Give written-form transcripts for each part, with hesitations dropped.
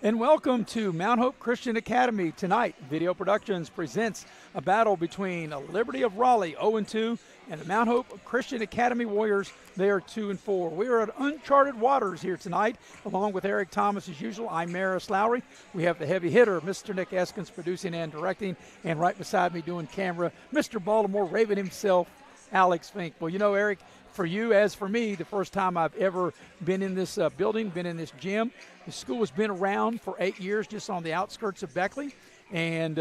And welcome to Mount Hope Christian Academy. Tonight, Video Productions presents a battle between Liberty of Raleigh, 0-2, and the Mount Hope Christian Academy Warriors. They are 2-4. We are at uncharted waters here tonight, along with Eric Thomas as usual. I'm Maris Lowry. We have the heavy hitter, Mr. Nick Eskins, producing and directing, and right beside me doing camera, Mr. Baltimore Raven himself, Alex Fink. Well, you know, Eric, for you as for me, the first time I've ever been in this building, been in this gym. The school has been around for 8 years, just on the outskirts of Beckley. And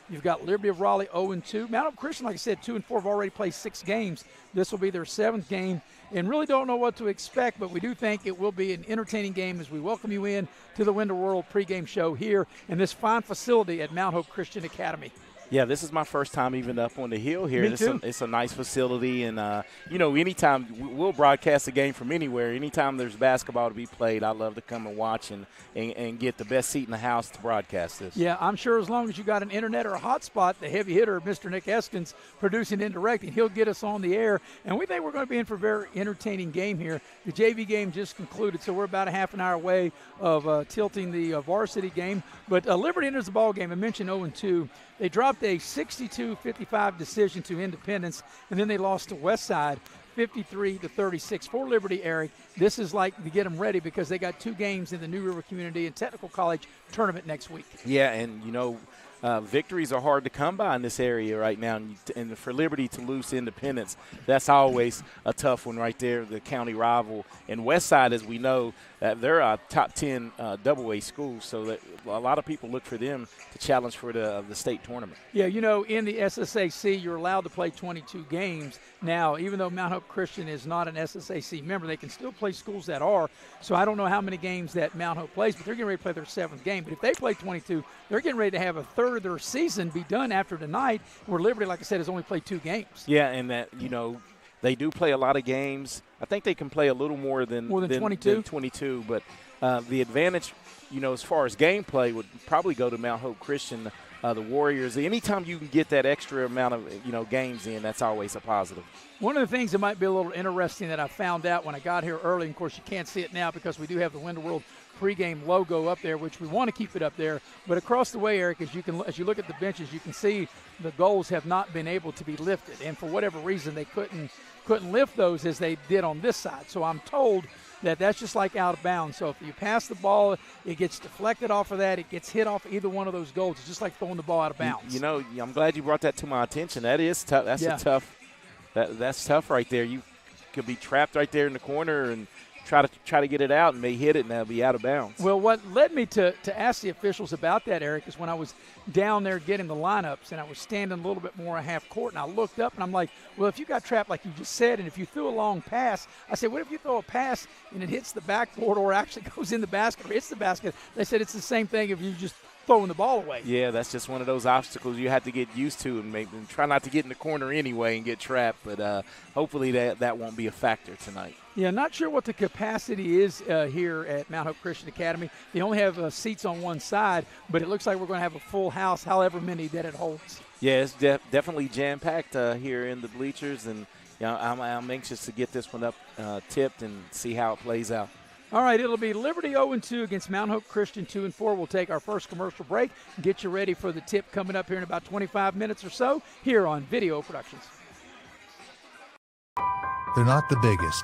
you've got Liberty of Raleigh 0-2. Mount Hope Christian, like I said, 2-4, have already played 6 games. This will be their 7th game, and really don't know what to expect, but we do think it will be an entertaining game as we welcome you in to the Window World pregame show here in this fine facility at Mount Hope Christian Academy. Yeah, this is my first time even up on the hill here. Me too. It's a nice facility, and, you know, anytime we'll broadcast a game from anywhere. Anytime there's basketball to be played, I love to come and watch and get the best seat in the house to broadcast this. Yeah, I'm sure as long as you got an internet or a hotspot, the heavy hitter, Mr. Nick Eskins, producing and directing, he'll get us on the air. And we think we're going to be in for a very entertaining game here. The JV game just concluded, so we're about a half an hour away of tilting the varsity game. But Liberty enters the ball game. I mentioned 0-2. They dropped a 62-55 decision to Independence, and then they lost to Westside 53-36. For Liberty, Eric, this is like to get them ready because they got 2 games in the New River Community and Technical College tournament next week. Yeah, and, you know, victories are hard to come by in this area right now, and for Liberty to lose to Independence, that's always a tough one right there, the county rival. And Westside, as we know, they're a top 10 AA school, so that a lot of people look for them to challenge for the state tournament. Yeah, you know, in the SSAC, you're allowed to play 22 games. Now, even though Mount Hope Christian is not an SSAC member, they can still play schools that are. So I don't know how many games that Mount Hope plays, but they're getting ready to play their 7th game. But if they play 22, they're getting ready to have a third of their season be done after tonight, where Liberty, like I said, has only played 2 games. Yeah, and that, you know, they do play a lot of games. I think they can play a little more than 22, but the advantage, you know, as far as gameplay would probably go to Mount Hope Christian, the Warriors. Anytime you can get that extra amount of, you know, games in, that's always a positive. One of the things that might be a little interesting that I found out when I got here early, and of course you can't see it now because we do have the Window World pregame logo up there, which we want to keep it up there. But across the way, Eric, as you look at the benches, you can see the goals have not been able to be lifted, and for whatever reason they couldn't lift those as they did on this side. So I'm told that that's just like out of bounds. So if you pass the ball, it gets deflected off of that, it gets hit off either one of those goals. It's just like throwing the ball out of bounds. You know, I'm glad you brought that to my attention. That is tough. That's tough right there. You could be trapped right there in the corner and try to get it out, and they hit it, and they'll be out of bounds. Well, what led me to ask the officials about that, Eric, is when I was down there getting the lineups, and I was standing a little bit more at half court, and I looked up, and I'm like, well, if you got trapped like you just said, and if you threw a long pass, I said, what if you throw a pass and it hits the backboard or actually goes in the basket or hits the basket? They said it's the same thing if you just throwing the ball away. Yeah, that's just one of those obstacles you have to get used to and try not to get in the corner anyway and get trapped. But hopefully that won't be a factor tonight. Yeah, not sure what the capacity is here at Mount Hope Christian Academy. They only have seats on one side, but it looks like we're going to have a full house, however many that it holds. Yeah, it's definitely jam-packed here in the bleachers, and you know, I'm anxious to get this one up tipped and see how it plays out. All right, it'll be Liberty 0-2 against Mount Hope Christian 2-4. We'll take our first commercial break and get you ready for the tip coming up here in about 25 minutes or so here on Video Productions. They're not the biggest,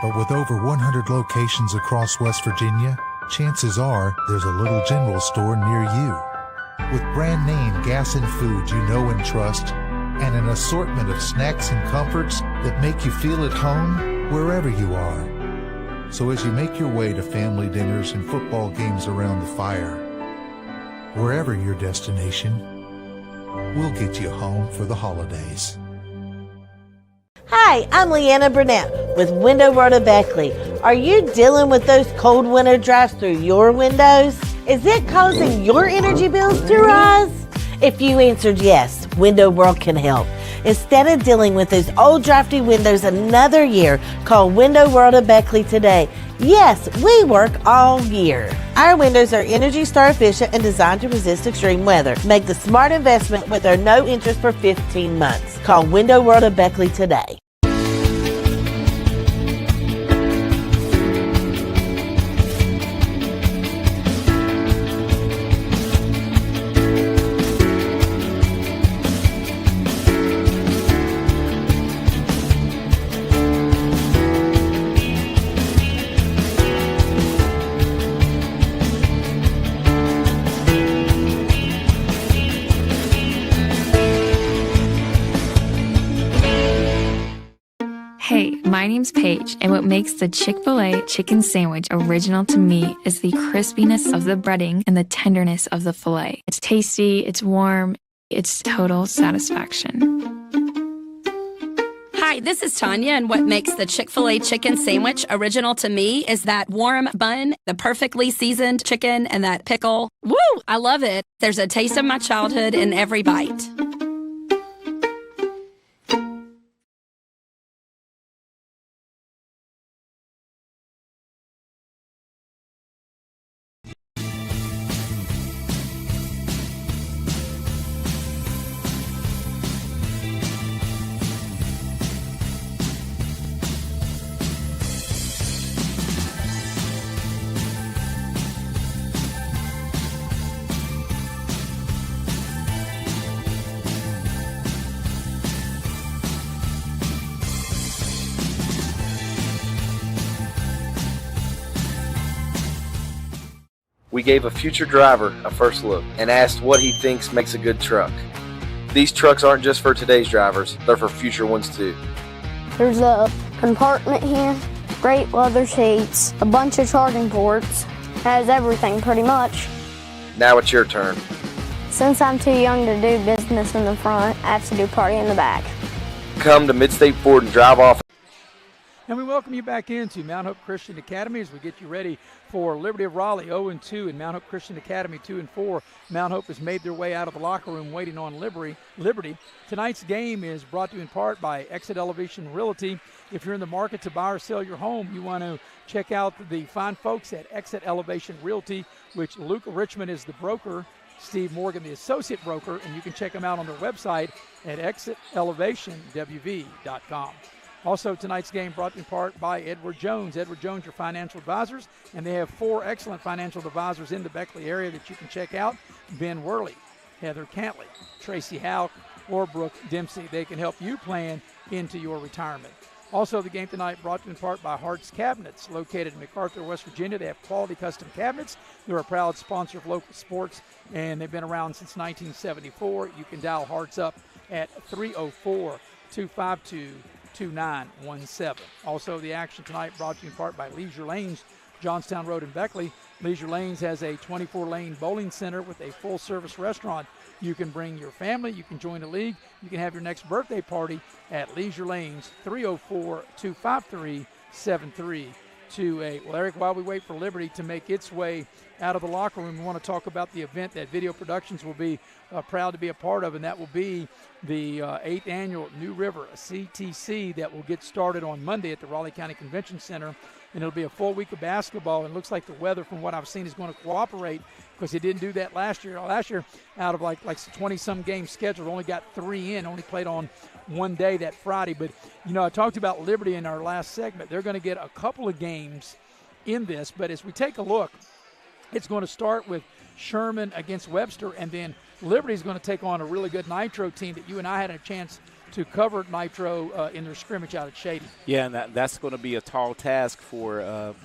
but with over 100 locations across West Virginia, chances are there's a little general store near you. With brand name gas and food you know and trust, and an assortment of snacks and comforts that make you feel at home wherever you are. So as you make your way to family dinners and football games around the fire, wherever your destination, we'll get you home for the holidays. Hi, I'm Leanna Burnett with Window World of Beckley. Are you dealing with those cold winter drafts through your windows? Is it causing your energy bills to rise? If you answered yes, Window World can help. Instead of dealing with those old drafty windows another year, call Window World of Beckley today. Yes, we work all year. Our windows are Energy Star efficient and designed to resist extreme weather. Make the smart investment with our no interest for 15 months. Call Window World of Beckley today. My name's Paige, and what makes the Chick-fil-A chicken sandwich original to me is the crispiness of the breading and the tenderness of the filet. It's tasty, it's warm, it's total satisfaction. Hi, this is Tanya, and what makes the Chick-fil-A chicken sandwich original to me is that warm bun, the perfectly seasoned chicken, and that pickle. Woo! I love it. There's a taste of my childhood in every bite. We gave a future driver a first look and asked what he thinks makes a good truck. These trucks aren't just for today's drivers, they're for future ones too. There's a compartment here, great leather seats, a bunch of charging ports, has everything pretty much. Now it's your turn. Since I'm too young to do business in the front, I have to do party in the back. Come to Midstate Ford and drive off. And we welcome you back into Mount Hope Christian Academy as we get you ready for Liberty of Raleigh 0-2 and Mount Hope Christian Academy 2-4. Mount Hope has made their way out of the locker room waiting on Liberty. Tonight's game is brought to you in part by Exit Elevation Realty. If you're in the market to buy or sell your home, you want to check out the fine folks at Exit Elevation Realty, which Luke Richmond is the broker, Steve Morgan the associate broker, and you can check them out on their website at exitelevationwv.com. Also, tonight's game brought in part by Edward Jones. Edward Jones, your financial advisors, and they have 4 excellent financial advisors in the Beckley area that you can check out. Ben Worley, Heather Cantley, Tracy Howe, or Brooke Dempsey. They can help you plan into your retirement. Also, the game tonight brought to you in part by Hart's Cabinets, located in MacArthur, West Virginia. They have quality custom cabinets. They're a proud sponsor of local sports, and they've been around since 1974. You can dial Hart's up at 304-252-2917. Also, the action tonight brought to you in part by Leisure Lanes, Johnstown Road in Beckley. Leisure Lanes has a 24-lane bowling center with a full-service restaurant. You can bring your family. You can join the league. You can have your next birthday party at Leisure Lanes, 304-253-7328. Well, Eric, while we wait for Liberty to make its way out of the locker room, we want to talk about the event that Video Productions will be proud to be a part of, and that will be the 8th annual New River CTC that will get started on Monday at the Raleigh County Convention Center. And it'll be a full week of basketball, and it looks like the weather, from what I've seen, is going to cooperate because it didn't do that last year. Last year, out of like 20-some games scheduled, only got 3 in, only played on one day that Friday. But, you know, I talked about Liberty in our last segment. They're going to get a couple of games in this, but as we take a look, it's going to start with Sherman against Webster, and then Liberty is going to take on a really good Nitro team that you and I had a chance to cover Nitro in their scrimmage out at Shady. Yeah, and that's going to be a tall task for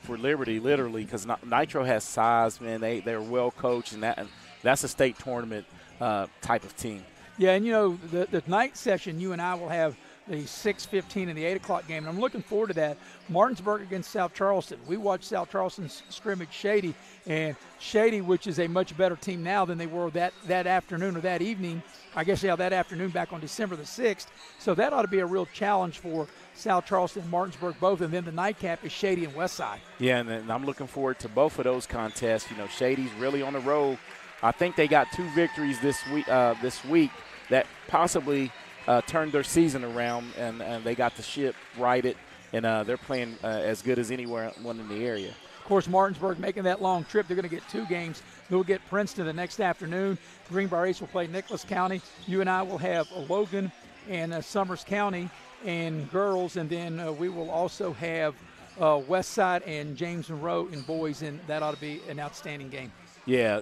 Liberty, literally, because Nitro has size, man. They're well coached, and that's a state tournament type of team. Yeah, and you know, the night session, you and I will have the 6:15 and the 8 o'clock game, and I'm looking forward to that. Martinsburg against South Charleston. We watched South Charleston's scrimmage Shady, and Shady, which is a much better team now than they were that afternoon or that evening. I guess, yeah, that afternoon back on December the 6th. So that ought to be a real challenge for South Charleston and Martinsburg both, and then the nightcap is Shady and Westside. Yeah, and I'm looking forward to both of those contests. You know, Shady's really on the road. I think they got 2 victories this week that possibly turned their season around, and they got the ship righted, and they're playing as good as anyone in the area. Of course, Martinsburg making that long trip, they're going to get 2 games. They'll get Princeton the next afternoon. Greenbrier East will play Nicholas County. You and I will have Logan and Summers County and girls, and then we will also have Westside and James Monroe in boys, and that ought to be an outstanding game. Yeah.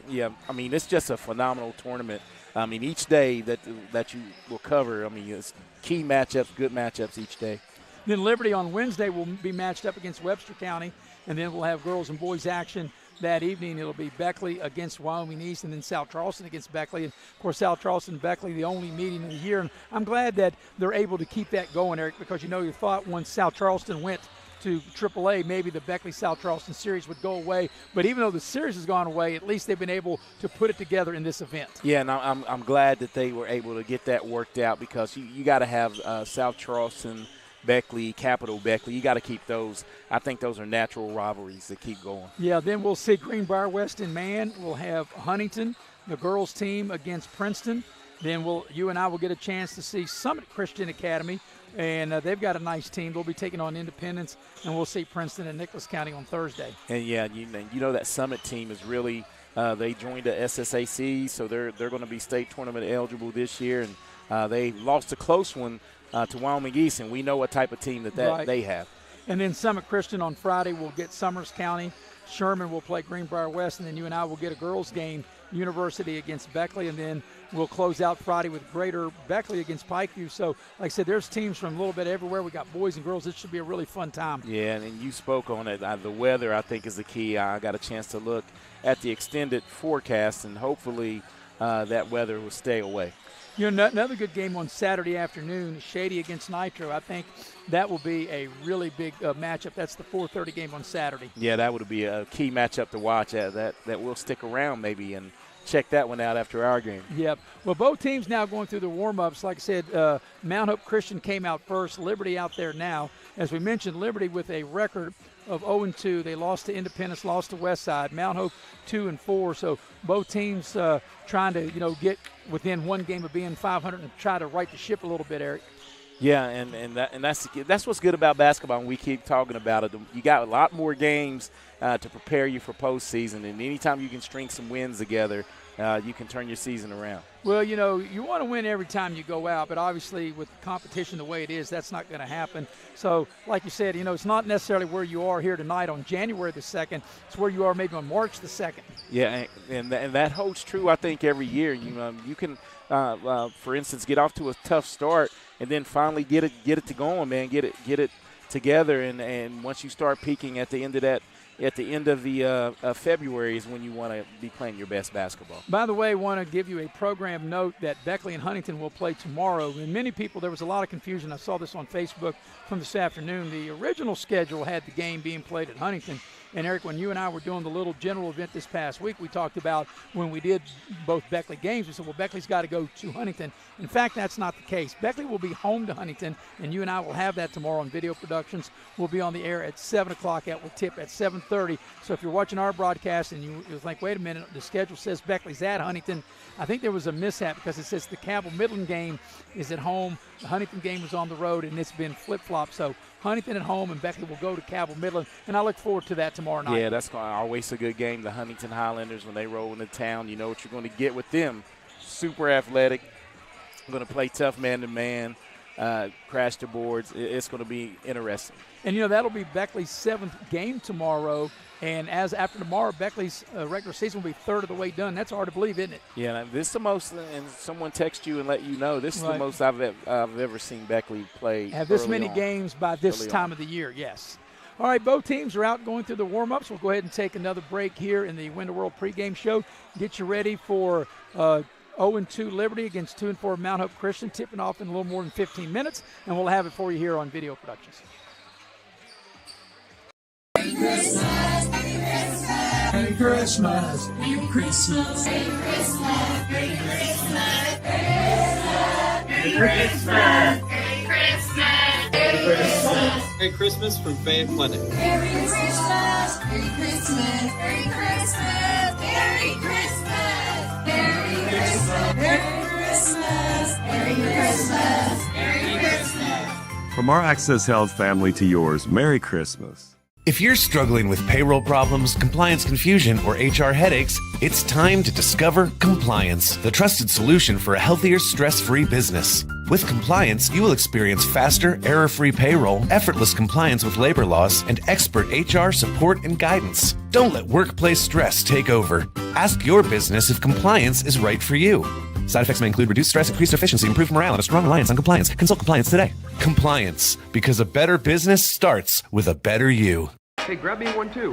I mean, it's just a phenomenal tournament. I mean, each day that you will cover, I mean, it's key matchups, good matchups each day. Then Liberty on Wednesday will be matched up against Webster County, and then we'll have girls and boys action that evening. It'll be Beckley against Wyoming East and then South Charleston against Beckley. And, of course, South Charleston and Beckley, the only meeting of the year. And I'm glad that they're able to keep that going, Eric, because, you thought once South Charleston went to AAA, maybe the Beckley-South Charleston series would go away. But even though the series has gone away, at least they've been able to put it together in this event. Yeah, and I'm glad that they were able to get that worked out, because you got to have South Charleston, Beckley, Capital Beckley. You got to keep those. I think those are natural rivalries that keep going. Yeah, then we'll see Greenbrier West and Man. We'll have Huntington, the girls team, against Princeton. Then you and I will get a chance to see Summit Christian Academy, and they've got a nice team. They'll be taking on Independence, and we'll see Princeton and Nicholas County on Thursday. And yeah, that Summit team is really they joined the SSAC, so they're going to be state tournament eligible this year, and they lost a close one to Wyoming East, and we know what type of team that right. they have. And then Summit Christian on Friday will get Summers County. Sherman will play Greenbrier West, and then you and I will get a girls game, University against Beckley, and then we'll close out Friday with Greater Beckley against Pikeview. So, like I said, there's teams from a little bit everywhere. We got boys and girls. This should be a really fun time. Yeah, and you spoke on it. The weather, I think, is the key. I got a chance to look at the extended forecast, and hopefully that weather will stay away. Another good game on Saturday afternoon, Shady against Nitro. I think that will be a really big matchup. That's the 4:30 game on Saturday. Yeah, that would be a key matchup to watch. That will stick around maybe and check that one out after our game. Yep. Well, both teams now going through the warm-ups. Like I said, Mount Hope Christian came out first. Liberty out there now. As we mentioned, Liberty with a record of 0-2. They lost to Independence, lost to Westside. Mount Hope 2-4. So both teams trying to get within one game of being 500 and try to right the ship a little bit, Eric. Yeah, and that's what's good about basketball, and we keep talking about it. You got a lot more games to prepare you for postseason, and anytime you can string some wins together, you can turn your season around. Well, you want to win every time you go out, but obviously with the competition the way it is, that's not going to happen. So, like you said, it's not necessarily where you are here tonight on January the 2nd. It's where you are maybe on March the 2nd. Yeah, and that holds true, I think, every year. You can, for instance, get off to a tough start and then finally get it to going, man. Get it together, and once you start peaking at the end of that. At the end of the February is when you want to be playing your best basketball. By the way, I want to give you a program note that Beckley and Huntington will play tomorrow. And many people, there was a lot of confusion. I saw this on Facebook from this afternoon. The original schedule had the game being played at Huntington. And, Eric, when you and I were doing the little general event this past week, we talked about when we did both Beckley games, we said, well, Beckley's got to go to Huntington. In fact, that's not the case. Beckley will be home to Huntington, and you and I will have that tomorrow on Video Productions. We'll be on the air at 7 o'clock. That will tip at 7:30. So if you're watching our broadcast and you think, wait a minute, the schedule says Beckley's at Huntington, I think there was a mishap because it says the Cabell Midland game is at home. The Huntington game was on the road, and it's been flip-flopped. So Huntington at home, and Beckley will go to Cabell Midland, and I look forward to that tomorrow night. Yeah, that's always a good game. The Huntington Highlanders, when they roll into town, you know what you're going to get with them. Super athletic. Going to play tough man-to-man, crash the boards. It's going to be interesting. And, that'll be Beckley's 7th game tomorrow. And as after tomorrow, Beckley's regular season will be third of the way done. That's hard to believe, isn't it? Yeah, this is the most, and someone text you and let you know, this is the most I've ever seen Beckley play. Have this many games by this time of the year, yes. All right, both teams are out going through the warm-ups. We'll go ahead and take another break here in the Winter World pregame show. Get you ready for 0-2 Liberty against 2-4 Mount Hope Christian, tipping off in a little more than 15 minutes, and we'll have it for you here on Video Productions. Merry Christmas, Merry Christmas, Merry Christmas, Merry Christmas, Merry Christmas, Merry Christmas, Merry Christmas, Merry Christmas, Merry Christmas from Fan Clinic. Merry Christmas, Merry Christmas, Merry Christmas, Merry Christmas, Merry Christmas, Merry Christmas, Merry Christmas, Merry Christmas. From our Access Health family to yours, Merry Christmas. If you're struggling with payroll problems, compliance confusion, or HR headaches, it's time to discover Compliance, the trusted solution for a healthier, stress-free business. With Compliance, you will experience faster, error-free payroll, effortless compliance with labor laws, and expert HR support and guidance. Don't let workplace stress take over. Ask your business if compliance is right for you. Side effects may include reduced stress, increased efficiency, improved morale, and a strong reliance on compliance. Consult Compliance today. Compliance, because a better business starts with a better you. Hey, grab me one too.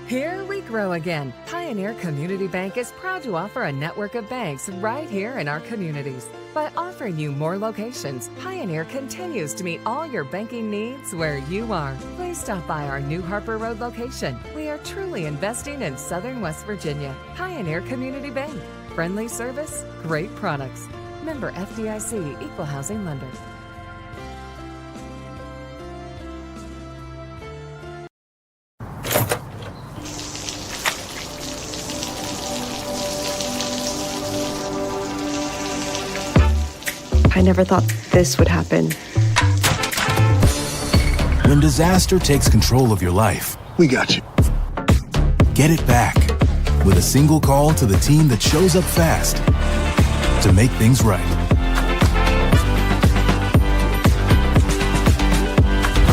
Here we grow again. Pioneer Community Bank is proud to offer a network of banks right here in our communities. By offering you more locations, Pioneer continues to meet all your banking needs where you are. Please stop by our new Harper Road location. We are truly investing in Southern West Virginia. Pioneer Community Bank. Friendly service, great products. Member FDIC, Equal Housing Lender. I never thought this would happen. When disaster takes control of your life, we got you. Get it back with a single call to the team that shows up fast to make things right.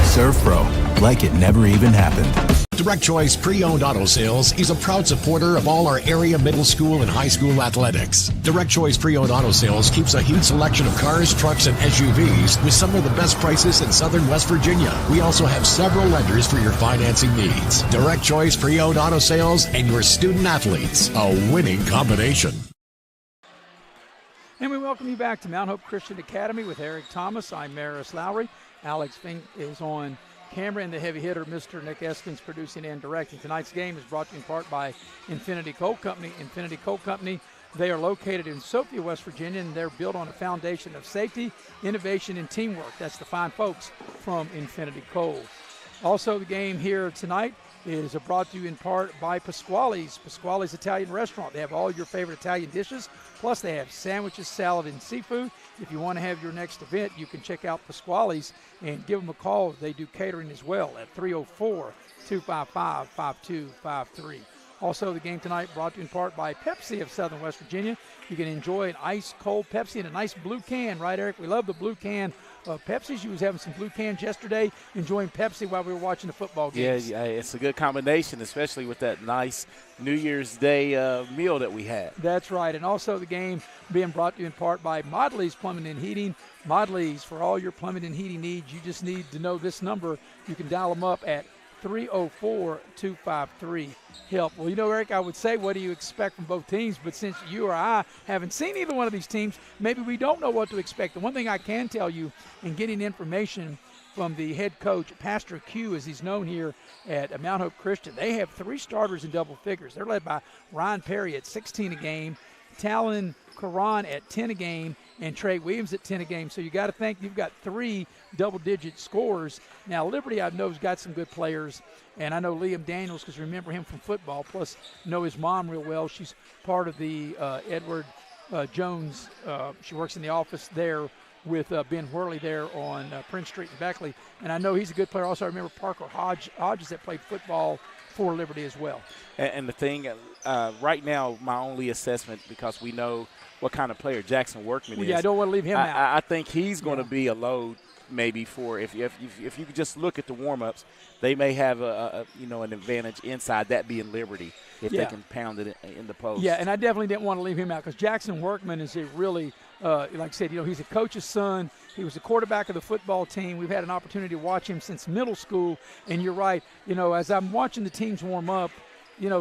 Serve Pro, like it never even happened. Direct Choice Pre-Owned Auto Sales is a proud supporter of all our area middle school and high school athletics. Direct Choice Pre-Owned Auto Sales keeps a huge selection of cars, trucks, and SUVs with some of the best prices in Southern West Virginia. We also have several lenders for your financing needs. Direct Choice Pre-Owned Auto Sales and your student athletes, a winning combination. And we welcome you back to Mount Hope Christian Academy with Eric Thomas. I'm Maris Lowry. Alex Fink is on camera, and the heavy hitter, Mr. Nick Eskins, producing and directing. Tonight's game is brought to you in part by Infinity Coal Company. Infinity Coal Company, they are located in Sophia, West Virginia, and they're built on a foundation of safety, innovation, and teamwork. That's the fine folks from Infinity Coal. Also, the game here tonight is brought to you in part by Pasquale's. Pasquale's Italian Restaurant. They have all your favorite Italian dishes, plus they have sandwiches, salad, and seafood. If you want to have your next event, you can check out Pasquale's and give them a call. They do catering as well at 304-255-5253. Also, the game tonight brought to you in part by Pepsi of Southern West Virginia. You can enjoy an ice-cold Pepsi in a nice blue can, right, Eric? We love the blue can of Pepsi. You was having some blue cans yesterday, enjoying Pepsi while we were watching the football games. Yeah, it's a good combination, especially with that nice New Year's Day meal that we had. That's right. And also the game being brought to you in part by Modley's Plumbing and Heating. Modley's, for all your plumbing and heating needs, you just need to know this number. You can dial them up at 304-253-HELP. Well, you know, Eric, I would say, what do you expect from both teams? But since you or I haven't seen either one of these teams, maybe we don't know what to expect. The one thing I can tell you, in getting information from the head coach, Pastor Q, as he's known here at Mount Hope Christian, they have 3 starters in double figures. They're led by Ryan Perry at 16 a game, Talon Karan at 10 a game, and Trey Williams at 10 a game. So you got to think you've got 3 double-digit scores. Now, Liberty, I know, has got some good players, and I know Liam Daniels because remember him from football, plus know his mom real well. She's part of the Edward Jones. She works in the office there with Ben Worley there on Prince Street in Beckley, and I know he's a good player. Also, I remember Parker Hodges that played football for Liberty as well. And the thing, right now, my only assessment, because we know what kind of player Jackson Workman is. Yeah, I don't want to leave him out. I think he's going to be a load maybe for if you could just look at the warm-ups, they may have an advantage inside, that being Liberty, if they can pound it in the post. Yeah, and I definitely didn't want to leave him out because Jackson Workman is a really like I said, he's a coach's son. He was the quarterback of the football team. We've had an opportunity to watch him since middle school, and you're right. As I'm watching the teams warm up,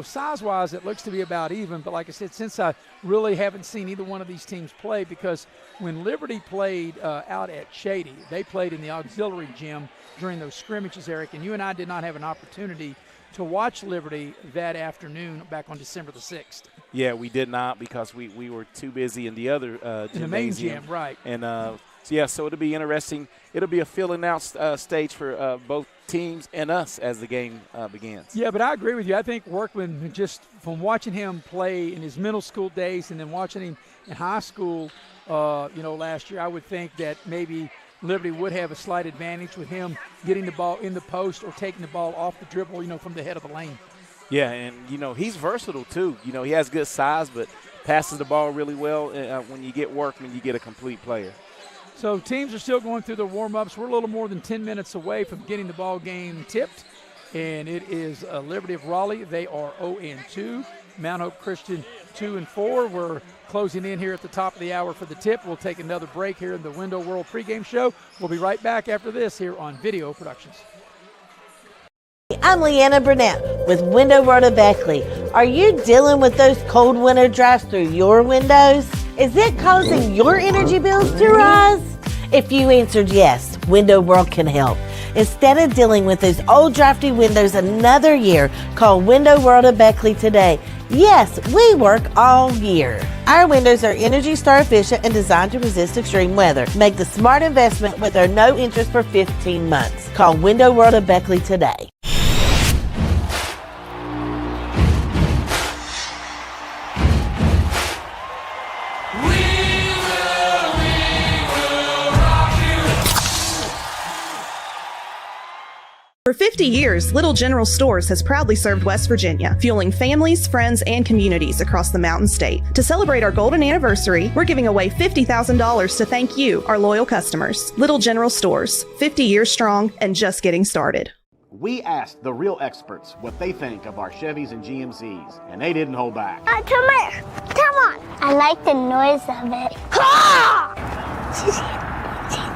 size-wise, it looks to be about even. But like I said, since I really haven't seen either one of these teams play, because when Liberty played out at Shady, they played in the auxiliary gym during those scrimmages, Eric, and you and I did not have an opportunity to watch Liberty that afternoon back on December the 6th. Yeah, we did not because we were too busy in the other gymnasium. In the main gym, right. And, so it'll be interesting. It'll be a filling out stage for both teams and us as the game begins. Yeah, but I agree with you. I think Workman, just from watching him play in his middle school days and then watching him in high school, last year, I would think that maybe Liberty would have a slight advantage with him getting the ball in the post or taking the ball off the dribble, from the head of the lane. Yeah, and, he's versatile too. He has good size, but passes the ball really well. When you get Workman, you get a complete player. So teams are still going through their warm-ups. We're a little more than 10 minutes away from getting the ball game tipped, and it is Liberty of Raleigh. They are 0-2. Mount Hope Christian 2-4. We're closing in here at the top of the hour for the tip. We'll take another break here in the Window World pregame show. We'll be right back after this here on Video Productions. I'm Leanna Burnett with Window World of Beckley. Are you dealing with those cold winter drafts through your windows? Is it causing your energy bills to rise? If you answered yes, Window World can help. Instead of dealing with those old drafty windows another year, call Window World of Beckley today. Yes, we work all year. Our windows are Energy Star efficient and designed to resist extreme weather. Make the smart investment with our no interest for 15 months. Call Window World of Beckley today. For 50 years, Little General Stores has proudly served West Virginia, fueling families, friends, and communities across the Mountain State. To celebrate our golden anniversary, we're giving away $50,000 to thank you, our loyal customers. Little General Stores, 50 years strong and just getting started. We asked the real experts what they think of our Chevys and GMCs, and they didn't hold back. Come here. Come on. I like the noise of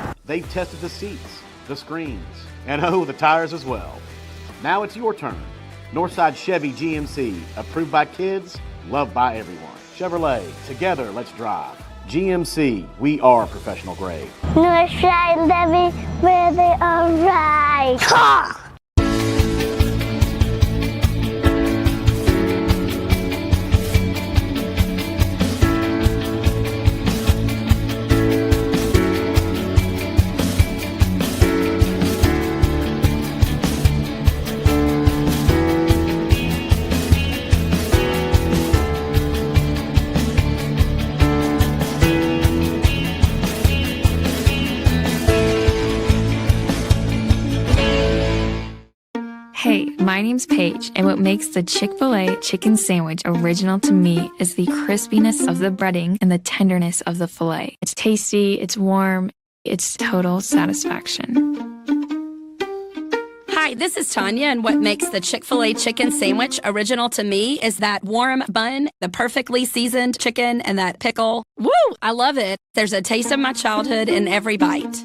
it. They've tested the seats, the screens, and the tires as well. Now it's your turn. Northside Chevy GMC, approved by kids, loved by everyone. Chevrolet, together let's drive. GMC, we are professional grade. Northside Levy, where they are right. Hey, my name's Paige, and what makes the Chick-fil-A chicken sandwich original to me is the crispiness of the breading and the tenderness of the filet. It's tasty, it's warm, it's total satisfaction. Hi, this is Tanya, and what makes the Chick-fil-A chicken sandwich original to me is that warm bun, the perfectly seasoned chicken, and that pickle. Woo! I love it. There's a taste of my childhood in every bite.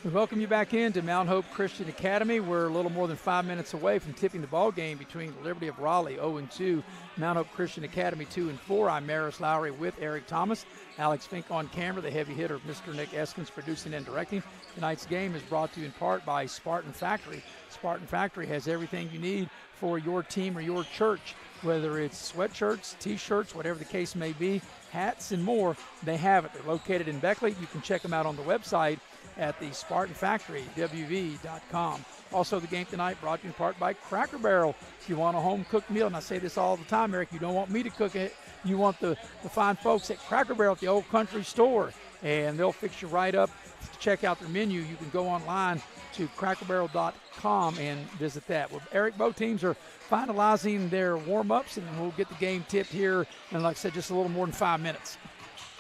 We welcome you back into Mount Hope Christian Academy. We're a little more than 5 minutes away from tipping the ball game between Liberty of Raleigh 0-2, Mount Hope Christian Academy 2-4. I'm Maris Lowry with Eric Thomas. Alex Fink on camera, the heavy hitter, Mr. Nick Eskins producing and directing. Tonight's game is brought to you in part by Spartan Factory. Spartan Factory has everything you need for your team or your church, whether it's sweatshirts, T-shirts, whatever the case may be, hats and more, they have it. They're located in Beckley. You can check them out on the website at the Spartan Factory, WV.com. Also, the game tonight brought to you in part by Cracker Barrel. If you want a home-cooked meal, and I say this all the time, Eric, you don't want me to cook it. You want the fine folks at Cracker Barrel at the Old Country Store, and they'll fix you right up. To check out their menu, you can go online to crackerbarrel.com and visit that. Well, Eric, both teams are finalizing their warm-ups, and we'll get the game tipped here in, like I said, just a little more than 5 minutes.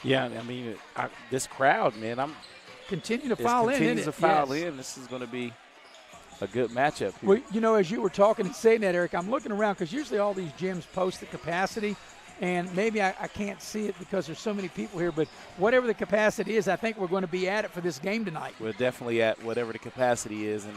Yeah, I mean, this crowd, man, continue to file in. Continues to file in. This is going to be a good matchup here. Well, you know, as you were talking and saying that, Eric, I'm looking around because usually all these gyms post the capacity, and maybe I can't see it because there's so many people here, but whatever the capacity is, I think we're going to be at it for this game tonight. We're definitely at whatever the capacity is and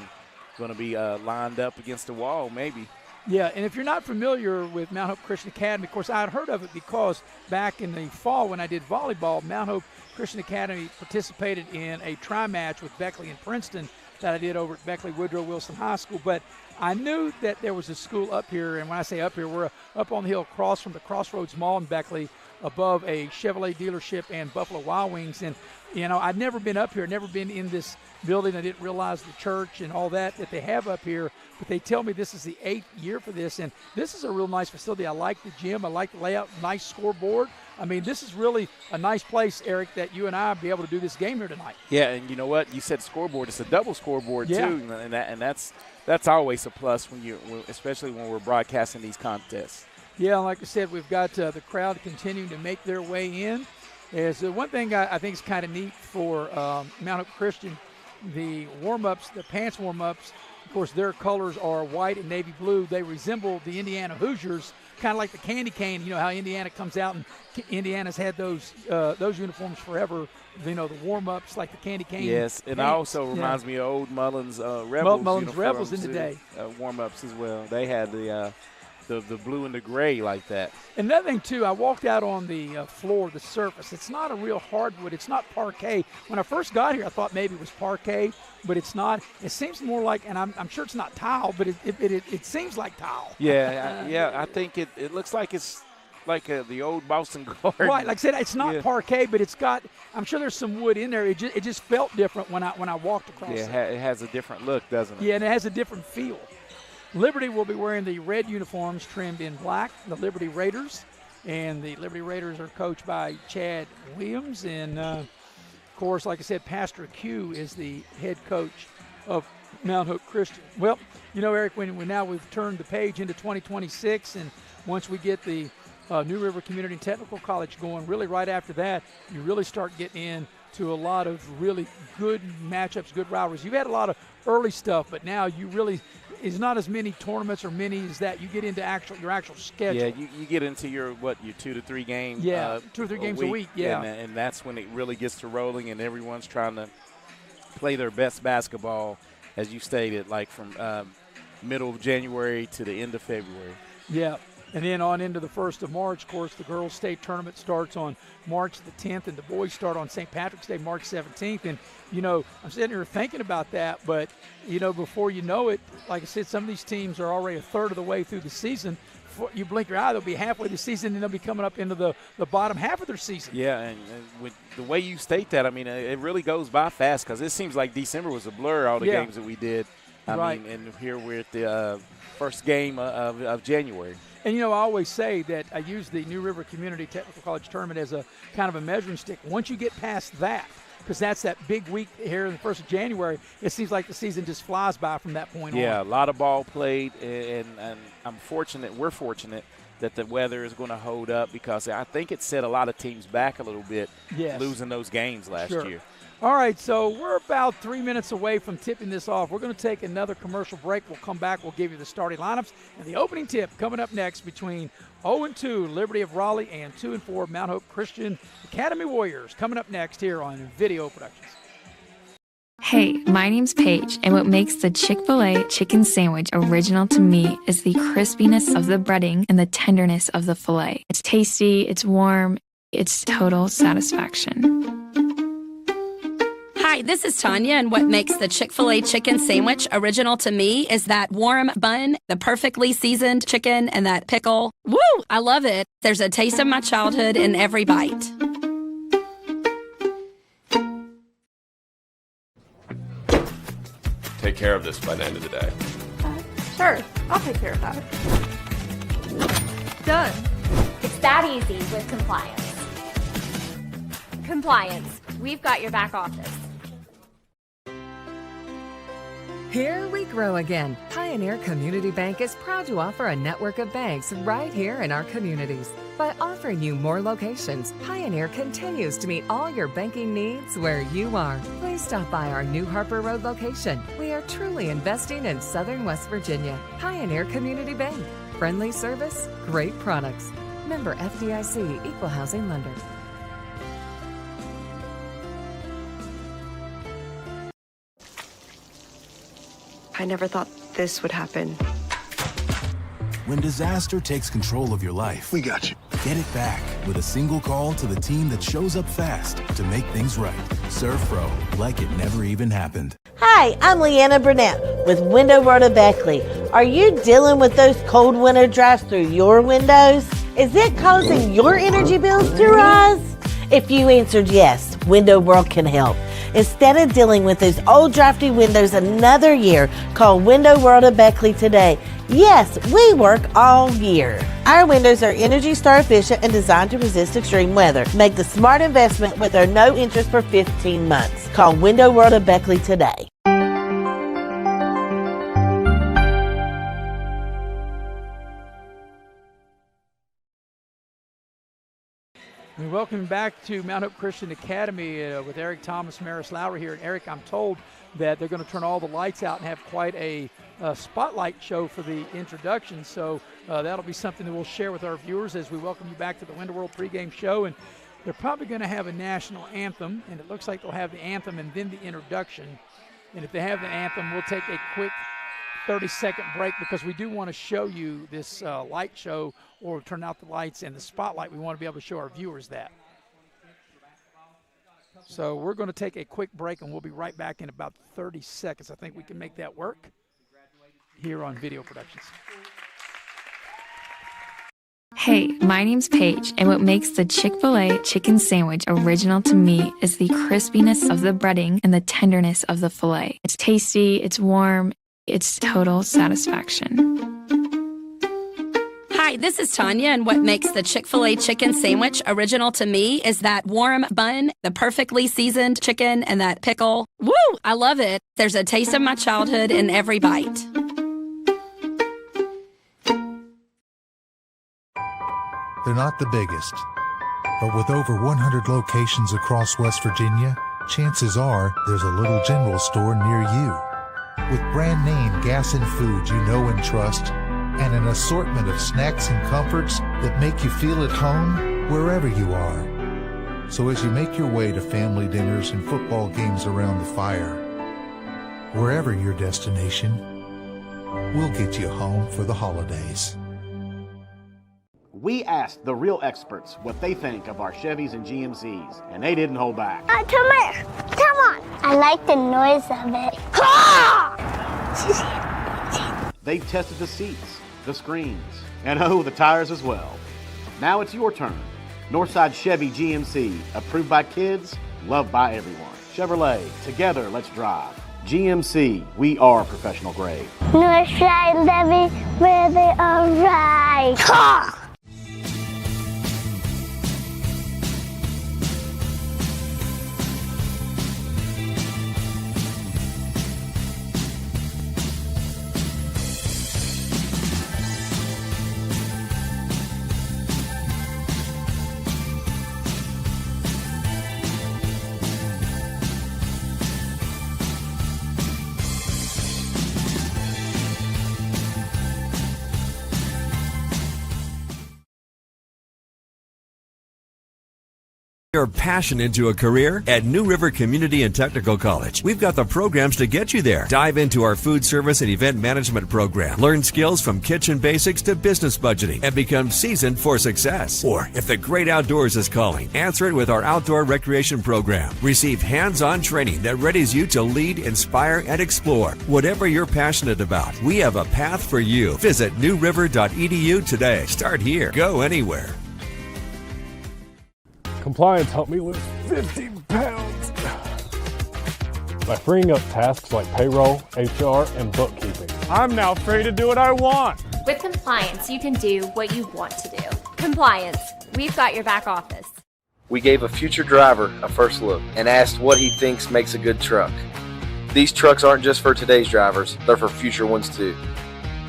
going to be lined up against the wall maybe. Yeah, and if you're not familiar with Mount Hope Christian Academy, of course, I had heard of it because back in the fall when I did volleyball, Mount Hope Christian Academy participated in a tri-match with Beckley and Princeton that I did over at Beckley Woodrow Wilson High School. But I knew that there was a school up here, and when I say up here, we're up on the hill across from the Crossroads Mall in Beckley, above a Chevrolet dealership and Buffalo Wild Wings. And, you know, I'd never been up here, never been in this building. I didn't realize the church and all that they have up here. But they tell me this is the 8th year for this, and this is a real nice facility. I like the gym. I like the layout, nice scoreboard. I mean, this is really a nice place, Eric, that you and I be able to do this game here tonight. Yeah, and you know what? You said scoreboard. It's a double scoreboard, yeah. too, and that's always a plus especially when we're broadcasting these contests. Yeah, like I said, we've got the crowd continuing to make their way in. Is one thing I think is kind of neat for Mount Hope Christian, the warm-ups, the pants warm-ups, of course, their colors are white and navy blue. They resemble the Indiana Hoosiers, kind of like the candy cane. You know how Indiana comes out, and Indiana's had those uniforms forever. You know, the warm-ups like the candy cane. Yes, and it also reminds me of old Mullins Rebels in the day. Warm-ups as well. They had the blue and the gray like that. Another thing, too, I walked out on the floor, the surface. It's not a real hardwood. It's not parquet. When I first got here, I thought maybe it was parquet, but it's not. It seems more like, and I'm sure it's not tile, but it seems like tile. Yeah, I think it looks like it's like the old Boston Garden. Right, like I said, it's not parquet, but it's got, I'm sure there's some wood in there. It just felt different when I walked across it. Yeah, it has a different look, doesn't it? Yeah, and it has a different feel. Liberty will be wearing the red uniforms trimmed in black, the Liberty Raiders. And the Liberty Raiders are coached by Chad Williams. And, of course, like I said, Pastor Q is the head coach of Mount Hope Christian. Well, you know, Eric, when now we've turned the page into 2026, and once we get the New River Community and Technical College going, really right after that, you really start getting into a lot of really good matchups, good rivalries. You've had a lot of early stuff, but now you really – is not as many tournaments or minis that you get into your actual schedule. Yeah, you get into your 2 to 3 games. 2 or 3 games a week. Yeah, and that's when it really gets to rolling, and everyone's trying to play their best basketball, as you stated, like from middle of January to the end of February. Yeah. And then on into the 1st of March, of course, the girls' state tournament starts on March the 10th, and the boys start on St. Patrick's Day, March 17th. And, you know, I'm sitting here thinking about that, but, you know, before you know it, like I said, some of these teams are already a third of the way through the season. Before you blink your eye, they'll be halfway the season, and they'll be coming up into the bottom half of their season. Yeah, and with the way you state that, I mean, it really goes by fast because it seems like December was a blur, all the games that we did. I mean, and here we're at the first game of January. And, you know, I always say that I use the New River Community Technical College Tournament as a kind of a measuring stick. Once you get past that, because that's that big week here in the 1st of January, it seems like the season just flies by from that point on. Yeah, a lot of ball played, and we're fortunate that the weather is going to hold up because I think it set a lot of teams back a little bit, losing those games last year. All right, so we're about 3 minutes away from tipping this off. We're going to take another commercial break. We'll come back. We'll give you the starting lineups and the opening tip coming up next between 0-2 Liberty of Raleigh and 2-4 Mount Hope Christian Academy Warriors. Coming up next here on Video Productions. Hey, my name's Paige, and what makes the Chick-fil-A chicken sandwich original to me is the crispiness of the breading and the tenderness of the filet. It's tasty, it's warm, it's total satisfaction. Hi, this is Tanya, and what makes the Chick-fil-A chicken sandwich original to me is that warm bun, the perfectly seasoned chicken, and that pickle. Woo! I love it. There's a taste of my childhood in every bite. Take care of this by the end of the day. Sure, I'll take care of that. Done. It's that easy with compliance. Compliance. We've got your back office. Here we grow again. Pioneer Community Bank is proud to offer a network of banks right here in our communities. By offering you more locations, Pioneer continues to meet all your banking needs where you are. Please stop by our New Harper Road location. We are truly investing in Southern West Virginia. Pioneer Community Bank. Friendly service, great products. Member FDIC, Equal Housing Lender. I never thought this would happen. when disaster takes control of your life. We got you. Get it back with a single call to the team that shows up fast to make things right. Serve Pro, like it never even happened. Hi, I'm Leanna Burnett with Window World of Beckley. Are you dealing with those cold winter drafts through your windows? Is it causing your energy bills to rise? If you answered yes, Window World can help. Instead of dealing with those old drafty windows another year, call Window World of Beckley today. Yes, we work all year. Our windows are Energy Star efficient and designed to resist extreme weather. Make the smart investment with our no interest for 15 months. Call Window World of Beckley today. We welcome back to Mount Hope Christian Academy with Eric Thomas, Maris Lowry here. And Eric, I'm told that they're going to turn all the lights out and have quite a spotlight show for the introduction. So that'll be something that we'll share with our viewers as we welcome you back to the Window World pregame show. And they're probably going to have a national anthem, and it looks like they'll have the anthem and then the introduction. And if they have the anthem, we'll take a quick 30-second break because we do want to show you this light show, or turn out the lights and the spotlight. We want to be able to show our viewers that. So we're going to take a quick break, and we'll be right back in about 30 seconds. I think we can make that work here on Video Productions. Hey, my name's Paige, and what makes the Chick-fil-A chicken sandwich original to me is the crispiness of the breading and the tenderness of the filet. It's tasty, it's warm, it's total satisfaction. Hi, this is Tanya, and what makes the Chick-fil-A chicken sandwich original to me is that warm bun, the perfectly seasoned chicken, and that pickle. Woo! I love it. There's a taste of my childhood in every bite. They're not the biggest, but with over 100 locations across West Virginia, chances are there's a little general store near you. With brand name gas and food you know and trust, and an assortment of snacks and comforts that make you feel at home wherever you are. So as you make your way to family dinners and football games around the fire, wherever your destination, we'll get you home for the holidays. We asked the real experts what they think of our Chevys and GMCs, and they didn't hold back. Come here. Come on. I like the noise of it. They tested the seats, the screens, and the tires as well. Now it's your turn. Northside Chevy GMC, approved by kids, loved by everyone. Chevrolet, together let's drive. GMC, we are professional grade. Northside Chevy, where they are right. Your passion into a career at New River Community and Technical College. We've got the programs to get you there. Dive into our food service and event management program. Learn skills from kitchen basics to business budgeting and become seasoned for success. Or if the great outdoors is calling, answer it with our outdoor recreation program. Receive hands-on training that readies you to lead, inspire, and explore. Whatever you're passionate about, we have a path for you. Visit newriver.edu today. Start here. Go anywhere. Compliance helped me lose 50 pounds by freeing up tasks like payroll, HR, and bookkeeping. I'm now free to do what I want. With compliance, you can do what you want to do. Compliance, we've got your back office. We gave a future driver a first look and asked what he thinks makes a good truck. These trucks aren't just for today's drivers, they're for future ones too.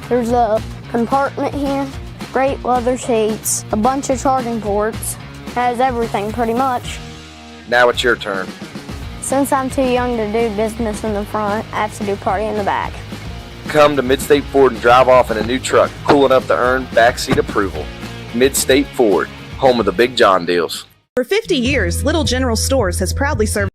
There's a compartment here, great leather seats, a bunch of charging ports. Has everything pretty much. Now it's your turn. Since I'm too young to do business in the front, I have to do party in the back. Come to Midstate Ford and drive off in a new truck, cool enough to earn backseat approval. Midstate Ford, home of the Big John deals. For 50 years, Little General Stores has proudly served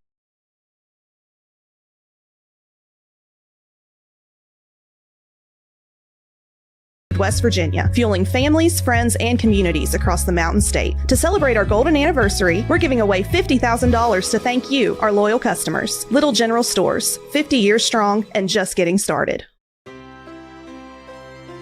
West Virginia, fueling families, friends, and communities across the Mountain State. To celebrate our golden anniversary, we're giving away $50,000 to thank you, our loyal customers. Little General Stores, 50 years strong and just getting started.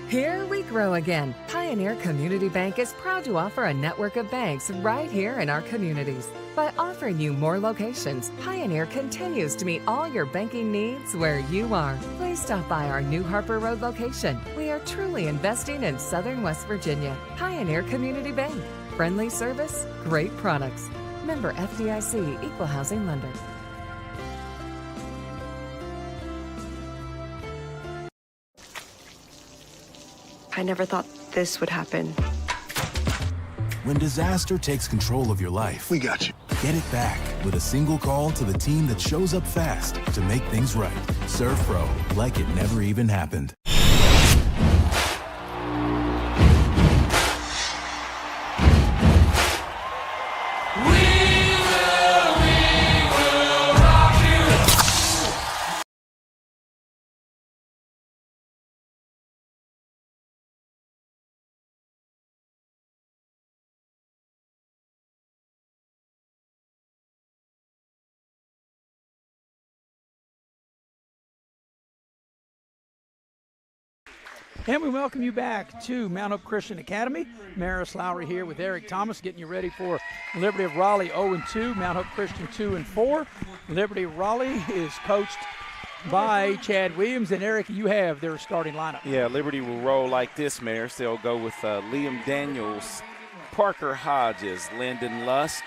Here we grow again. Pioneer Community Bank is proud to offer a network of banks right here in our communities. By offering you more locations, Pioneer continues to meet all your banking needs where you are. Please stop by our new Harper Road location. We are truly investing in Southern West Virginia. Pioneer Community Bank. Friendly service, great products. Member FDIC, Equal Housing Lender. I never thought this would happen. When disaster takes control of your life, we got you. Get it back with a single call to the team that shows up fast to make things right. Serve Pro, like it never even happened. And we welcome you back to Mount Hope Christian Academy. Maris Lowry here with Eric Thomas, getting you ready for Liberty of Raleigh 0-2, Mount Hope Christian 2-4. Liberty of Raleigh is coached by Chad Williams. And Eric, you have their starting lineup. Yeah, Liberty will roll like this, Maris. They'll go with Liam Daniels, Parker Hodges, Lyndon Lusk,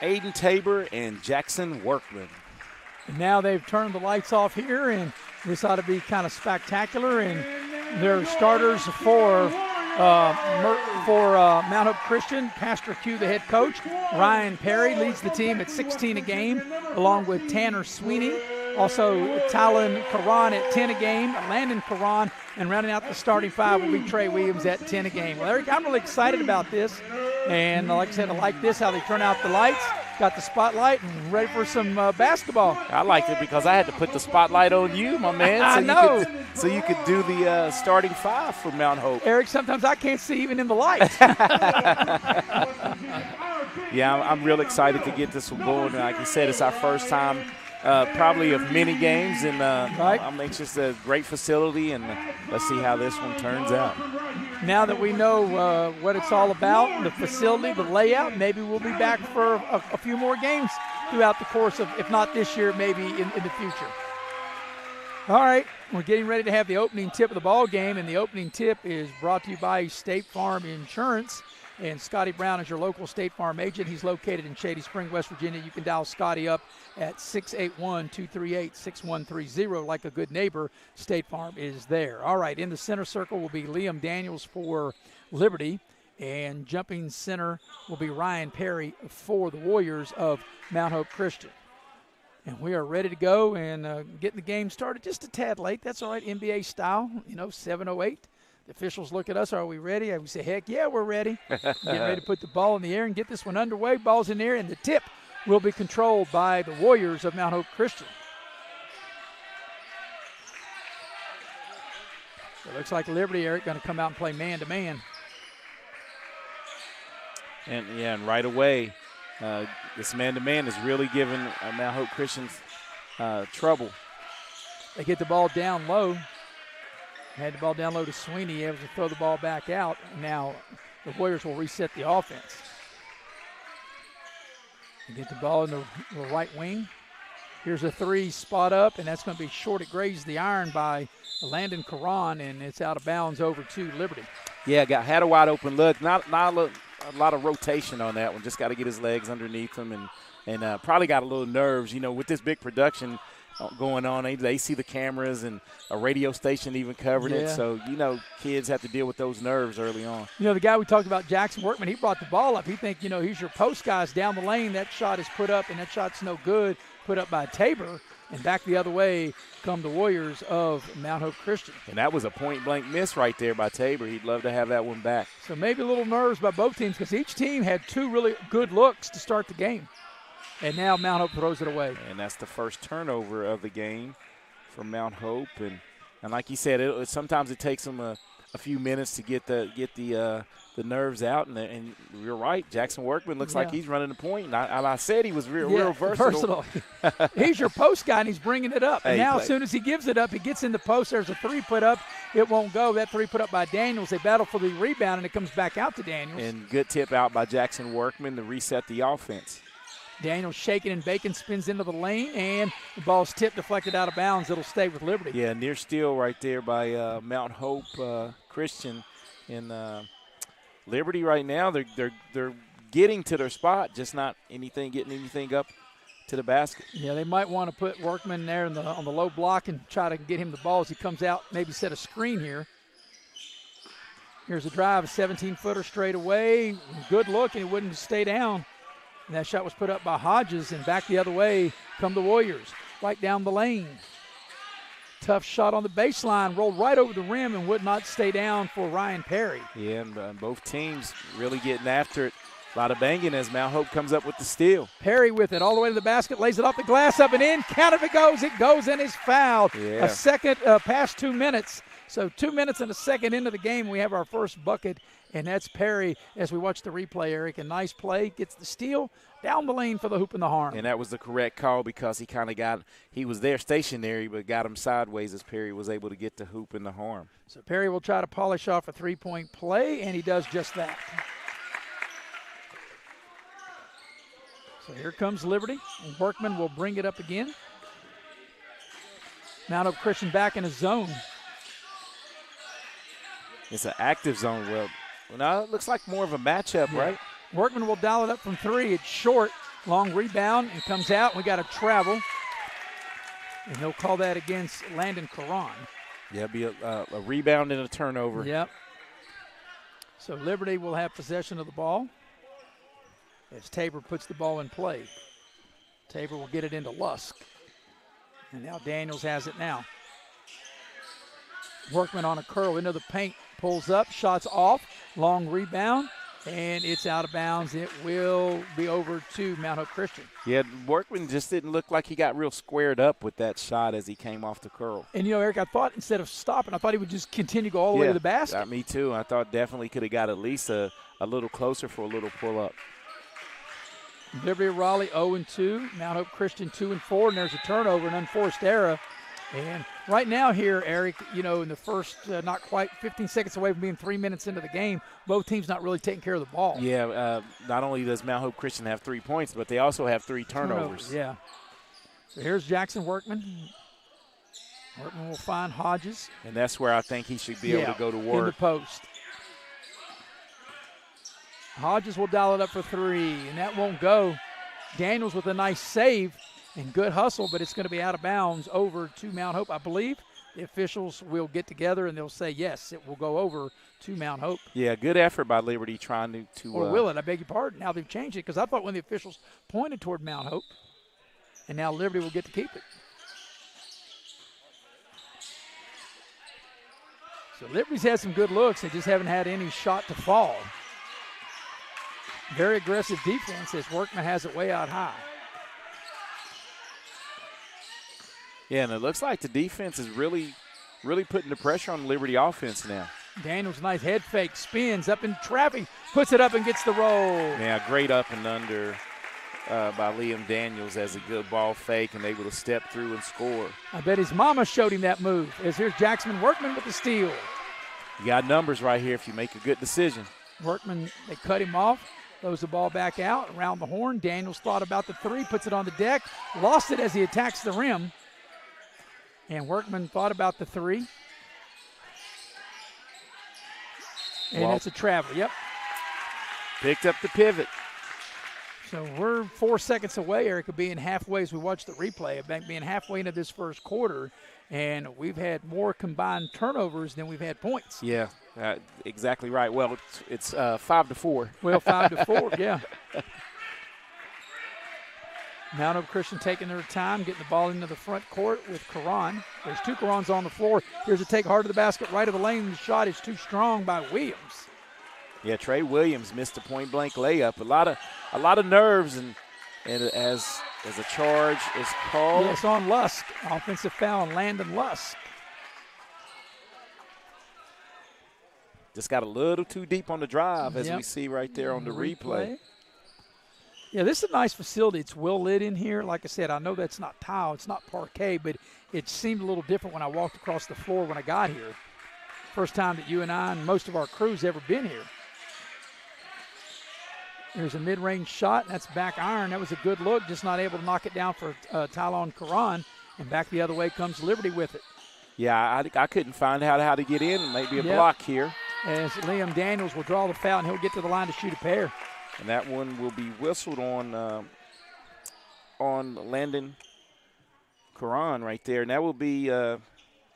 Aiden Tabor, and Jackson Workman. And now they've turned the lights off here, and this ought to be kind of spectacular. And their starters for Mount Hope Christian, Pastor Q, the head coach. Ryan Perry leads the team at 16 a game, along with Tanner Sweeney. Also, Talon Karan at 10 a game, Landon Karan, and rounding out the starting five will be Trey Williams at 10 a game. Well, Eric, I'm really excited about this. And like I said, I like this, how they turn out the lights. Got the spotlight and ready for some basketball. I liked it because I had to put the spotlight on you, my man. I know. So you could do the starting five for Mount Hope. Eric, sometimes I can't see even in the light. Yeah, I'm real excited to get this one going. Like you said, it's our first time probably of many games, and I'm anxious. A great facility, and let's see how this one turns out. Now that we know what it's all about, the facility, the layout, maybe we'll be back for a few more games throughout the course of, if not this year, maybe in the future. All right, we're getting ready to have the opening tip of the ball game, and the opening tip is brought to you by State Farm Insurance. And Scotty Brown is your local State Farm agent. He's located in Shady Spring, West Virginia. You can dial Scotty up at 681-238-6130. Like a good neighbor, State Farm is there. All right, in the center circle will be Liam Daniels for Liberty. And jumping center will be Ryan Perry for the Warriors of Mount Hope Christian. And we are ready to go and getting the game started just a tad late. That's all right, NBA style, 7:08. The officials look at us. Are we ready? We say, heck yeah, we're ready. Getting ready to put the ball in the air and get this one underway. Ball's in the air, and the tip will be controlled by the Warriors of Mount Hope Christian. So it looks like Liberty, Eric, going to come out and play man-to-man. And right away, this man-to-man is really giving Mount Hope Christians trouble. They get the ball down low. Had the ball down low to Sweeney, able to throw the ball back out. Now the Warriors will reset the offense. They get the ball in the right wing. Here's a three spot up, and that's going to be short. It grazed the iron by Landon Karan, and it's out of bounds over to Liberty. Yeah, had a wide open look. Not a lot of rotation on that one. Just got to get his legs underneath him, and probably got a little nerves. With this big production going on, they see the cameras and a radio station even covering it. So, kids have to deal with those nerves early on. The guy we talked about, Jackson Workman, he brought the ball up. He think, he's your post guys down the lane. That shot is put up, and that shot's no good. Put up by Tabor, and back the other way come the Warriors of Mount Hope Christian. And that was a point-blank miss right there by Tabor. He'd love to have that one back. So maybe a little nerves by both teams because each team had two really good looks to start the game. And now Mount Hope throws it away. And that's the first turnover of the game for Mount Hope. And like you said, sometimes it takes them a a few minutes to get the nerves out. And you're right, Jackson Workman looks like he's running the point. And I said he was real versatile. He's your post guy, and he's bringing it up. And now as soon as he gives it up, he gets in the post. There's a three put up. It won't go. That three put up by Daniels. They battle for the rebound, and it comes back out to Daniels. And good tip out by Jackson Workman to reset the offense. Daniels shaking and baking, spins into the lane, and the ball's tipped, deflected out of bounds. It'll stay with Liberty. Yeah, near steal right there by Mount Hope Christian. And Liberty right now, they're getting to their spot, just not getting anything up to the basket. Yeah, they might want to put Workman there on the low block and try to get him the ball as he comes out, maybe set a screen here. Here's a drive, a 17-footer straight away. Good look, and it wouldn't stay down. And that shot was put up by Hodges, and back the other way come the Warriors, right down the lane. Tough shot on the baseline, rolled right over the rim and would not stay down for Ryan Perry. Yeah, and both teams really getting after it. A lot of banging as Mount Hope comes up with the steal. Perry with it all the way to the basket, lays it off the glass, up and in. Count if it goes, and is fouled. Yeah. A second past 2 minutes. So 2 minutes and a second into the game, we have our first bucket, and that's Perry as we watch the replay, Eric. A nice play, gets the steal down the lane for the hoop and the harm. And that was the correct call because he was there stationary but got him sideways as Perry was able to get the hoop and the harm. So Perry will try to polish off a three-point play, and he does just that. So here comes Liberty, and Workman will bring it up again. Mount Hope Christian back in his zone. It's an active zone. Well, now it looks like more of a matchup, right? Workman will dial it up from three. It's short. Long rebound. It comes out. We got a travel. And he'll call that against Landon Caron. Yeah, it'll be a rebound and a turnover. Yep. So Liberty will have possession of the ball as Tabor puts the ball in play. Tabor will get it into Lusk. And now Daniels has it now. Workman on a curl into the paint. Pulls up, shots off, long rebound, and it's out of bounds. It will be over to Mount Hope Christian. Yeah, Workman just didn't look like he got real squared up with that shot as he came off the curl. And, Eric, I thought instead of stopping, I thought he would just continue to go all the way to the basket. Me too. I thought definitely could have got at least a little closer for a little pull-up. Liberty of Raleigh 0-2, Mount Hope Christian 2-4, and there's a turnover, an unforced error. And right now here, Eric, in the first not quite 15 seconds away from being 3 minutes into the game, both teams not really taking care of the ball. Yeah, not only does Mount Hope Christian have 3 points, but they also have 3 turnovers. Yeah. So here's Jackson Workman. Workman will find Hodges. And that's where I think he should be able to go to work. In the post. Hodges will dial it up for 3, and that won't go. Daniels with a nice save. And good hustle, but it's going to be out of bounds over to Mount Hope. I believe the officials will get together and they'll say, yes, it will go over to Mount Hope. Yeah, good effort by Liberty trying to or will it? I beg your pardon. Now they've changed it because I thought when the officials pointed toward Mount Hope, and now Liberty will get to keep it. So Liberty's had some good looks. They just haven't had any shot to fall. Very aggressive defense as Workman has it way out high. Yeah, and it looks like the defense is really putting the pressure on the Liberty offense now. Daniels, nice head fake, spins up in traffic, puts it up and gets the roll. Yeah, great up and under by Liam Daniels as a good ball fake and able to step through and score. I bet his mama showed him that move. As here's Jackson Workman with the steal. You got numbers right here if you make a good decision. Workman, they cut him off. Throws the ball back out around the horn. Daniels thought about the 3, puts it on the deck, lost it as he attacks the rim. And Workman thought about the 3. And that's a travel, yep. Picked up the pivot. So we're 4 seconds away, Eric, of being halfway as we watch the replay, of being halfway into this first quarter. And we've had more combined turnovers than we've had points. Yeah, exactly right. Well, it's 5-4. Well, 5-4, yeah. Mount Hope Christian taking their time, getting the ball into the front court with Caron. There's 2 Carons on the floor. Here's a take hard to the basket, right of the lane. The shot is too strong by Williams. Yeah, Trey Williams missed a point-blank layup. A lot of nerves, and as a charge is called. Yes, on Lusk. Offensive foul on Landon Lusk. Just got a little too deep on the drive, as we see right there on the replay. Yeah, this is a nice facility. It's well lit in here. Like I said, I know that's not tile, it's not parquet, but it seemed a little different when I walked across the floor when I got here. First time that you and I and most of our crew's ever been here. There's a mid-range shot, and that's back iron. That was a good look, just not able to knock it down for Tylon Karan. And back the other way comes Liberty with it. Yeah, I couldn't find out how to get in, and maybe a block here. As Liam Daniels will draw the foul, and he'll get to the line to shoot a pair. And that one will be whistled on Landon Karan right there. And that will be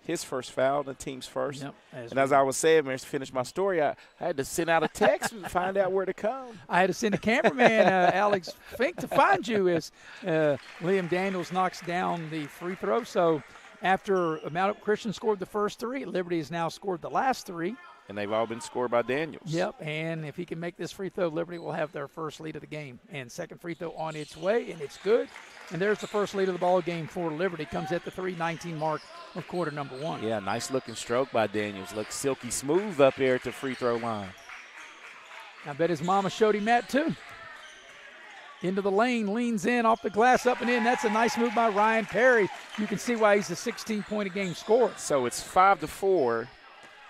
his first foul, the team's first. Yep, as I was saying, to finish my story, I had to send out a text and find out where to come. I had to send a cameraman, Alex Fink, to find you as Liam Daniels knocks down the free throw. So after Mount Hope Christian scored the first three, Liberty has now scored the last three. And they've all been scored by Daniels. Yep, and if he can make this free throw, Liberty will have their first lead of the game. And second free throw on its way, and it's good. And there's the first lead of the ball game for Liberty. Comes at the 3:19 mark of quarter number one. Yeah, nice looking stroke by Daniels. Looks silky smooth up there at the free throw line. I bet his mama showed him that too. Into the lane, leans in, off the glass, up and in. That's a nice move by Ryan Perry. You can see why he's a 16-point-a-game scorer. So it's 5-4,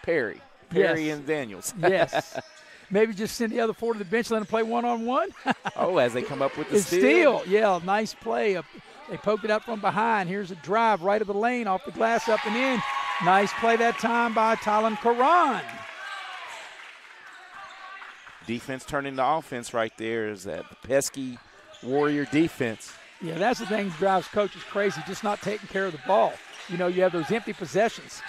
Perry. Perry and Daniels. Yes. Maybe just send the other four to the bench, let them play one-on-one. Oh, as they come up with the steal. Yeah, nice play. They poked it up from behind. Here's a drive right of the lane, off the glass, up and in. Nice play that time by Tylon Karan. Defense turning to offense right there is that pesky Warrior defense. Yeah, that's the thing that drives coaches crazy, just not taking care of the ball. You know, you have those empty possessions.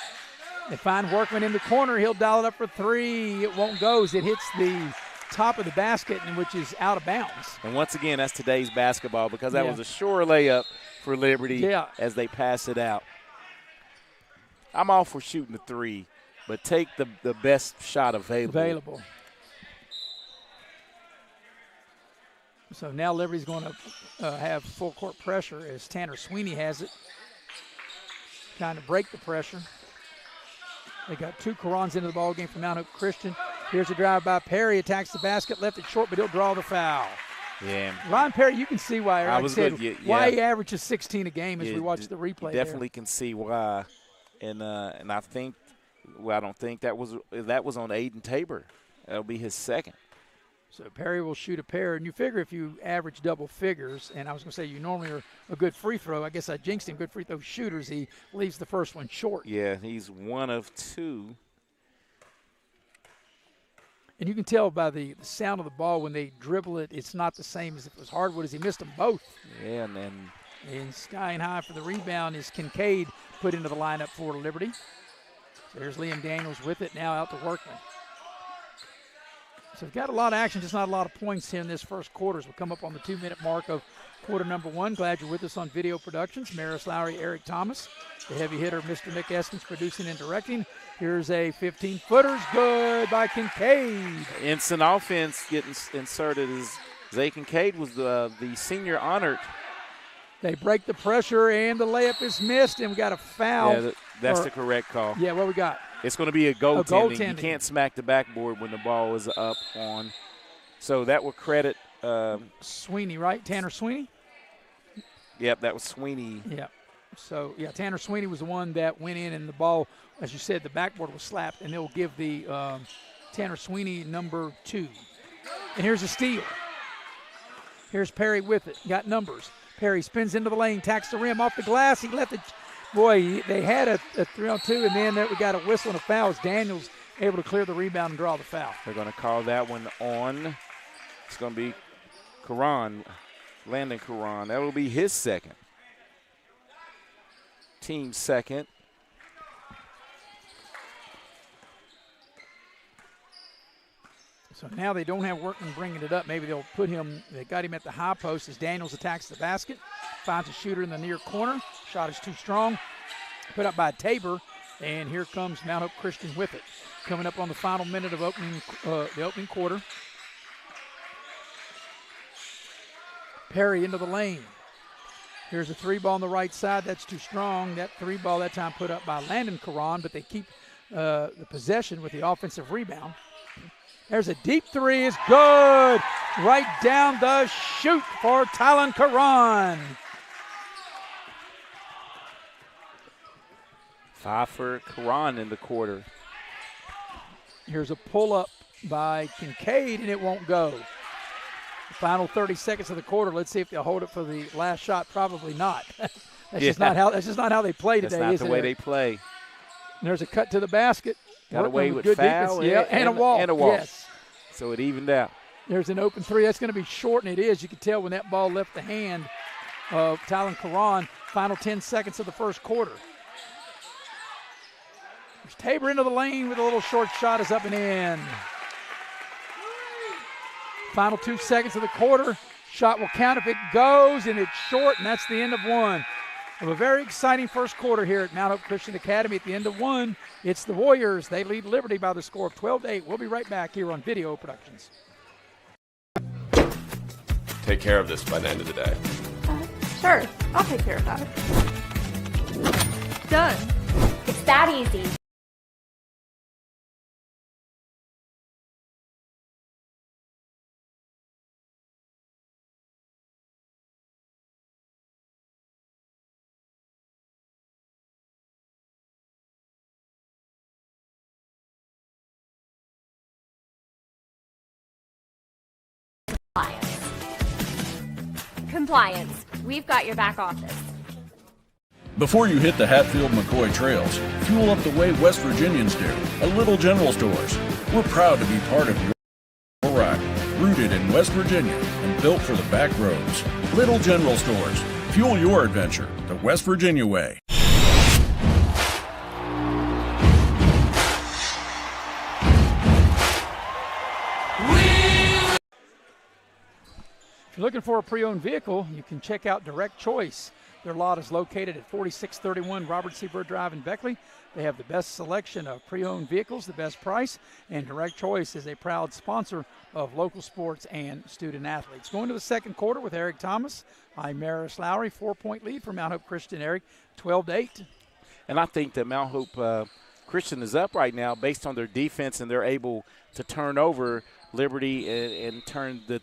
They find Workman in the corner. He'll dial it up for three. It won't go as it hits the top of the basket, which is out of bounds. And once again, that's today's basketball because that was a sure layup for Liberty as they pass it out. I'm all for shooting the three, but take the best shot available. So now Liberty's going to have full court pressure as Tanner Sweeney has it. Trying to break the pressure. They got two Karans into the ball game for Mount Hope Christian. Here's a drive by Perry, attacks the basket, left it short, but he'll draw the foul. Yeah. Ryan Perry, you can see why. Why he averages 16 a game as we watch the replay. Definitely can see why, and I think, I don't think that was on Aiden Tabor. That'll be his second. So Perry will shoot a pair, and you figure if you average double figures, and I was going to say you normally are a good free throw. I guess I jinxed him. Good free throw shooters. He leaves the first one short. Yeah, he's one of two. And you can tell by the sound of the ball when they dribble it, it's not the same as if it was hardwood, as he missed them both. Yeah, and then. And skying high for the rebound is Kincaid put into the lineup for Liberty. So there's Liam Daniels with it, now out to Workman. So we've got a lot of action, just not a lot of points here in this first quarter as we come up on the 2-minute mark of quarter number one. Glad you're with us on Video Productions. Maris Lowry, Eric Thomas, the heavy hitter, Mr. Nick Eskins, producing and directing. Here's a 15-footer, good by Kincaid. Instant offense getting inserted as Zay Kincaid was the senior honored. They break the pressure, and the layup is missed, and we got a foul. Yeah, that's the correct call. Yeah, what we got? It's going to be a goaltending. You can't smack the backboard when the ball is up on. So that will credit Sweeney, right? Tanner Sweeney? Yep, that was Sweeney. Yeah. So, yeah, Tanner Sweeney was the one that went in, and the ball, as you said, the backboard was slapped, and they'll give the Tanner Sweeney number 2. And here's a steal. Here's Perry with it. Got numbers. Perry spins into the lane, tacks the rim off the glass. He left it. Boy, they had a 3-on-2, and then we got a whistle and a foul as Daniels able to clear the rebound and draw the foul. They're going to call that one on. It's going to be Karan, Landon Karan. That will be his second. Team second. So now they don't have Workman bringing it up. Maybe they'll put him, they got him at the high post as Daniels attacks the basket, finds a shooter in the near corner. Shot is too strong. Put up by Tabor, and here comes Mount Hope Christian with it. Coming up on the final minute of the opening quarter. Perry into the lane. Here's a 3-ball on the right side. That's too strong. That 3-ball that time put up by Landon Karan, but they keep the possession with the offensive rebound. There's a deep three. It's good. Right down the chute for Talon Karan. 5 for Karan in the quarter. Here's a pull-up by Kincaid, and it won't go. The final 30 seconds of the quarter. Let's see if they'll hold it for the last shot. Probably not. That's just not how they play today. That's not the way they play. And there's a cut to the basket. Got away with good foul defense. And a wall. Yes. So it evened out. There's an open three. That's going to be short, and it is. You can tell when that ball left the hand of Talon Karan. Final 10 seconds of the first quarter. There's Tabor into the lane with a little short shot. Is up and in. Final 2 seconds of the quarter. Shot will count if it goes, and it's short, and that's the end of one. Of a very exciting first quarter here at Mount Hope Christian Academy. At the end of one, it's the Warriors. They lead Liberty by the score of 12-8. We'll be right back here on Video Productions. Take care of this by the end of the day. Sure, I'll take care of that. Done. It's that easy. Compliance. We've got your back office. Before you hit the Hatfield-McCoy trails, fuel up the way West Virginians do at Little General Stores. We're proud to be part of your ride, rooted in West Virginia and built for the back roads. Little General Stores. Fuel your adventure the West Virginia way. If you're looking for a pre-owned vehicle, you can check out Direct Choice. Their lot is located at 4631 Robert C. Byrd Drive in Beckley. They have the best selection of pre-owned vehicles, the best price, and Direct Choice is a proud sponsor of local sports and student athletes. Going to the second quarter with Eric Thomas. I'm Maris Lowry, 4-point lead for Mount Hope Christian. Eric, 12-8. And I think that Mount Hope Christian is up right now based on their defense, and they're able to turn over Liberty and turn the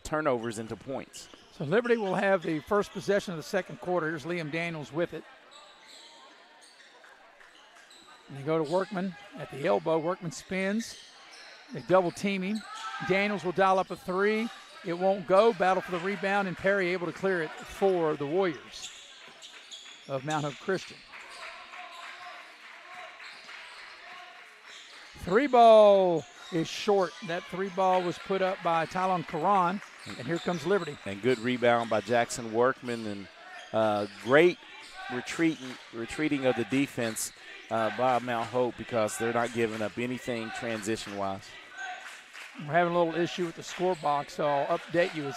turnovers into points. So Liberty will have the first possession of the second quarter. Here's Liam Daniels with it. And they go to Workman at the elbow. Workman spins. They double team him. Daniels will dial up a three. It won't go. Battle for the rebound, and Perry able to clear it for the Warriors of Mount Hope Christian. Three ball is short. That three ball was put up by Talon Karan, and here comes Liberty. And good rebound by Jackson Workman, and great retreating of the defense by Mount Hope because they're not giving up anything transition-wise. We're having a little issue with the score box, so I'll update you.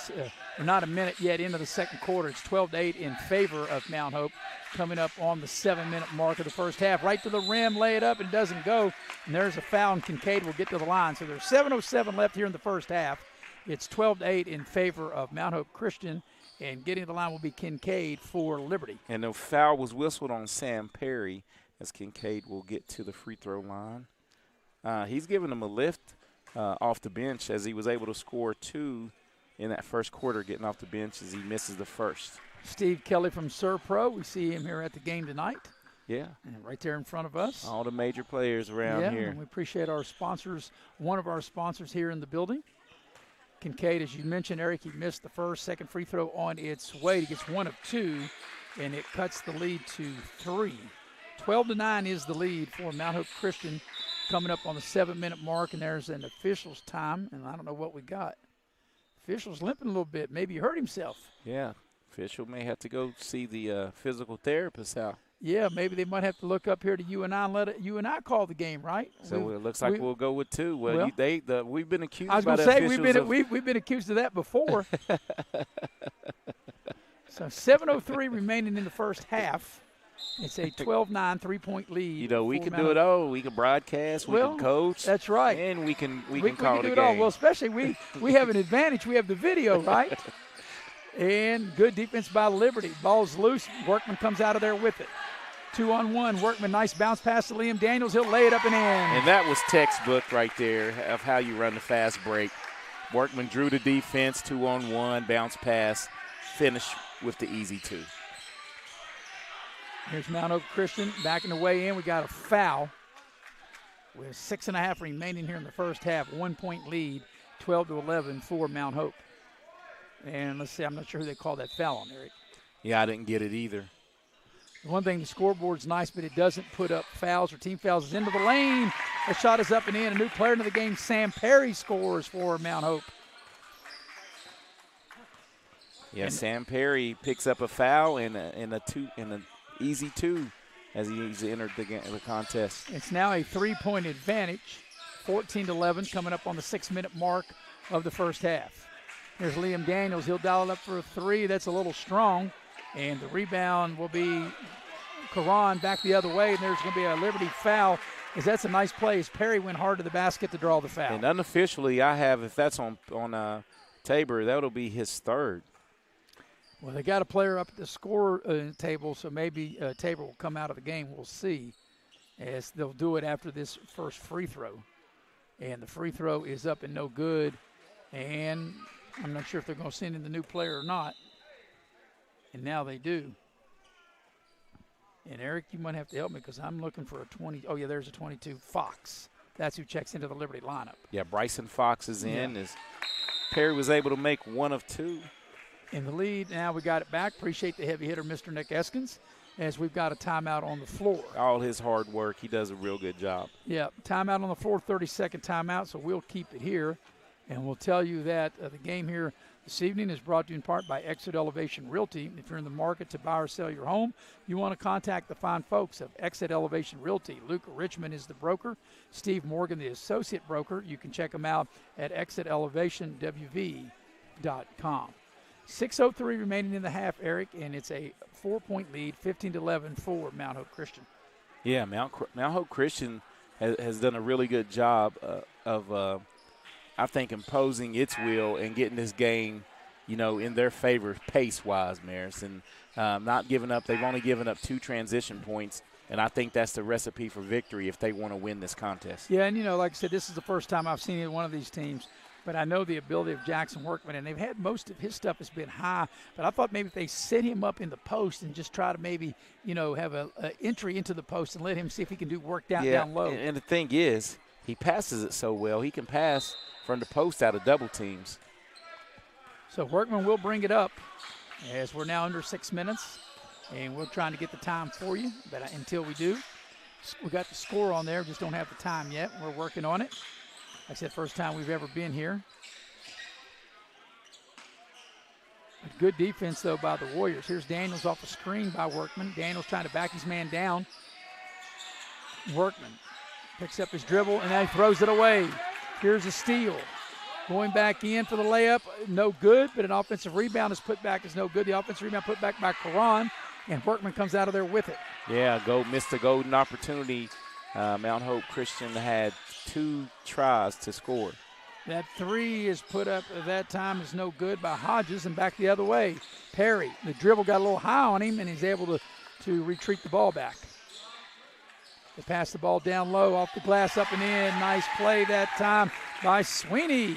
We're not a minute yet into the second quarter. It's 12-8 in favor of Mount Hope, coming up on the 7-minute mark of the first half. Right to the rim, lay it up, and doesn't go. And there's a foul, and Kincaid will get to the line. So there's 7:07 left here in the first half. It's 12-8 in favor of Mount Hope Christian, and getting to the line will be Kincaid for Liberty. And the foul was whistled on Sam Perry as Kincaid will get to the free throw line. He's giving him a lift off the bench as he was able to score two in that first quarter, getting off the bench as he misses the first. Steve Kelly from SerPro. We see him here at the game tonight. Yeah. And right there in front of us. All the major players around here. And we appreciate our sponsors, one of our sponsors here in the building. Kincaid, as you mentioned, Eric, he missed the first. Second free throw on its way. He gets one of two, and it cuts the lead to 3. 12-9 is the lead for Mount Hope Christian, coming up on the 7-minute mark, and there's an official's time, and I don't know what we got. Official's limping a little bit. Maybe he hurt himself. Yeah, official may have to go see the physical therapist out. Yeah, maybe they might have to look up here to UNI and let UNI call the game, right? So it looks like we'll go with 2. Well, we've been accused. I was going to say we've been accused of that before. So 7:03 remaining in the first half. It's a 12-9 3-point lead. You know, we can do it all. We can broadcast, we can coach. That's right. And we can call the game. It all. Well, especially we have an advantage. We have the video, right? And good defense by Liberty. Ball's loose. Workman comes out of there with it. 2-on-1. Workman, nice bounce pass to Liam Daniels. He'll lay it up and in. And that was textbook right there of how you run the fast break. Workman drew the defense, 2-on-1, bounce pass, finish with the easy 2. Here's Mount Hope Christian backing the way in. We got a foul with 6.5 remaining here in the first half. 1-point lead, 12-11 for Mount Hope. And let's see, I'm not sure who they called that foul on, Eric. Yeah, I didn't get it either. One thing, the scoreboard's nice, but it doesn't put up fouls or team fouls. It's into the lane. The shot is up and in. A new player into the game, Sam Perry, scores for Mount Hope. Yeah, and Sam Perry picks up a foul and an easy 2 as he's entered the contest. It's now a 3-point advantage, 14-11, coming up on the 6-minute mark of the first half. Here's Liam Daniels. He'll dial it up for a 3. That's a little strong. And the rebound will be Karan back the other way. And there's going to be a Liberty foul, because that's a nice play as Perry went hard to the basket to draw the foul. And unofficially, I have, if that's on Tabor, that'll be his 3rd. Well, they got a player up at the score table, so maybe Tabor will come out of the game. We'll see, as they'll do it after this first free throw. And the free throw is up and no good. And I'm not sure if they're going to send in the new player or not. And now they do. And, Eric, you might have to help me because I'm looking for a 20. Oh, yeah, there's a 22. Fox. That's who checks into the Liberty lineup. Yeah, Bryson Fox is in. As Perry was able to make 1 of 2. In the lead, now we got it back. Appreciate the heavy hitter, Mr. Nick Eskins, as we've got a timeout on the floor. All his hard work, he does a real good job. Yeah, timeout on the floor, 30-second timeout, so we'll keep it here. And we'll tell you that the game here this evening is brought to you in part by Exit Elevation Realty. If you're in the market to buy or sell your home, you want to contact the fine folks of Exit Elevation Realty. Luke Richmond is the broker. Steve Morgan, the associate broker. You can check them out at exitelevationwv.com. 6:03 remaining in the half, Eric, and it's a 4-point lead, 15-11 for Mount Hope Christian. Yeah, Mount Hope Christian has done a really good job of I think, imposing its will and getting this game, in their favor pace-wise, Maris, and not giving up. They've only given up 2 transition points, and I think that's the recipe for victory if they want to win this contest. Yeah, and, like I said, this is the first time I've seen either one of these teams. But I know the ability of Jackson Workman, and they've had most of his stuff has been high. But I thought maybe if they set him up in the post and just try to maybe, have a entry into the post and let him see if he can do work down low. And the thing is, he passes it so well. He can pass from the post out of double teams. So Workman will bring it up as we're now under 6 minutes. And we're trying to get the time for you. But until we do, we got the score on there. Just don't have the time yet. We're working on it. Like I said, first time we've ever been here. Good defense, though, by the Warriors. Here's Daniels off the screen by Workman. Daniels trying to back his man down. Workman picks up his dribble, and then he throws it away. Here's a steal. Going back in for the layup, no good, but an offensive rebound is put back is no good. The offensive rebound put back by Karan, and Workman comes out of there with it. Yeah, missed a golden opportunity. Mount Hope Christian had 2 tries to score. That 3 is put up at that time is no good by Hodges, and back the other way. Perry, the dribble got a little high on him, and he's able to retreat the ball back. They pass the ball down low, off the glass, up and in. Nice play that time by Sweeney.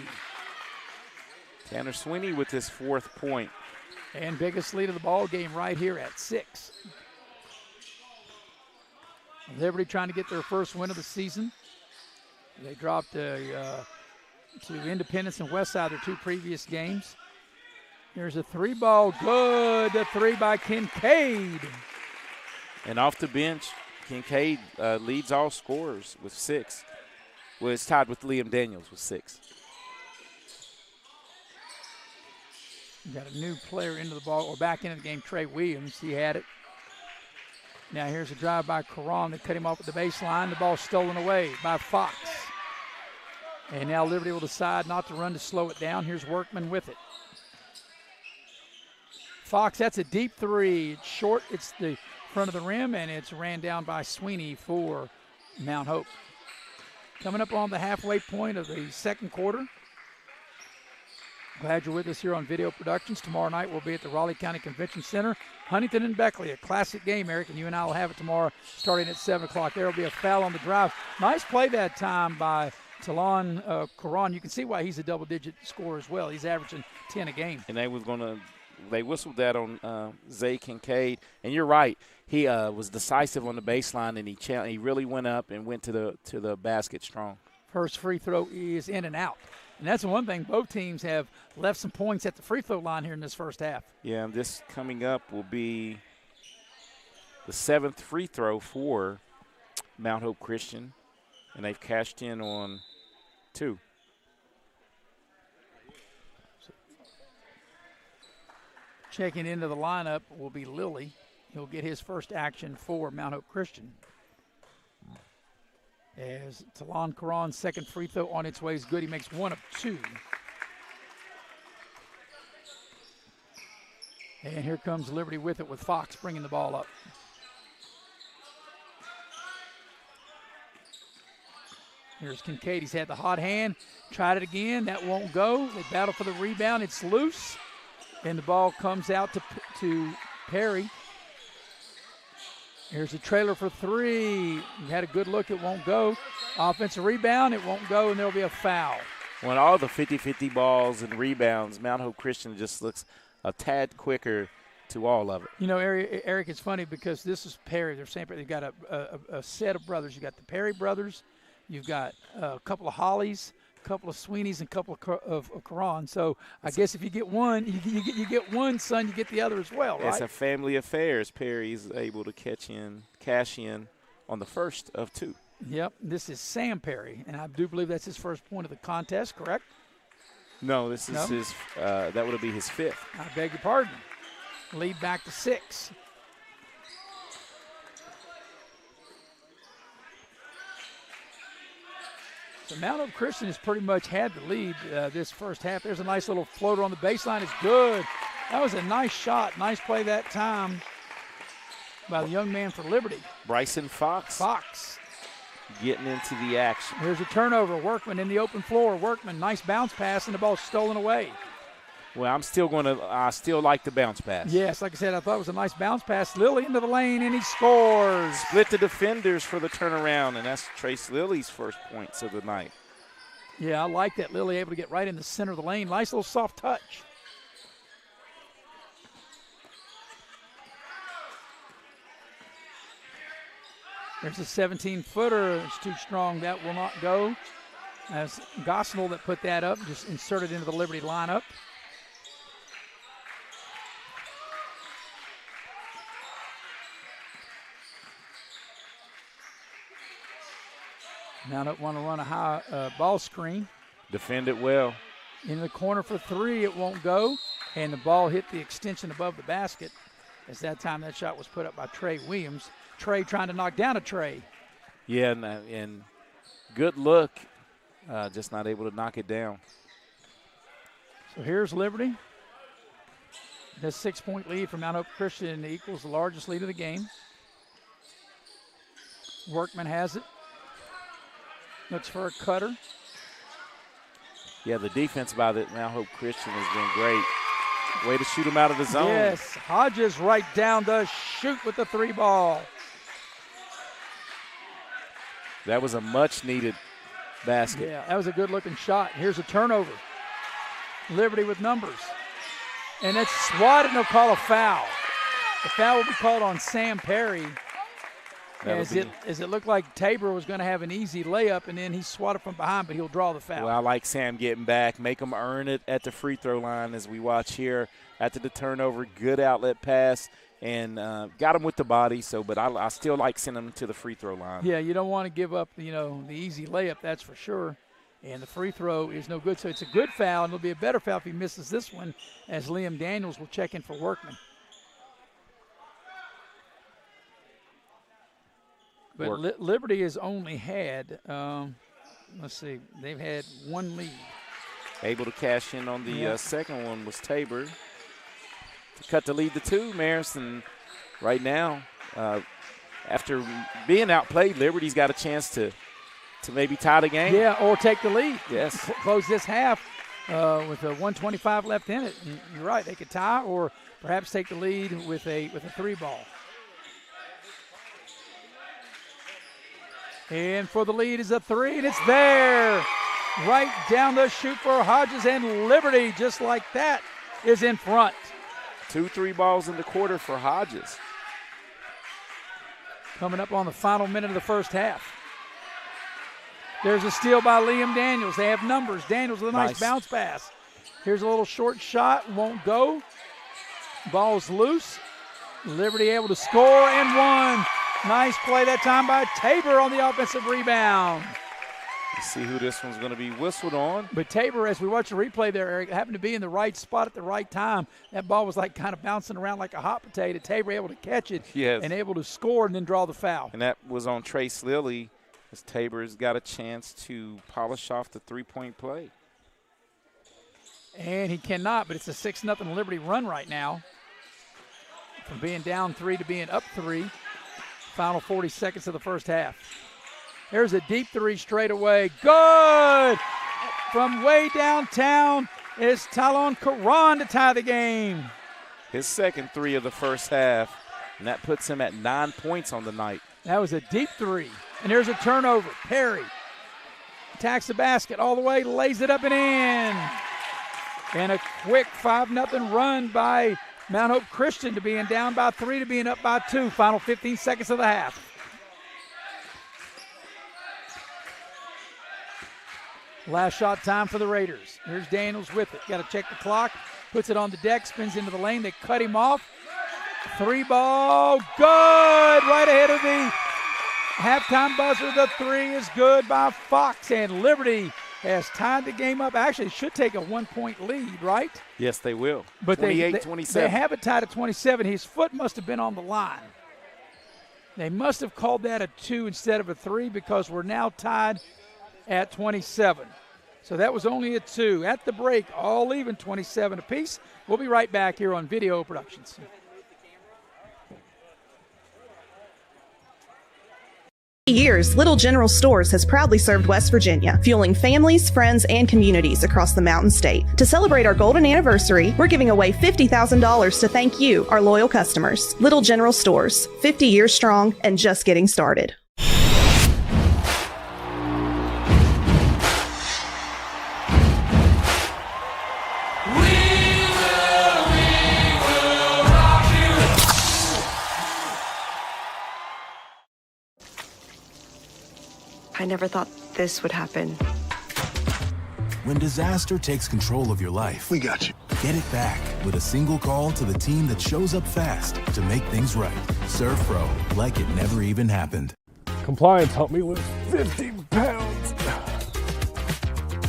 Tanner Sweeney with his 4th point. And biggest lead of the ball game right here at 6. Liberty trying to get their first win of the season. They dropped to Independence and Westside their 2 previous games. There's a 3-ball, good. The 3 by Kincaid. And off the bench, Kincaid leads all scorers with 6. Well, it's tied with Liam Daniels with 6. Got a new player into the ball, or back into the game, Trey Williams. He had it. Now here's a drive by Karan. They cut him off at the baseline. The ball stolen away by Fox. And now Liberty will decide not to run to slow it down. Here's Workman with it. Fox, that's a deep 3. It's short. It's the front of the rim, and it's ran down by Sweeney for Mount Hope. Coming up on the halfway point of the second quarter. Glad you're with us here on Video Productions. Tomorrow night we'll be at the Raleigh County Convention Center. Huntington and Beckley, a classic game, Eric, and you and I will have it tomorrow starting at 7 o'clock. There will be a foul on the drive. Nice play that time by Talon Karan. You can see why he's a double-digit scorer as well. He's averaging 10 a game. And they whistled that on Zay Kincaid. And you're right. He was decisive on the baseline, and he really went up and went to the basket strong. First free throw is in and out. And that's the one thing, both teams have left some points at the free throw line here in this first half. Yeah, and this coming up will be the 7th free throw for Mount Hope Christian, and they've cashed in on 2. Checking into the lineup will be Lilly. He'll get his first action for Mount Hope Christian. As Talon Karan's second free throw on its way is good. He makes 1 of 2. And here comes Liberty with it, with Fox bringing the ball up. Here's Kincaid. He's had the hot hand. Tried it again. That won't go. They battle for the rebound. It's loose. And the ball comes out to Perry. Here's a trailer for 3. He had a good look. It won't go. Offensive rebound. It won't go, and there'll be a foul. When all the 50-50 balls and rebounds, Mount Hope Christian just looks a tad quicker to all of it. You know, Eric, it's funny because this is Perry. They've got a set of brothers. You've got the Perry brothers. You've got a couple of Hollies, a couple of Sweeneys, and a couple of Karan. So I guess if you get one, you get one son, you get the other as well, right? It's a family affair as Perry's able to cash in on the first of 2. Yep, this is Sam Perry, and I do believe that's his first point of the contest, correct? No, this is his. That would be his 5th. I beg your pardon. Lead back to 6. So Mount Hope Christian has pretty much had the lead this first half. There's a nice little floater on the baseline. It's good. That was a nice shot. Nice play that time by the young man for Liberty. Bryson Fox. Getting into the action. Here's a turnover. Workman in the open floor. Workman, nice bounce pass, and the ball stolen away. Well, I still like the bounce pass. Yes, like I said, I thought it was a nice bounce pass. Lilly into the lane, and he scores. Split the defenders for the turnaround, and that's Trace Lilly's first points of the night. Yeah, I like that. Lilly able to get right in the center of the lane. Nice little soft touch. There's a 17-footer. It's too strong. That will not go. As Gosnell that put that up, just inserted into the Liberty lineup. Mount Hope want to run a high ball screen. Defend it well. In the corner for 3, it won't go. And the ball hit the extension above the basket. As that time that shot was put up by Trey Williams. Trey trying to knock down a Trey. Yeah, and good look. Just not able to knock it down. So here's Liberty. This 6-point lead for Mount Hope Christian equals the largest lead of the game. Workman has it. Looks for a cutter. Yeah, the defense by the Mount Hope Christian has been great. Way to shoot him out of the zone. Yes, Hodges right down the shoot with the 3 ball. That was a much-needed basket. Yeah, that was a good-looking shot. Here's a turnover. Liberty with numbers. And it's swatted, and they'll call a foul. The foul will be called on Sam Perry. As it looked like Tabor was going to have an easy layup, and then he swatted from behind, but he'll draw the foul. Well, I like Sam getting back, make him earn it at the free throw line as we watch here. After the turnover, good outlet pass, and got him with the body. But I still like sending him to the free throw line. Yeah, you don't want to give up, the easy layup, that's for sure. And the free throw is no good, so it's a good foul, and it'll be a better foul if he misses this one, as Liam Daniels will check in for Workman. But Liberty has only had, let's see, they've had 1 lead. Able to cash in on the second one was Tabor. To cut the lead to 2, Marison. Right now, after being outplayed, Liberty's got a chance to maybe tie the game. Yeah, or take the lead. Yes. Close this half. with a 125 left in it. And you're right, they could tie or perhaps take the lead with a 3-ball. And for the lead is a 3, and it's there. Right down the chute for Hodges, and Liberty, just like that, is in front. 2 3-balls in the quarter for Hodges. Coming up on the final minute of the first half. There's a steal by Liam Daniels. They have numbers. Daniels with a nice bounce pass. Here's a little short shot. Won't go. Ball's loose. Liberty able to score and one. Nice play that time by Tabor on the offensive rebound. Let's see who this one's going to be whistled on. But Tabor, as we watch the replay there, Eric, happened to be in the right spot at the right time. That ball was like kind of bouncing around like a hot potato. Tabor able to catch it and able to score and then draw the foul. And that was on Trace Lilly, as Tabor's got a chance to polish off the three-point play. And he cannot, but it's a 6-0 Liberty run right now. From being down 3 to being up 3. Final 40 seconds of the first half. There's a deep 3 straight away. Good! From way downtown is Talon Karan to tie the game. His second 3 of the first half, and that puts him at 9 points on the night. That was a deep 3. And there's a turnover. Perry attacks the basket all the way, lays it up and in. And a quick 5-0 run by Mount Hope Christian to being down by 3 to being up by 2. Final 15 seconds of the half. Last shot time for the Raiders. Here's Daniels with it. Got to check the clock. Puts it on the deck, spins into the lane. They cut him off. 3-ball, good! Right ahead of the halftime buzzer. The 3 is good by Fox, and Liberty has tied the game up. Actually, should take a 1-point lead, right? Yes, they will. But 28-27. They have it tied at 27. His foot must have been on the line. They must have called that a 2 instead of a 3 because we're now tied at 27. So that was only a 2. At the break, all even 27 apiece. We'll be right back here on Video Productions. Years, Little General Stores has proudly served West Virginia, fueling families, friends, and communities across the Mountain State. To celebrate our golden anniversary, we're giving away $50,000 to thank you, our loyal customers. Little General Stores, 50 years strong and just getting started. I never thought this would happen. When disaster takes control of your life, we got you. Get it back with a single call to the team that shows up fast to make things right. Serve Pro, like it never even happened. Compliance helped me lose 50 pounds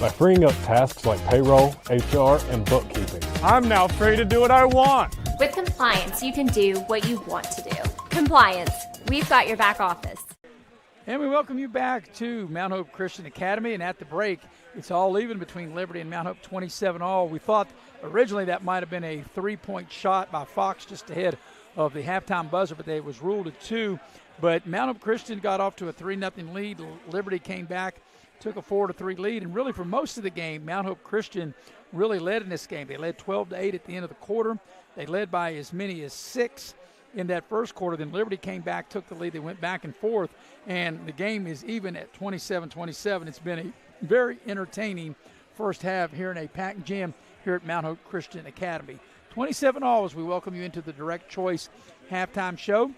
by freeing up tasks like payroll, HR, and bookkeeping. I'm now free to do what I want. With compliance, you can do what you want to do. Compliance, we've got your back office. And we welcome you back to Mount Hope Christian Academy. And at the break, it's all even between Liberty and Mount Hope, 27-all. We thought originally that might have been a 3-point shot by Fox just ahead of the halftime buzzer, but it was ruled a 2. But Mount Hope Christian got off to a 3-0 lead. Liberty came back, took a 4-3 lead. And really for most of the game, Mount Hope Christian really led in this game. They led 12-8 at the end of the quarter. They led by as many as 6 in that first quarter. Then Liberty came back, took the lead. They went back and forth, and the game is even at 27-27. It's been a very entertaining first half here in a packed gym here at Mount Hope Christian Academy. 27-all as we welcome you into the Direct Choice halftime show.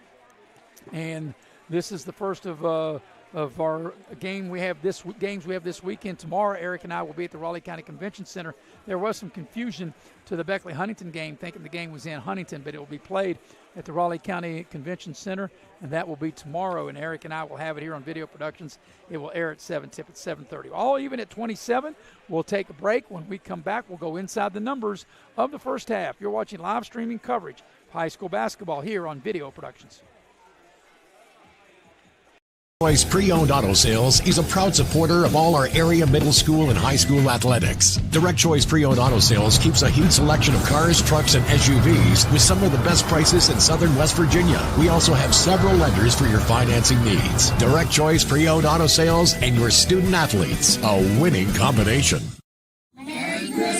And this is the first of our games we have this weekend. Tomorrow, Eric and I will be at the Raleigh County Convention Center. There was some confusion to the Beckley-Huntington game, thinking the game was in Huntington, but it will be played at the Raleigh County Convention Center, and that will be tomorrow. And Eric and I will have it here on Video Productions. It will air at 7, tip at 7:30. All even at 27. We'll take a break. When we come back, we'll go inside the numbers of the first half. You're watching live streaming coverage of high school basketball here on Video Productions. Choice Pre-Owned Auto Sales is a proud supporter of all our area middle school and high school athletics. Direct Choice Pre-Owned Auto Sales keeps a huge selection of cars, trucks, and SUVs with some of the best prices in southern West Virginia. We also have several lenders for your financing needs. Direct Choice Pre-Owned Auto Sales and your student athletes, a winning combination. Merry Christmas.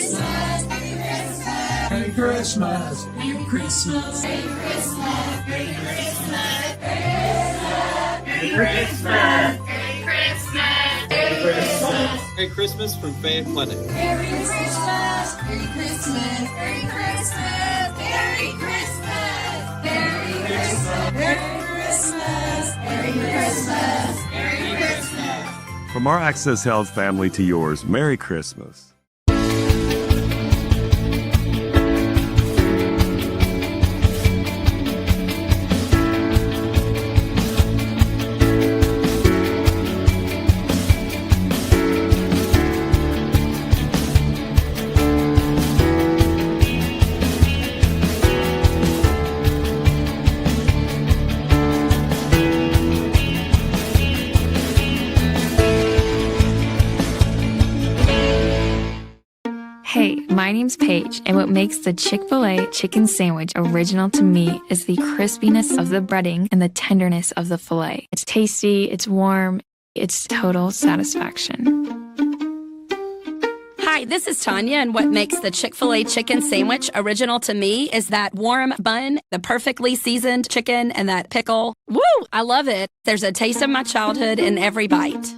Christmas. Merry Christmas. Merry Christmas. Merry Christmas. Merry Christmas. Merry Christmas. Merry Christmas. Merry Christmas from Fan Clinic. Merry Christmas. Merry Christmas. Merry Christmas. Merry Christmas. Merry Christmas. Merry Christmas. Merry Christmas. Merry Christmas. From our Access Health family to yours, Merry Christmas. Hey, my name's Paige, and what makes the Chick-fil-A chicken sandwich original to me is the crispiness of the breading and the tenderness of the filet. It's tasty, it's warm, it's total satisfaction. Hi, this is Tanya, and what makes the Chick-fil-A chicken sandwich original to me is that warm bun, the perfectly seasoned chicken, and that pickle. Woo! I love it. There's a taste of my childhood in every bite.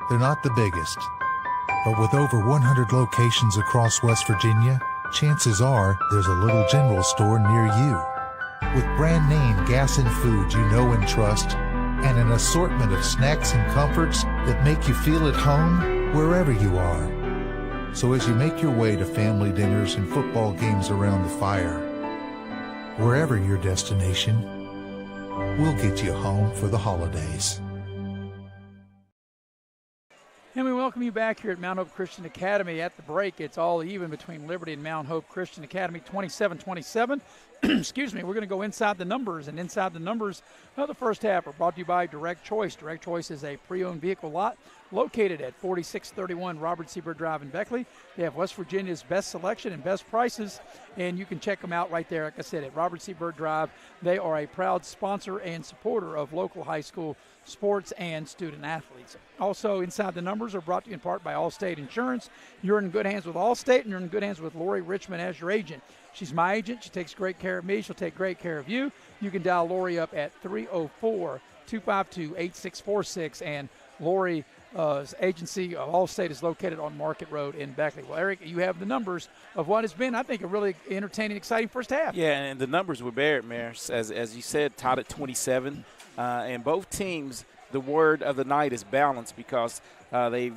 They're not the biggest, but with over 100 locations across West Virginia, chances are there's a little general store near you. With brand name gas and food you know and trust, and an assortment of snacks and comforts that make you feel at home wherever you are. So as you make your way to family dinners and football games around the fire, wherever your destination, we'll get you home for the holidays. And we welcome you back here at Mount Hope Christian Academy. At the break, it's all even between Liberty and Mount Hope Christian Academy, 27-27. Excuse me, we're going to go inside the numbers. And inside the numbers of the first half are brought to you by Direct Choice. Direct Choice is a pre-owned vehicle lot located at 4631 Robert Seabird Drive in Beckley. They have West Virginia's best selection and best prices, and you can check them out right there, like I said, at Robert Seabird Drive. They are a proud sponsor and supporter of local high school sports and student athletes. Also, inside the numbers are brought to you in part by Allstate Insurance. You're in good hands with Allstate, and you're in good hands with Lori Richmond as your agent. She's my agent. She takes great care of me. She'll take great care of you. You can dial Lori up at 304-252-8646, and Lori's agency of Allstate is located on Market Road in Beckley. Well, Eric, you have the numbers of what has been, I think, a really entertaining, exciting first half. Yeah, and the numbers were Barrett, Mayor, as you said, tied at 27. And both teams, the word of the night is balance, because they've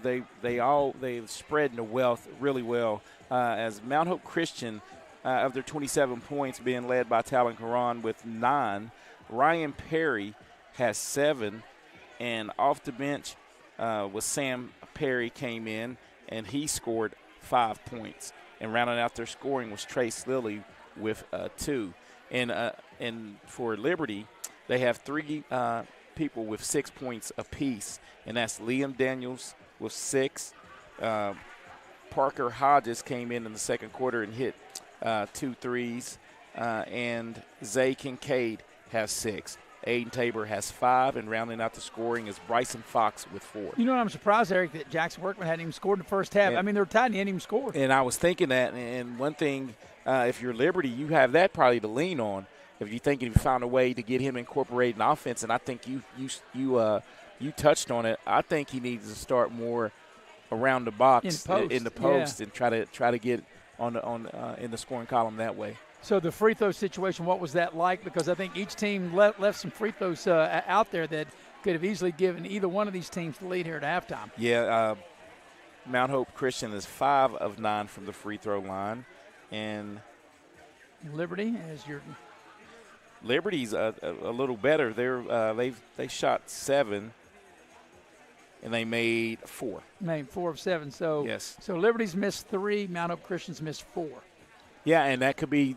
spread the wealth really well. As Mount Hope Christian, of their 27 points, being led by Talon Karan with 9, Ryan Perry has 7, and off the bench was Sam Perry came in, and he scored 5 points. And rounding out their scoring was Trace Lilly with 2. And for Liberty, they have 3 people with 6 points apiece, and that's Liam Daniels with 6. Parker Hodges came in the second quarter and hit 2 threes, and Zay Kincaid has 6. Aiden Tabor has 5, and rounding out the scoring is Bryson Fox with 4. You know what, I'm surprised, Eric, that Jackson Workman hadn't even scored in the first half. And, I mean, they were tied and he hadn't even scored. And I was thinking that, and one thing, if you're Liberty, you have that probably to lean on. If you think you found a way to get him incorporated in offense, and I think you touched on it, I think he needs to start more around the box in the post, and try to get in the scoring column that way. So the free throw situation, what was that like? Because I think each team left some free throws out there that could have easily given either one of these teams the lead here at halftime. Yeah, Mount Hope Christian is 5 of 9 from the free throw line, and Liberty as your Liberty's a little better. They shot 7. And they made 4. Made 4 of 7. So yes. So Liberty's missed 3. Mount Hope Christian's missed 4. Yeah, and that could be,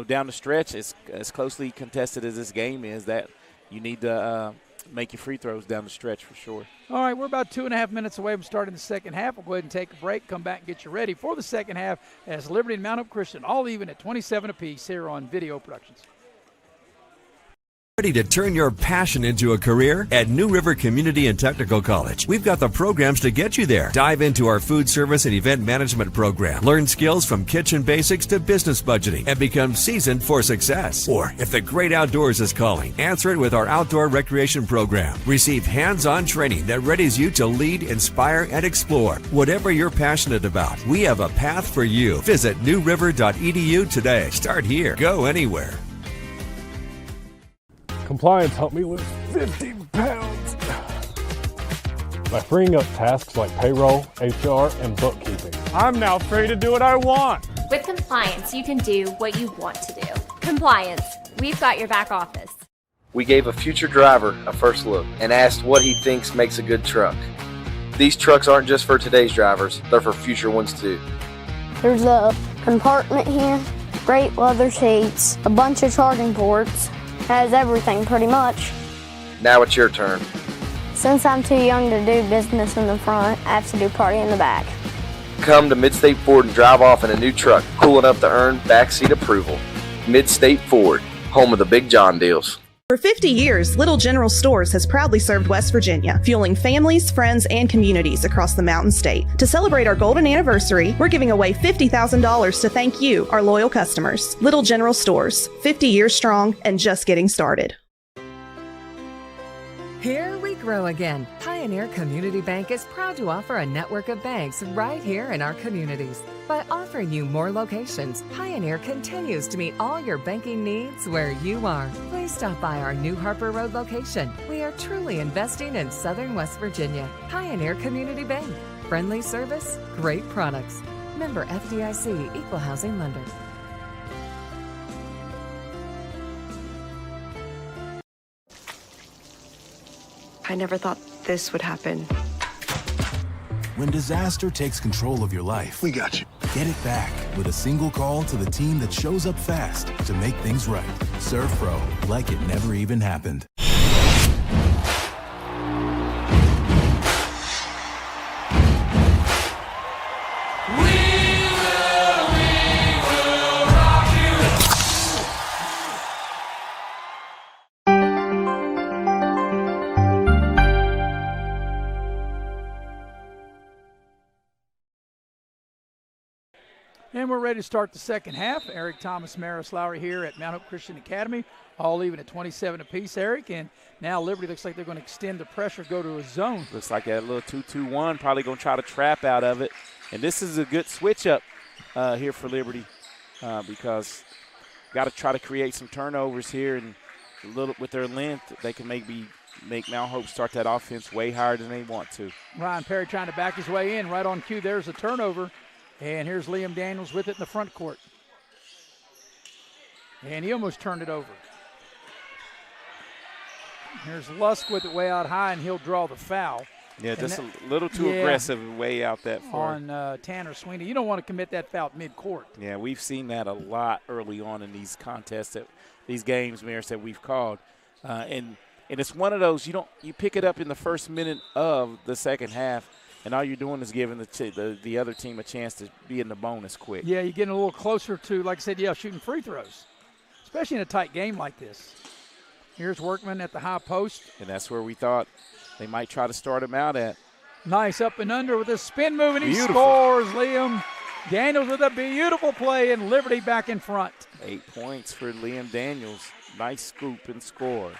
down the stretch, as closely contested as this game is, that you need to make your free throws down the stretch for sure. All right, we're about 2.5 minutes away from starting the second half. We'll go ahead and take a break, come back and get you ready for the second half as Liberty and Mount Hope Christian all even at 27 apiece here on Video Productions. Ready to turn your passion into a career? At New River Community and Technical College, we've got the programs to get you there. Dive into our food service and event management program. Learn skills from kitchen basics to business budgeting and become seasoned for success. Or if the great outdoors is calling, answer it with our outdoor recreation program. Receive hands-on training that readies you to lead, inspire, and explore. Whatever you're passionate about, we have a path for you. Visit newriver.edu today. Start here. Go anywhere. Compliance helped me lose 50 pounds by freeing up tasks like payroll, HR, and bookkeeping. I'm now free to do what I want. With compliance, you can do what you want to do. Compliance, we've got your back office. We gave a future driver a first look and asked what he thinks makes a good truck. These trucks aren't just for today's drivers, they're for future ones too. There's a compartment here, great leather seats, a bunch of charging ports. Has everything pretty much. Now it's your turn. Since I'm too young to do business in the front, I have to do party in the back. Come to Midstate Ford and drive off in a new truck, cool enough to earn backseat approval. Midstate Ford, home of the Big John deals. For 50 years, Little General Stores has proudly served West Virginia, fueling families, friends, and communities across the Mountain State. To celebrate our golden anniversary, we're giving away $50,000 to thank you, our loyal customers. Little General Stores, 50 years strong and just getting started. Here we grow again. Pioneer Community Bank is proud to offer a network of banks right here in our communities. By offering you more locations, Pioneer continues to meet all your banking needs where you are. Please stop by our New Harper Road location. We are truly investing in Southern West Virginia. Pioneer Community Bank. Friendly service, great products. Member FDIC, Equal Housing Lender. I never thought this would happen. When disaster takes control of your life, we got you. Get it back with a single call to the team that shows up fast to make things right. Serve Pro, like it never even happened. And we're ready to start the second half. Eric Thomas, Maris Lowry here at Mount Hope Christian Academy, all even at 27 apiece, Eric. And now Liberty looks like they're going to extend the pressure, go to a zone. Looks like a little 2-2-1, probably going to try to trap out of it. And this is a good switch up here for Liberty because got to try to create some turnovers here. And a little with their length, they can maybe make Mount Hope start that offense way higher than they want to. Ryan Perry trying to back his way in. Right on cue, there's a turnover. And here's Liam Daniels with it in the front court. And he almost turned it over. Here's Lusk with it way out high, and he'll draw the foul. Yeah, and just a little too aggressive way out that far. On Tanner Sweeney. You don't want to commit that foul at midcourt. Yeah, we've seen that a lot early on in these contests, these games, Maris, that we've called. And it's one of those, you pick it up in the first minute of the second half, and all you're doing is giving the other team a chance to be in the bonus quick. Yeah, you're getting a little closer to, like I said, shooting free throws, especially in a tight game like this. Here's Workman at the high post. And that's where we thought they might try to start him out at. Nice up and under with a spin move, and he scores. Liam Daniels with a beautiful play, and Liberty back in front. 8 points for Liam Daniels. Nice scoop and score.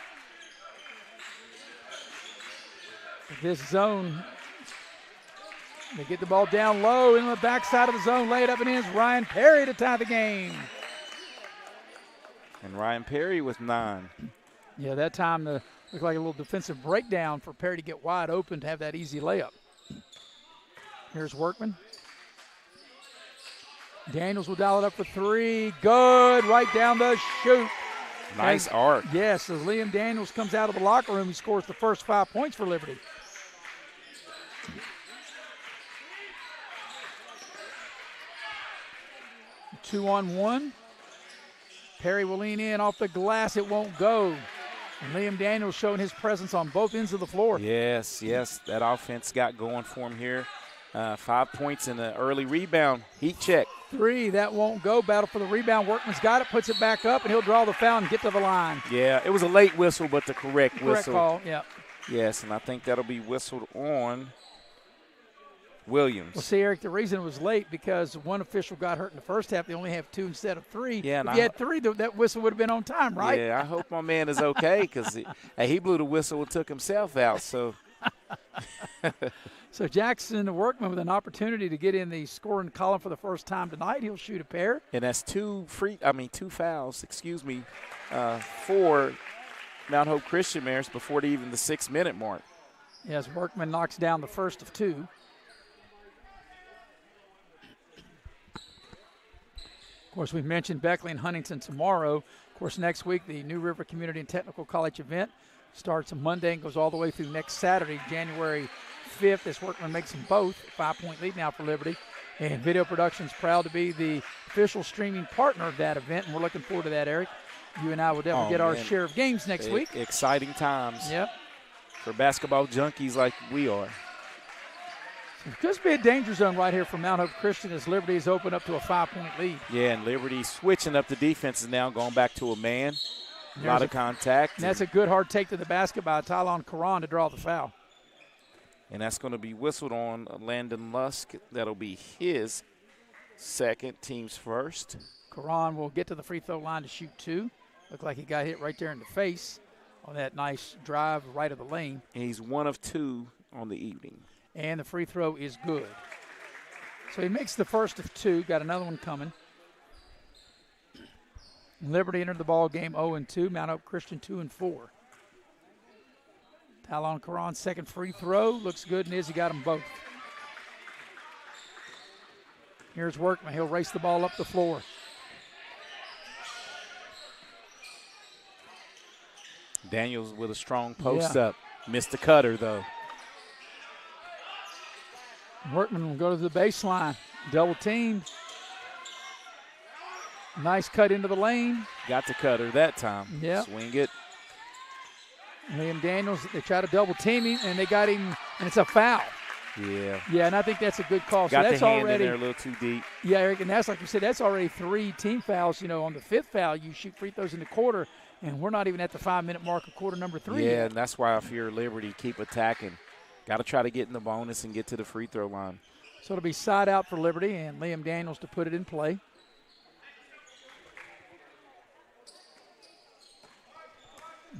This zone, they get the ball down low in the backside of the zone, lay it up and in. Ryan Perry to tie the game. And Ryan Perry with 9. Yeah, that time looked like a little defensive breakdown for Perry to get wide open to have that easy layup. Here's Workman. Daniels will dial it up for 3. Good, right down the chute. Nice arc. Yes, as Liam Daniels comes out of the locker room, he scores the first 5 points for Liberty. Two on one. Perry will lean in off the glass. It won't go. And Liam Daniels showing his presence on both ends of the floor. Yes. That offense got going for him here. 5 points in the early rebound. Heat check 3. That won't go. Battle for the rebound. Workman's got it, puts it back up, and he'll draw the foul and get to the line. Yeah, it was a late whistle, but the correct whistle. Correct call, yeah. Yes, and I think that'll be whistled on Williams. Well, see, Eric, the reason it was late because one official got hurt in the first half. They only have 2 instead of 3. Yeah, if you had 3, that whistle would have been on time, right? Yeah, I hope my man is okay because he blew the whistle and took himself out. So, So Jackson Workman with an opportunity to get in the scoring column for the first time tonight. He'll shoot a pair. And that's 2 fouls, for Mount Hope Christian Mariners before even the 6-minute mark. Yes, Workman knocks down the first of 2. Of course, we mentioned Beckley and Huntington tomorrow. Of course, next week, the New River Community and Technical College event starts on Monday and goes all the way through next Saturday, January 5th. This Workman makes them both. 5-point lead now for Liberty. And Video Productions proud to be the official streaming partner of that event, and we're looking forward to that, Eric. You and I will definitely get our share of games next week. Exciting times. Yep. For basketball junkies like we are. It could be a danger zone right here for Mount Hope Christian as Liberty has opened up to a 5-point lead. Yeah, and Liberty switching up the defenses now, going back to a man. A lot of contact. And that's a good hard take to the basket by Tylon Karan to draw the foul. And that's going to be whistled on Landon Lusk. That'll be his second, team's first. Karan will get to the free throw line to shoot 2. Looked like he got hit right there in the face on that nice drive right of the lane. And he's 1 of 2 on the evening. And the free throw is good. So he makes the first of 2. Got another one coming. Liberty entered the ball game 0-2. Mount Hope Christian 2-4. Talon Karan's second free throw. Looks good, and Izzy got them both. Here's Workman. He'll race the ball up the floor. Daniels with a strong post up. Missed the cutter, though. Workman will go to the baseline. Double teamed. Nice cut into the lane. Got the cutter that time. Yeah. Swing it. Liam Daniels, they try to double team him, and they got him, and it's a foul. Yeah. Yeah, and I think that's a good call. Got so that's the hand already in there a little too deep. Yeah, Eric, and that's like you said, that's already 3 team fouls. You know, on the 5th foul, you shoot free throws in the quarter, and we're not even at the 5-minute mark of quarter number 3. Yeah, yet. and that's why if you're Liberty, keep attacking. Got to try to get in the bonus and get to the free throw line. So it'll be side out for Liberty and Liam Daniels to put it in play.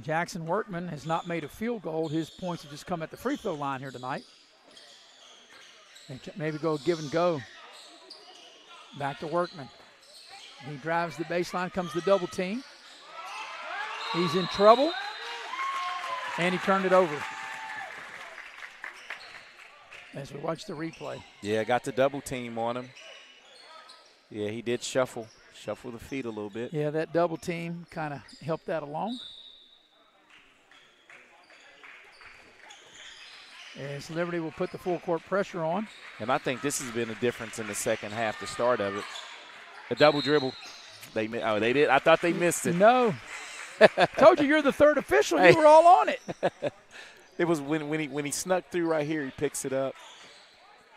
Jackson Workman has not made a field goal. His points have just come at the free throw line here tonight. And maybe go give and go. Back to Workman. He drives the baseline, comes the double team. He's in trouble, and he turned it over. As we watch the replay. Yeah, got the double team on him. Yeah, he did shuffle the feet a little bit. Yeah, that double team kind of helped that along. As Liberty will put the full court pressure on. And I think this has been a difference in the second half, the start of it. A double dribble. They did. I thought they missed it. No. Told you you're the third official. You were all on it. It was when he snuck through right here, he picks it up.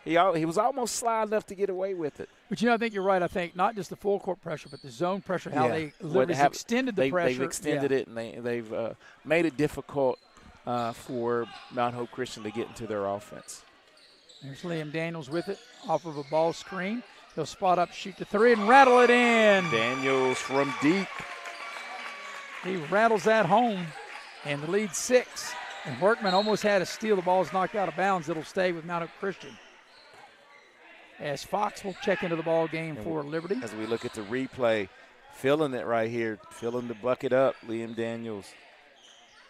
He was almost sly enough to get away with it. But, I think you're right. I think not just the full court pressure, but the zone pressure, how Liberty's extended the pressure. They've extended it, and they've made it difficult for Mount Hope Christian to get into their offense. There's Liam Daniels with it off of a ball screen. He'll spot up, shoot the 3, and rattle it in. Daniels from deep. He rattles that home, and the lead 6. And Workman almost had a steal. The ball is knocked out of bounds. It'll stay with Mount Hope Christian. As Fox will check into the ball game for Liberty. As we look at the replay, filling it right here, filling the bucket up, Liam Daniels.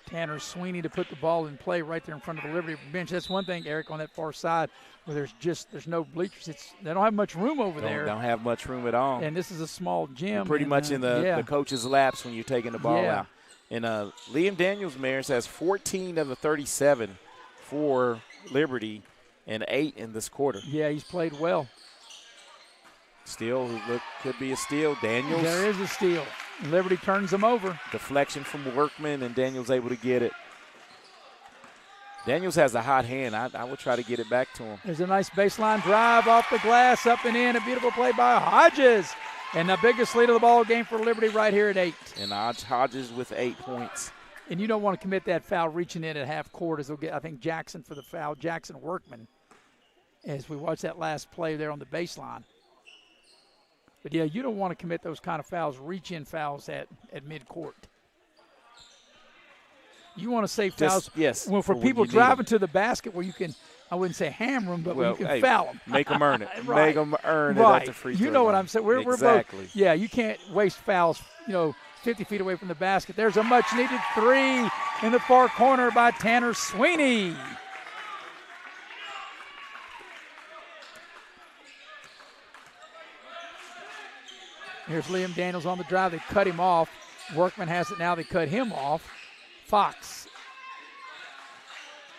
Tanner Sweeney to put the ball in play right there in front of the Liberty bench. That's one thing, Eric, on that far side where there's no bleachers. They don't have much room over there. Don't have much room at all. And this is a small gym. You're pretty much in the coach's laps when you're taking the ball out. And Liam Daniels Mariners has 14 of the 37 for Liberty and 8 in this quarter. Yeah, he's played well. Steal, could be a steal. Daniels. There is a steal. Liberty turns them over. Deflection from Workman, and Daniels able to get it. Daniels has a hot hand. I would try to get it back to him. There's a nice baseline drive off the glass, up and in. A beautiful play by Hodges. And the biggest lead of the ball game for Liberty right here at 8. And Hodges with 8 points. And you don't want to commit that foul reaching in at half court, as they'll get, I think, Jackson for the foul, Jackson Workman, as we watch that last play there on the baseline. But, yeah, you don't want to commit those kind of fouls, reach-in fouls at midcourt. You want to save fouls well, for people driving to the basket where you can, I wouldn't say hammer them, but where you can foul them. Make them earn it. Right. Make them earn it at the free throw You know what line. I'm saying. We're exactly. both, yeah, you can't waste fouls, 50 feet away from the basket. There's a much-needed 3 in the far corner by Tanner Sweeney. Here's Liam Daniels on the drive. They cut him off. Workman has it now. They cut him off. Fox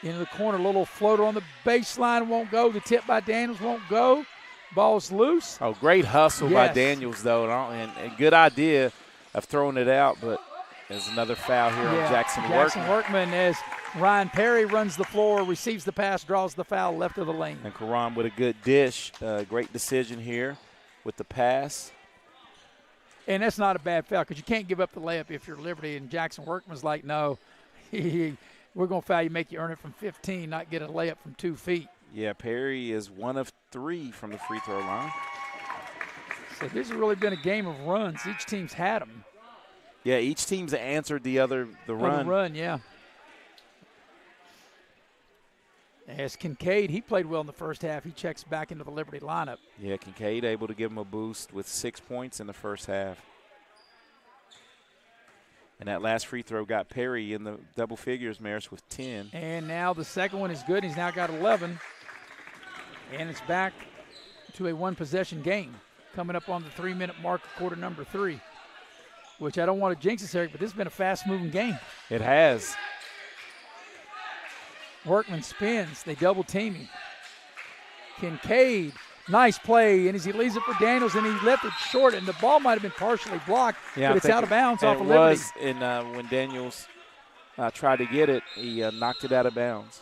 into the corner. Little floater on the baseline won't go. The tip by Daniels won't go. Ball's loose. Oh, great hustle by Daniels, though. And good idea of throwing it out, but there's another foul here on Jackson Workman. Jackson Workman, as Ryan Perry runs the floor, receives the pass, draws the foul left of the lane. And Karan with a good dish. Great decision here with the pass. And that's not a bad foul because you can't give up the layup if you're Liberty. And Jackson Workman's like, no, we're going to foul you, make you earn it from 15, not get a layup from 2 feet. Yeah, Perry is 1 of 3 from the free throw line. So this has really been a game of runs. Each team's had them. Yeah, each team's answered the run. The run, yeah. As Kincaid, he played well in the first half. He checks back into the Liberty lineup. Yeah, Kincaid able to give him a boost with 6 points in the first half. And that last free throw got Perry in the double figures, Maris, with 10. And now the second one is good. He's now got 11. And it's back to a one-possession game coming up on the 3-minute mark of quarter number 3, which I don't want to jinx this, Eric, but this has been a fast-moving game. It has. Workman spins. They double-team him. Kincaid, nice play, and as he leaves it for Daniels, and he left it short, and the ball might have been partially blocked, but it's out of bounds off of Liberty. And when Daniels tried to get it, he knocked it out of bounds.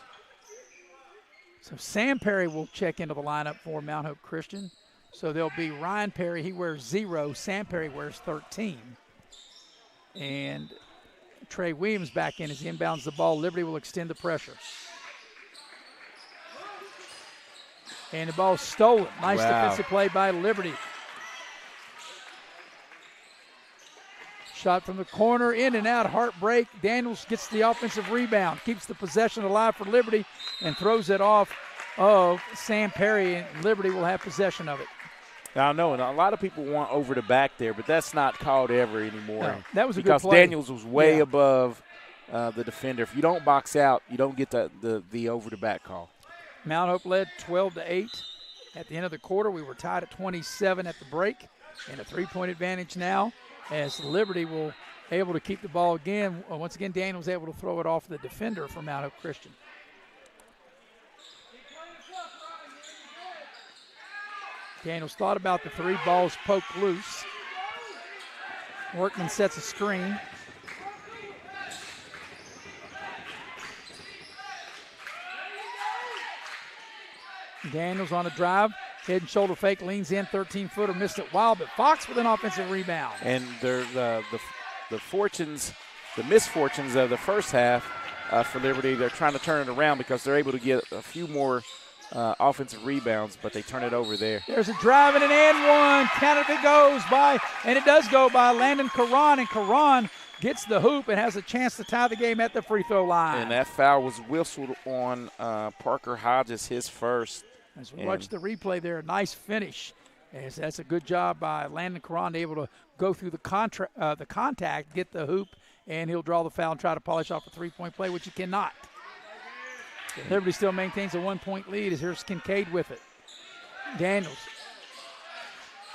So Sam Perry will check into the lineup for Mount Hope Christian. So there'll be Ryan Perry. He wears 0. Sam Perry wears 13. And Trey Williams back in as he inbounds the ball. Liberty will extend the pressure. And the ball's stolen. Nice defensive play by Liberty. Shot from the corner, in and out, heartbreak. Daniels gets the offensive rebound, keeps the possession alive for Liberty, and throws it off of Sam Perry, and Liberty will have possession of it. I know, and a lot of people want over the back there, but that's not called ever anymore. No, that was a good because play. Daniels was way above the defender. If you don't box out, you don't get the over the back call. Mount Hope led 12-8 at the end of the quarter. We were tied at 27 at the break, and a 3-point advantage now as Liberty will able to keep the ball again. Once again, Daniels able to throw it off the defender for Mount Hope Christian. Daniels thought about the 3, balls poked loose. Workman sets a screen. Daniels on a drive, head and shoulder fake, leans in, 13-footer, missed it wild, but Fox with an offensive rebound. And the misfortunes of the first half for Liberty, they're trying to turn it around because they're able to get a few more offensive rebounds, but they turn it over there. There's a drive and an and one. Count if it goes by, and it does go by Landon Karan, and Karan gets the hoop and has a chance to tie the game at the free throw line. And that foul was whistled on Parker Hodges, his first. As we watch the replay there, a nice finish. As that's a good job by Landon Karan, able to go through the contact, get the hoop, and he'll draw the foul and try to polish off a 3-point play, which he cannot. Liberty still maintains a 1-point lead as here's Kincaid with it. Daniels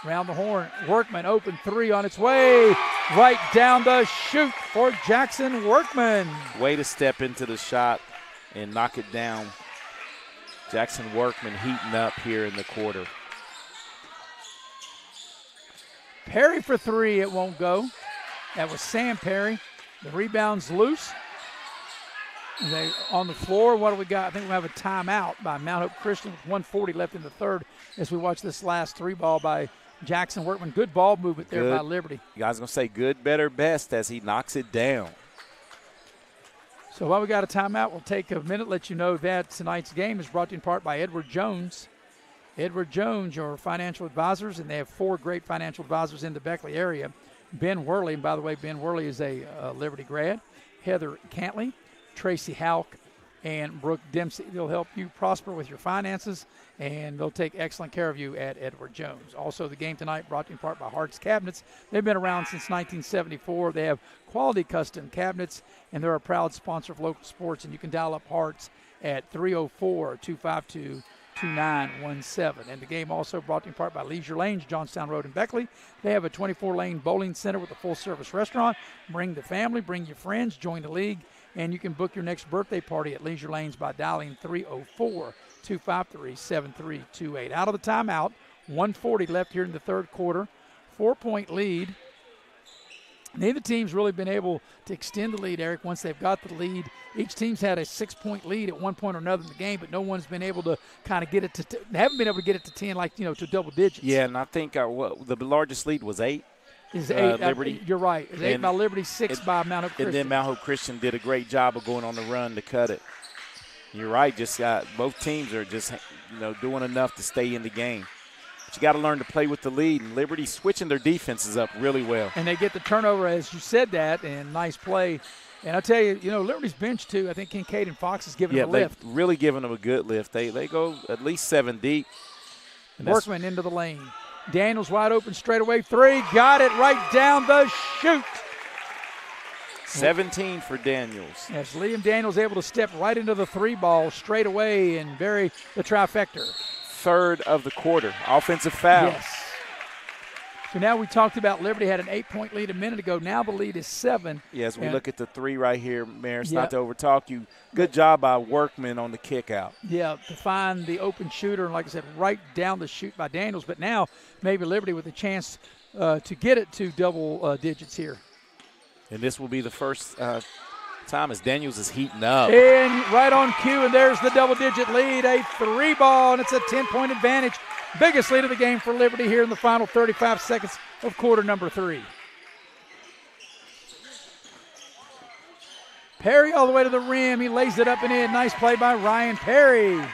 around the horn. Workman open 3 on its way. Right down the chute for Jackson Workman. Way to step into the shot and knock it down. Jackson Workman heating up here in the quarter. Perry for 3, it won't go. That was Sam Perry. The rebound's loose. They on the floor. What do we got? I think we have a timeout by Mount Hope Christian with 1:40 left in the third as we watch this last three ball by Jackson Workman. Good ball movement there by Liberty. You guys going to say good, better, best as he knocks it down. So while we got a timeout, we'll take a minute, let you know that tonight's game is brought to you in part by Edward Jones. Edward Jones, your financial advisors, and they have 4 great financial advisors in the Beckley area. Ben Worley, and by the way, Ben Worley is a Liberty grad. Heather Cantley, Tracy Houck, and Brooke Dempsey. They'll help you prosper with your finances, and they'll take excellent care of you at Edward Jones. Also, the game tonight brought to you in part by Hart's Cabinets. They've been around since 1974. They have quality custom cabinets, and they're a proud sponsor of local sports, and you can dial up Hart's at 304-252-2917. And the game also brought to you in part by Leisure Lanes, Johnstown Road in Beckley. They have a 24-lane bowling center with a full-service restaurant. Bring the family, bring your friends, join the league, and you can book your next birthday party at Leisure Lanes by dialing 304-253-7328. Out of the timeout, 1:40 left here in the third quarter. 4-point lead. Neither team's really been able to extend the lead, Eric, once they've got the lead. Each team's had a 6-point lead at one point or another in the game, but no one's been able to kind of get it to they haven't been able to get it to 10, to double digits. Yeah, and I think the largest lead was 8. Is 8. Liberty. You're right. It's 8 by Liberty, 6 by Mount Hope Christian. And then Mount Hope Christian did a great job of going on the run to cut it. You're right. Both teams are just doing enough to stay in the game. But you got to learn to play with the lead, and Liberty switching their defenses up really well. And they get the turnover, as you said that, and nice play. And I tell you, Liberty's bench too. I think Kincaid and Fox is giving them a lift. Yeah, really giving them a good lift. They go at least 7 deep. Workman into the lane. Daniels wide open straight away. 3, got it right down the chute. 17 for Daniels. Yes, Liam Daniels able to step right into the 3 ball straight away and bury the trifecta. Third of the quarter. Offensive foul. Yes. So now we talked about Liberty had an 8-point lead a minute ago. Now the lead is 7. Yes, we look at the 3 right here, Maris, not to overtalk you. Good job by Workman on the kick out. Yeah, to find the open shooter, and like I said, right down the chute by Daniels. But now maybe Liberty with a chance to get it to double digits here. And this will be the first time as Daniels is heating up. And right on cue, and there's the double-digit lead, a 3 ball, and it's a 10-point advantage. Biggest lead of the game for Liberty here in the final 35 seconds of quarter number 3. Perry all the way to the rim. He lays it up and in. Nice play by Ryan Perry.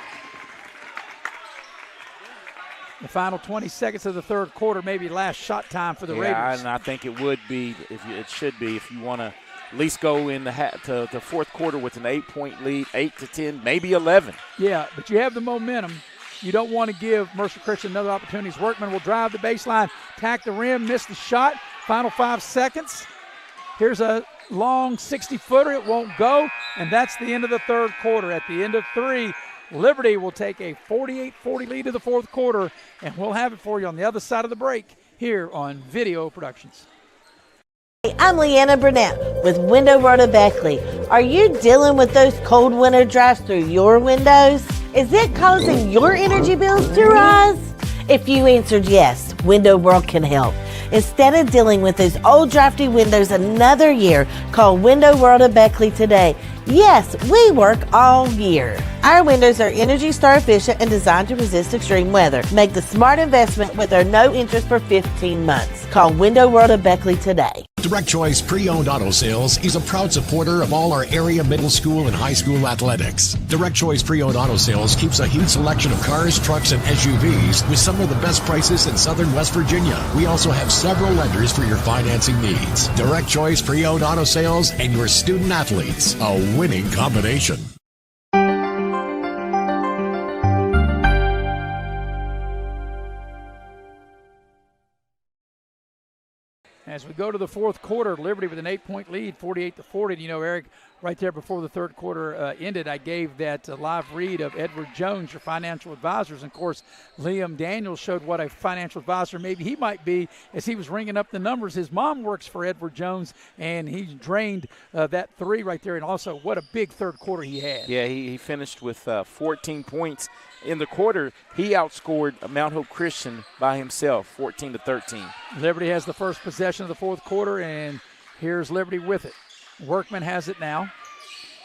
The final 20 seconds of the third quarter, maybe last shot time for the Raiders. Yeah, and I think it would be, it should be, if you want to at least go in to the fourth quarter with an 8-point lead, 8 to 10, maybe 11. Yeah, but you have the momentum. You don't want to give Mercer Christian another opportunity. Workman will drive the baseline, tack the rim, miss the shot. Final 5 seconds. Here's a long 60-footer. It won't go, and that's the end of the third quarter. At the end of 3, Liberty will take a 48-40 lead to the fourth quarter, and we'll have it for you on the other side of the break here on Video Productions. Hey, I'm Leanna Burnett with Window World of Beckley. Are you dealing with those cold winter drafts through your windows? Is it causing your energy bills to rise? If you answered yes, Window World can help. Instead of dealing with those old drafty windows another year, call Window World of Beckley today. Yes, we work all year. Our windows are Energy Star efficient and designed to resist extreme weather. Make the smart investment with our no interest for 15 months. Call Window World of Beckley today. Direct Choice Pre-Owned Auto Sales is a proud supporter of all our area middle school and high school athletics. Direct Choice Pre-Owned Auto Sales keeps a huge selection of cars, trucks, and SUVs with some of the best prices in southern West Virginia. We also have several lenders for your financing needs. Direct Choice Pre-Owned Auto Sales and your student athletes. A winning combination. As we go to the fourth quarter, Liberty with an 8-point lead, 48-40. You know, Eric, right there before the third quarter ended, I gave that live read of Edward Jones, your financial advisors. And, of course, Liam Daniels showed what a financial advisor maybe he might be as he was ringing up the numbers. His mom works for Edward Jones, and he drained that 3 right there. And also, what a big third quarter he had. Yeah, he finished with 14 points. In the quarter, he outscored Mount Hope Christian by himself, 14-13. Liberty has the first possession of the fourth quarter, and here's Liberty with it. Workman has it now.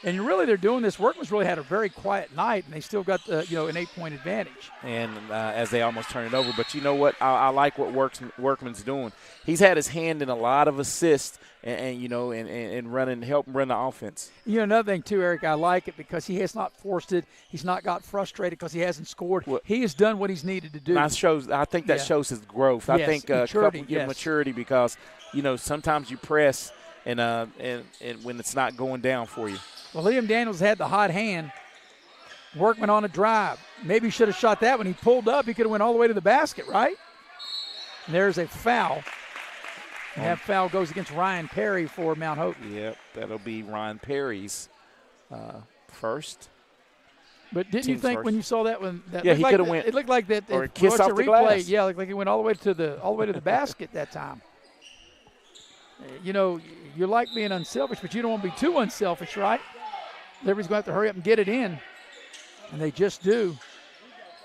And really, they're doing this. Workman's really had a very quiet night, and they still got an 8-point advantage. And as they almost turn it over. But you know what? I like what Workman's doing. He's had his hand in a lot of assists and help run the offense. You know, another thing, too, Eric, I like it because he has not forced it. He's not got frustrated because he hasn't scored. He has done what he's needed to do. I think that shows his growth. Yes, I think maturity because, sometimes you press and when it's not going down for you. Well, Liam Daniels had the hot hand. Workman on a drive. Maybe he should have shot that when he pulled up. He could have went all the way to the basket, right? And there's a foul. And that foul goes against Ryan Perry for Mount Hope. Yep, that'll be Ryan Perry's first. But didn't you think when you saw that one? He could have went. It looked like that. Or a kiss off the glass. Yeah, like he went all the way to the basket that time. You like being unselfish, but you don't want to be too unselfish, right? Liberty's going to have to hurry up and get it in, and they just do.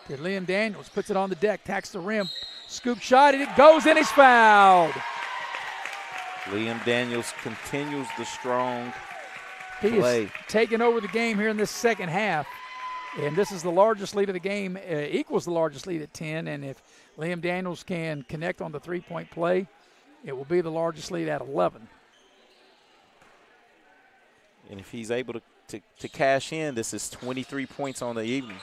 Liam Daniels puts it on the deck, tacks the rim, scoop shot, and it goes, and he's fouled. Liam Daniels continues the strong play. He is taking over the game here in this second half, and this is the largest lead of the game, equals the largest lead at 10, and if Liam Daniels can connect on the three-point play, it will be the largest lead at 11. And if he's able to cash in, this is 23 points on the evening.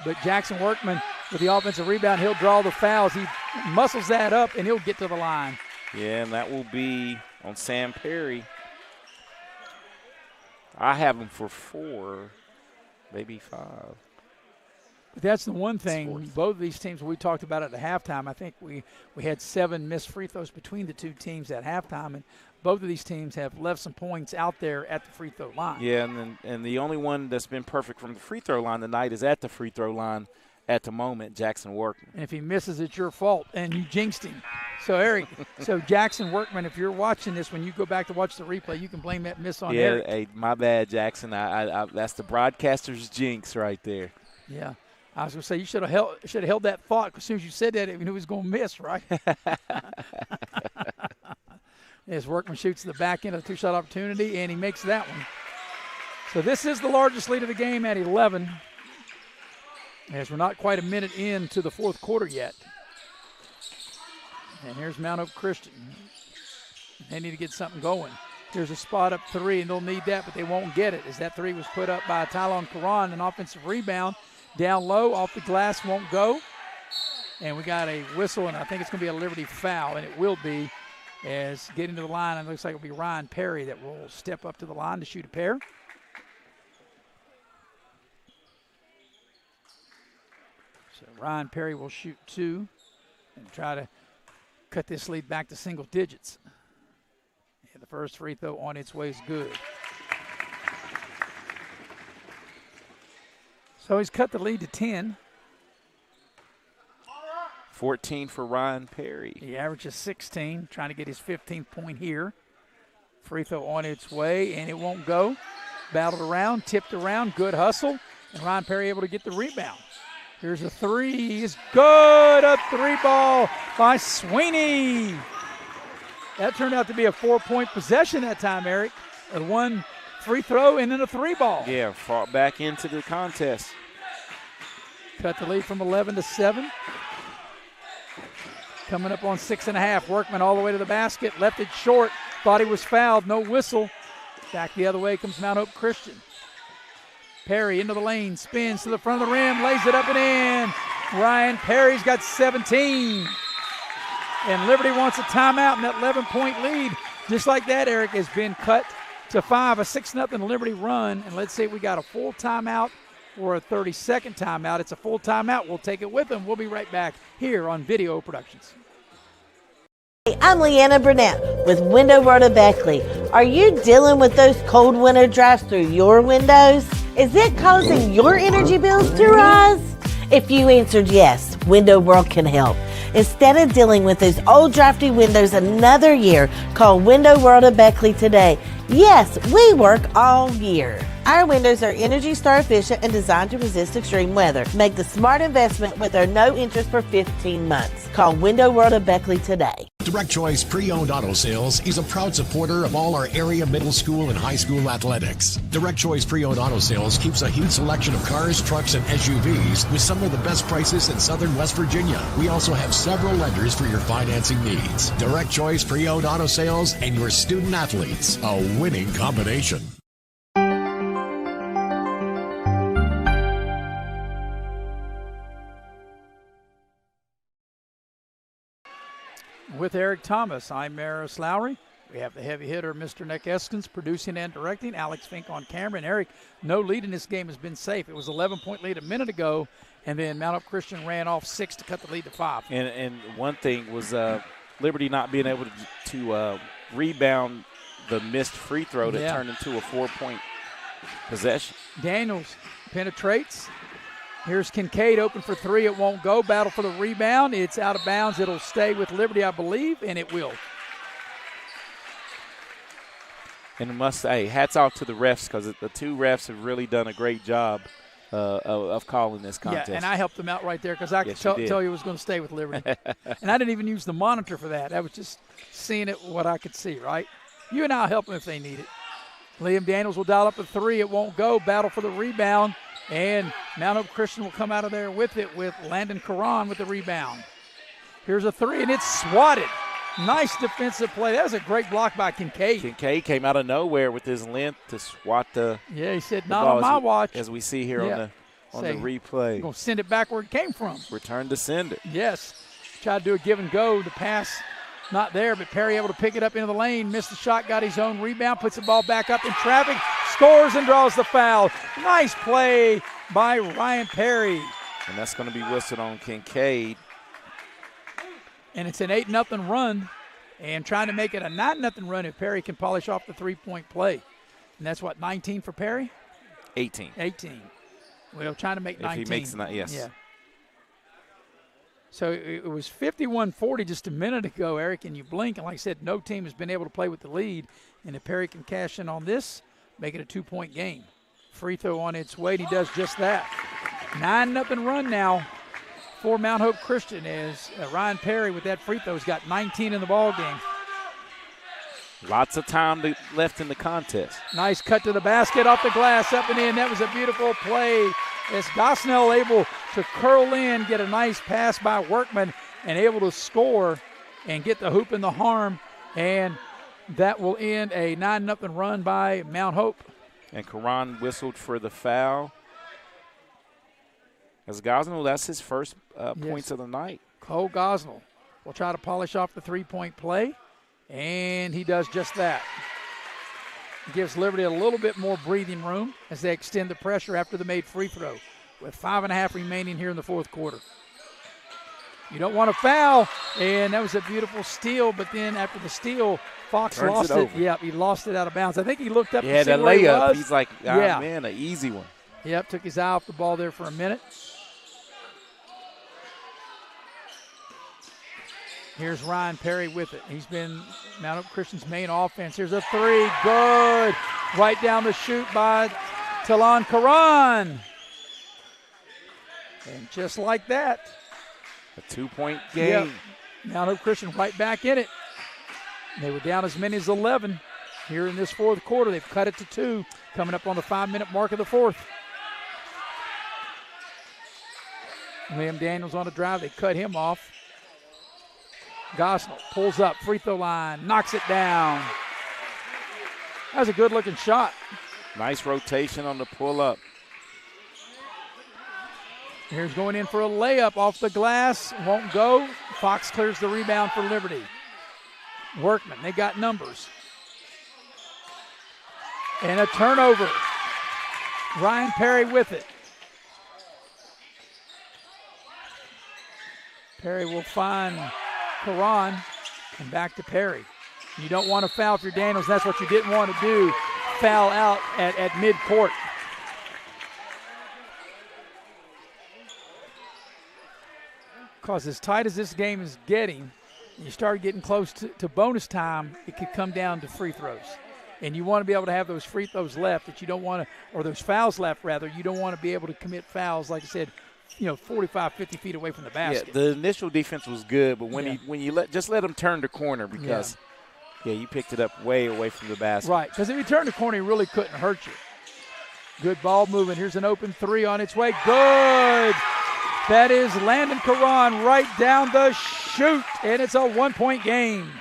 But Jackson Workman with the offensive rebound, he'll draw the fouls. He muscles that up, and he'll get to the line. Yeah, and that will be on Sam Perry. I have him for 4, maybe 5. But that's the one thing, both of these teams, we talked about at the halftime, I think we had 7 missed free throws between the two teams at halftime, and both of these teams have left some points out there at the free throw line. Yeah, and the only one that's been perfect from the free throw line tonight is at the free throw line at the moment, Jackson Workman. And if he misses, it's your fault, and you jinxed him. So, Eric, Jackson Workman, if you're watching this, when you go back to watch the replay, you can blame that miss on Eric. Yeah, hey, my bad, Jackson. I that's the broadcaster's jinx right there. Yeah. I was going to say, you should have held that thought. As soon as you said that, you knew he was going to miss, right? As Workman shoots the back end of the two-shot opportunity, and he makes that one. So this is the largest lead of the game at 11, as we're not quite a minute into the fourth quarter yet. And here's Mount Hope Christian. They need to get something going. Here's a spot up 3, and they'll need that, but they won't get it, as that 3 was put up by Tylon Karan, an offensive rebound. Down low, off the glass, won't go. And we got a whistle, and I think it's going to be a Liberty foul, and it will be, as getting to the line, and it looks like it'll be Ryan Perry that will step up to the line to shoot a pair. So Ryan Perry will shoot 2 and try to cut this lead back to single digits. And the first free throw on its way is good. So he's cut the lead to 10. 14 for Ryan Perry. He averages 16, trying to get his 15th point here. Free throw on its way, and it won't go. Battled around, tipped around, good hustle, and Ryan Perry able to get the rebound. Here's a 3. He's good. A 3 ball by Sweeney. That turned out to be a 4-point possession that time, Eric. A 1 free throw and then a 3 ball. Yeah, fought back into the contest. Cut the lead from 11 to 7. Coming up on 6.5. Workman all the way to the basket. Left it short. Thought he was fouled. No whistle. Back the other way comes Mount Hope Christian. Perry into the lane. Spins to the front of the rim. Lays it up and in. Ryan Perry's got 17. And Liberty wants a timeout, and that 11-point lead, just like that, Eric, has been cut to 5. A 6-0 Liberty run. And let's say we got a full timeout or a 30-second timeout. It's a full timeout. We'll take it with them. We'll be right back here on Video Productions. Hey, I'm Leanna Burnett with Window World of Beckley. Are you dealing with those cold winter drafts through your windows? Is it causing your energy bills to rise? If you answered yes, Window World can help. Instead of dealing with those old drafty windows another year, call Window World of Beckley today. Yes, we work all year. Our windows are Energy Star efficient and designed to resist extreme weather. Make the smart investment with our no interest for 15 months. Call Window World of Beckley today. Direct Choice Pre-Owned Auto Sales is a proud supporter of all our area middle school and high school athletics. Direct Choice Pre-Owned Auto Sales keeps a huge selection of cars, trucks, and SUVs with some of the best prices in southern West Virginia. We also have several lenders for your financing needs. Direct Choice Pre-Owned Auto Sales and your student athletes, a winning combination. With Eric Thomas, I'm Maris Lowry. We have the heavy hitter, Mr. Nick Eskins, producing and directing. Alex Fink on camera. And Eric, no lead in this game has been safe. It was 11-point lead a minute ago, and then Mount Hope Christian ran off 6 to cut the lead to 5. And one thing was Liberty not being able to rebound the missed free throw that turned into a 4-point possession. Daniels penetrates. Here's Kincaid open for 3. It won't go. Battle for the rebound. It's out of bounds. It'll stay with Liberty, I believe, and it will. And I must say, hats off to the refs, because the two refs have really done a great job of calling this contest. Yeah, and I helped them out right there because I could tell you it was going to stay with Liberty. And I didn't even use the monitor for that. I was just seeing it what I could see, right? You and I'll help them if they need it. Liam Daniels will dial up a 3. It won't go. Battle for the rebound. And Mount Hope Christian will come out of there with it with Landon Caron with the rebound. Here's a 3, and it's swatted. Nice defensive play. That was a great block by Kincaid. Kincaid came out of nowhere with his length to swat the he said, not on my watch. As we see here on the replay. We're going to send it back where it came from. Return to send it. Yes. Tried to do a give and go. The pass not there, but Perry able to pick it up into the lane. Missed the shot, got his own rebound, puts the ball back up in traffic, scores and draws the foul. Nice play by Ryan Perry. And that's going to be whistled on Kincaid. And it's an 8-0 run, and trying to make it a 9-0 run if Perry can polish off the three-point play. And that's what, 19 for Perry? 18. Well, trying to make 19. If he makes it, yes. Yeah. So it was 51-40 just a minute ago, Eric, and you blink, and like I said, no team has been able to play with the lead. And if Perry can cash in on this, make it a 2-point game. Free throw on its way, and he does just that. 9-0 run now for Mount Hope Christian as Ryan Perry with that free throw has got 19 in the ball game. Lots of time left in the contest. Nice cut to the basket, off the glass, up and in. That was a beautiful play as Gosnell able to curl in, get a nice pass by Workman, and able to score and get the hoop in the harm. And that will end a 9-0 run by Mount Hope. And Karan whistled for the foul. As Gosnell, that's his first points of the night. Cole Gosnell will try to polish off the three-point play, and he does just that. Gives Liberty a little bit more breathing room as they extend the pressure after the made free throw with 5.5 remaining here in the fourth quarter. You don't want to foul, and that was a beautiful steal, but then after the steal, Fox lost it. Yep, he lost it out of bounds. I think he looked up to see where he was. He's like, man, an easy one. Yep, took his eye off the ball there for a minute. Here's Ryan Perry with it. He's been Mount Hope Christian's main offense. Here's a 3. Good. Right down the chute by Talon Karan. And just like that. A 2-point game. Yep. Mount Hope Christian right back in it. They were down as many as 11 here in this fourth quarter. They've cut it to 2, coming up on the 5-minute mark of the fourth. Liam Daniels on the drive. They cut him off. Gosnell pulls up, free throw line, knocks it down. That was a good-looking shot. Nice rotation on the pull-up. Here's going in for a layup off the glass. Won't go. Fox clears the rebound for Liberty. Workman, they got numbers. And a turnover. Ryan Perry with it. Perry will find Karan and back to Perry. You don't want to foul if you're Daniels. That's what you didn't want to do. Foul out at midcourt. Because as tight as this game is getting, you start getting close to bonus time, it could come down to free throws. And you want to be able to have those free throws left that you don't want to, or those fouls left rather. You don't want to be able to commit fouls, like I said, 45, 50 feet away from the basket. Yeah, the initial defense was good, but when you let him turn the corner because you picked it up way away from the basket. Right, because if he turned the corner, he really couldn't hurt you. Good ball movement. Here's an open three on its way. Good. That is Landon Caron right down the chute, and it's a 1-point game.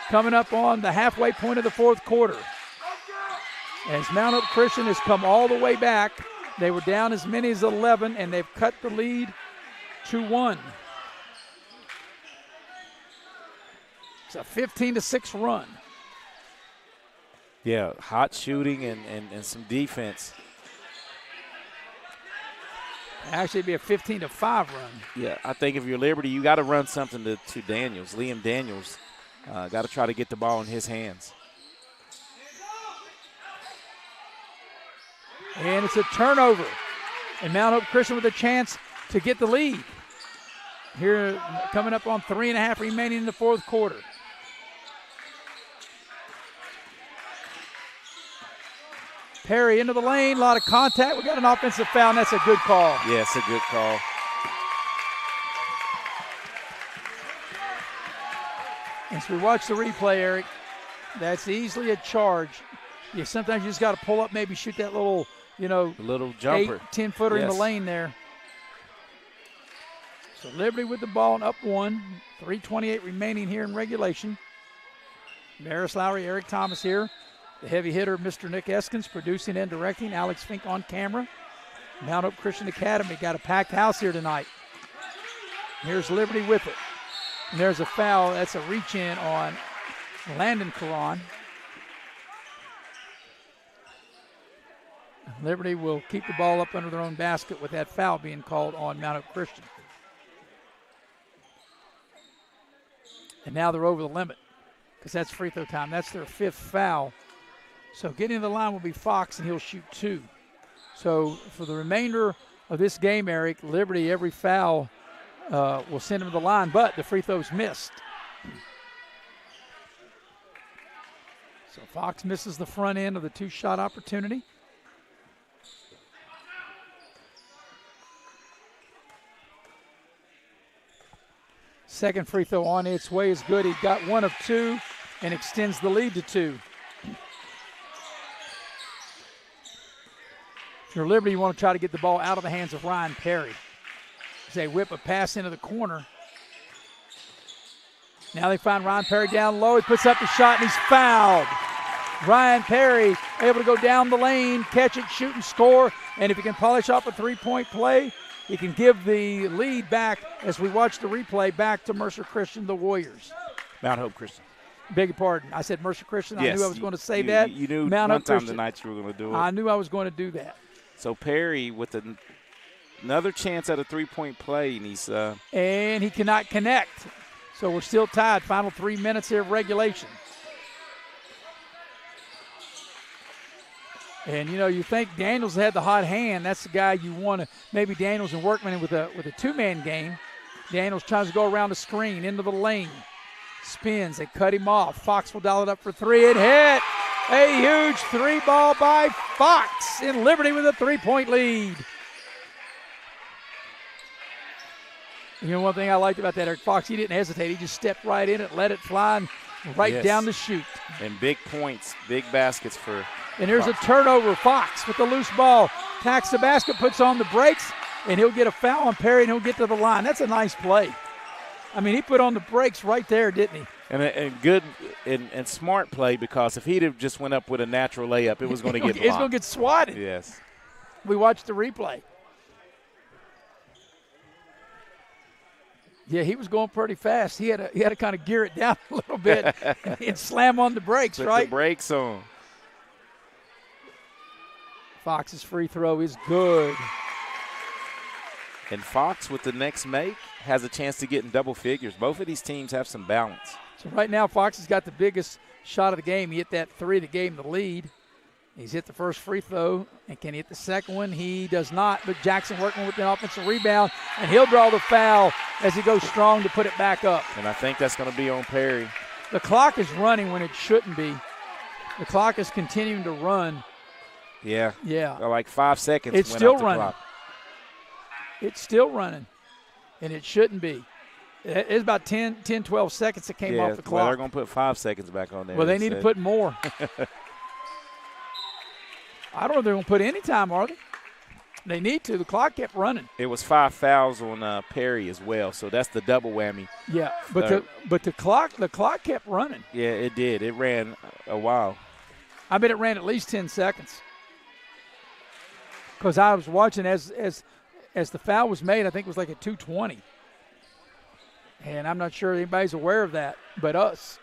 Coming up on the halfway point of the fourth quarter. As Mount Hope Christian has come all the way back. They were down as many as 11, and they've cut the lead to 1. It's a 15-6 run. Yeah, hot shooting and some defense. Actually, it'd be a 15-5 run. Yeah, I think if you're Liberty, you got to run something to Daniels. Liam Daniels got to try to get the ball in his hands. And it's a turnover. And Mount Hope Christian with a chance to get the lead. Here, coming up on 3.5 remaining in the fourth quarter. Perry into the lane, a lot of contact. We got an offensive foul, and that's a good call. Yeah, it's a good call. As we watch the replay, Eric, that's easily a charge. Sometimes you just got to pull up, maybe shoot that little, little jumper, 8-10-footer in the lane there. So Liberty with the ball and up 1. 3:28 remaining here in regulation. Maris Lowry, Eric Thomas here. The heavy hitter, Mr. Nick Eskins, producing and directing. Alex Fink on camera. Mount Hope Christian Academy got a packed house here tonight. Here's Liberty with it. And there's a foul. That's a reach-in on Landon Caron. Liberty will keep the ball up under their own basket with that foul being called on Mount Hope Christian. And now they're over the limit because that's free throw time. That's their 5th foul. So getting to the line will be Fox, and he'll shoot 2. So for the remainder of this game, Eric, Liberty, every foul will send him to the line, but the free throw's missed. So Fox misses the front end of the 2-shot opportunity. Second free throw on its way is good. He got 1 of 2 and extends the lead to 2. If you're Liberty, you want to try to get the ball out of the hands of Ryan Perry. As they whip a pass into the corner. Now they find Ryan Perry down low. He puts up the shot, and he's fouled. Ryan Perry able to go down the lane, catch it, shoot, and score. And if he can polish off a 3-point play, he can give the lead back, as we watch the replay, back to Mercer Christian, the Warriors. Mount Hope Christian. Beg your pardon. I said Mercer Christian. Yes, I knew I was going to say that. You knew Mount one Hope time Christian. tonight you were going to do it. I knew I was going to do that. So Perry with another chance at a 3-point play, and he's and he cannot connect. So we're still tied. Final 3 minutes here of regulation. And you think Daniels had the hot hand. That's the guy you want to. Maybe Daniels and Workman with a 2-man game. Daniels tries to go around the screen into the lane. Spins. They cut him off. Fox will dial it up for 3. It hit. A huge 3-ball by Fox, in Liberty with a 3-point lead. One thing I liked about that, Eric Fox, he didn't hesitate. He just stepped right in it, let it fly, and down the chute. And big points, big baskets for And here's a turnover. Fox with the loose ball. Tacks the basket, puts on the brakes, and he'll get a foul on Perry, and he'll get to the line. That's a nice play. I mean, he put on the brakes right there, didn't he? And good and smart play, because if he'd have just went up with a natural layup, it was going to get blocked. It's going to get swatted. Yes. We watched the replay. Yeah, he was going pretty fast. He had to kind of gear it down a little bit and slam on the brakes, Put right? the brakes on. Fox's free throw is good. And Fox, with the next make, has a chance to get in double figures. Both of these teams have some balance. So right now, Fox has got the biggest shot of the game. He hit that 3 that gave him the lead. He's hit the first free throw, and can he hit the second one? He does not, but Jackson working with an offensive rebound, and he'll draw the foul as he goes strong to put it back up. And I think that's going to be on Perry. The clock is running when it shouldn't be. The clock is continuing to run. Yeah. Yeah. Like 5 seconds. It's went still off the running. clock. It's still running, and it shouldn't be. It's about 10, 12 seconds that came off the clock. Well, they're going to put 5 seconds back on there. Well, they need to put more. I don't know if they're going to put any time, are they? They need to. The clock kept running. It was 5 fouls on Perry as well, so that's the double whammy. Yeah, but the clock kept running. Yeah, it did. It ran a while. I bet it ran at least 10 seconds. Because I was watching as the foul was made, I think it was like at 2:20. And I'm not sure anybody's aware of that but us.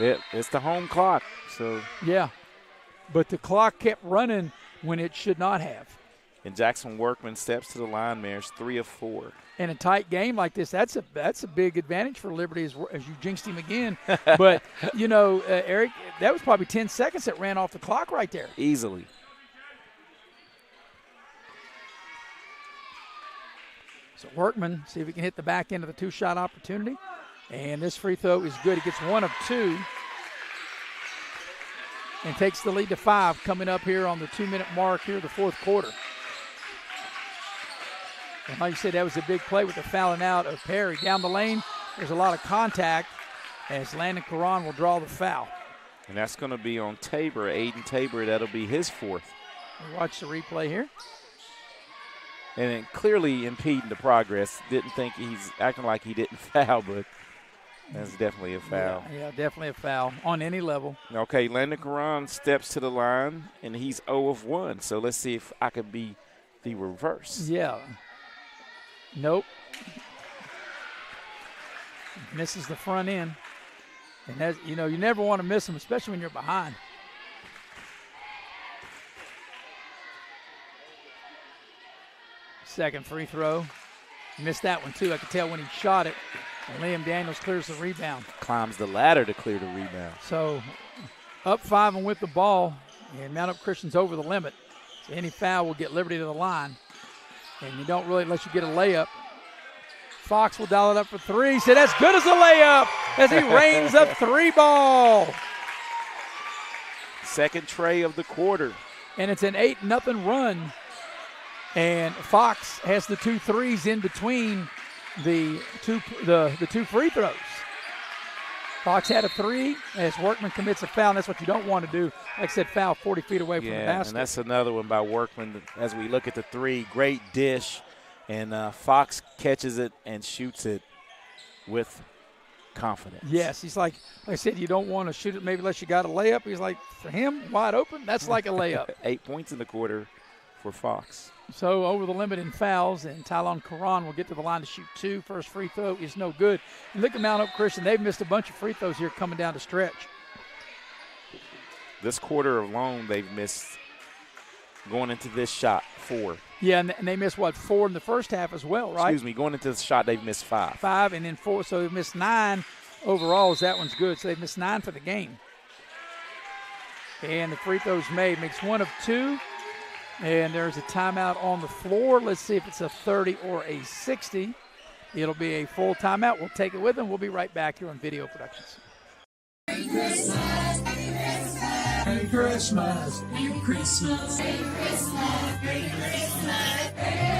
It's the home clock. So yeah, but the clock kept running when it should not have. And Jackson Workman steps to the line, Mayor's 3 of 4. In a tight game like this, that's a big advantage for Liberty as you jinxed him again. But, Eric, that was probably 10 seconds that ran off the clock right there. Easily. So Workman, see if he can hit the back end of the two-shot opportunity. And this free throw is good. He gets 1 of 2 and takes the lead to 5 coming up here on the 2-minute mark here, the fourth quarter. And like you said, that was a big play with the fouling out of Perry. Down the lane, there's a lot of contact as Landon Caron will draw the foul. And that's going to be on Tabor, Aiden Tabor. That'll be his 4th. We'll watch the replay here. And it clearly impeding the progress. Didn't think he's acting like he didn't foul, but that's definitely a foul. Yeah, definitely a foul on any level. Okay, Landon Caron steps to the line, and he's 0 of 1. So let's see if I could be the reverse. Yeah. Nope. Misses the front end. And that's, you never want to miss them, especially when you're behind. Second free throw. Missed that one, too. I could tell when he shot it. And Liam Daniels clears the rebound. Climbs the ladder to clear the rebound. So up 5 and with the ball. And Mount Hope Christian's over the limit. So any foul will get Liberty to the line. And you don't really, unless you get a layup. Fox will dial it up for 3. Said that's good as a layup as he rains up 3 ball. Second tray of the quarter. And it's an 8-0 run. And Fox has the 2 threes in between the two free throws. Fox had a 3 as Workman commits a foul. And that's what you don't want to do. Like I said, foul 40 feet away from the basket. And that's another one by Workman. As we look at the 3, great dish. And Fox catches it and shoots it with confidence. Yes, he's like I said, you don't want to shoot it maybe unless you got a layup. He's like, for him, wide open, that's like a layup. 8 points in the quarter for Fox. So over the limit in fouls, and Tylon Caron will get to the line to shoot 2. First free throw is no good. And look at Mount Hope Christian. They've missed a bunch of free throws here coming down the stretch. This quarter alone, they've missed, going into this shot, 4. Yeah, and they missed, 4 in the first half as well, right? Excuse me, going into this shot, they've missed 5. 5 and then 4, so they've missed 9 overall, as that one's good. So they've missed 9 for the game. And the free throw's made. Makes 1 of 2. And there's a timeout on the floor. Let's see if it's a 30 or a 60. It'll be a full timeout. We'll take it with them. We'll be right back here on Video Productions. Merry Christmas, Merry Christmas, Merry Christmas, Merry Christmas, Merry Christmas, Merry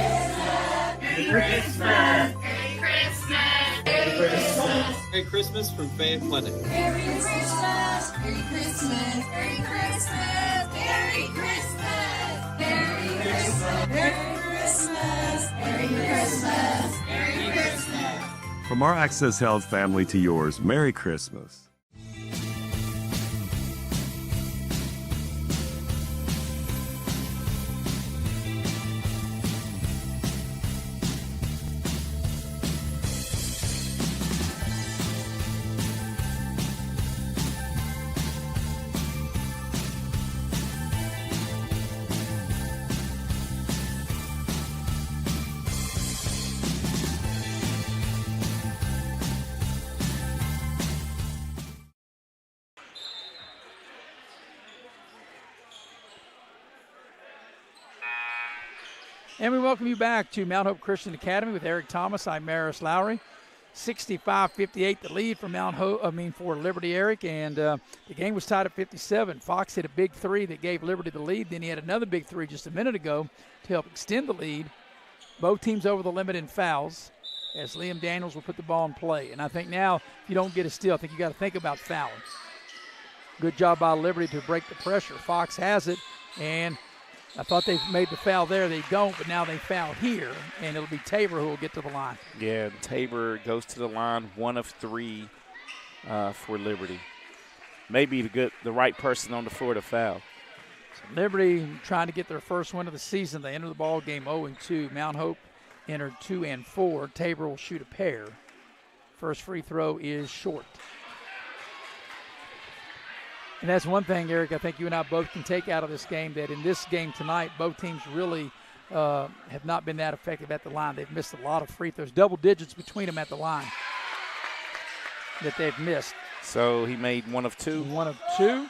Christmas, Merry Christmas, Merry Christmas, Merry Christmas from Faith Clinic. Merry Christmas, Merry Christmas, Merry Christmas, Merry Christmas, Merry Christmas, Merry Christmas, Merry Christmas, Merry Christmas. From our Access Health family to yours, Merry Christmas. And we welcome you back to Mount Hope Christian Academy with Eric Thomas. I'm Maris Lowry. 65-58 the lead for for Liberty, Eric, and the game was tied at 57. Fox hit a big three that gave Liberty the lead. Then he had another big three just a minute ago to help extend the lead. Both teams over the limit in fouls as Liam Daniels will put the ball in play. And I think now, if you don't get a steal, I think you got to think about fouling. Good job by Liberty to break the pressure. Fox has it, and I thought they made the foul there. They don't, but now they foul here, and it'll be Tabor who will get to the line. Yeah, Tabor goes to the line, 1 of 3 for Liberty. Maybe the right person on the floor to foul. So Liberty trying to get their first win of the season. They enter the ball game 0-2. Mount Hope entered 2-4. Tabor will shoot a pair. First free throw is short. And that's one thing, Eric, I think you and I both can take out of this game, that in this game tonight, both teams really have not been that effective at the line. They've missed a lot of free throws, double digits between them at the line that they've missed. So he made 1 of 2. 1 of 2,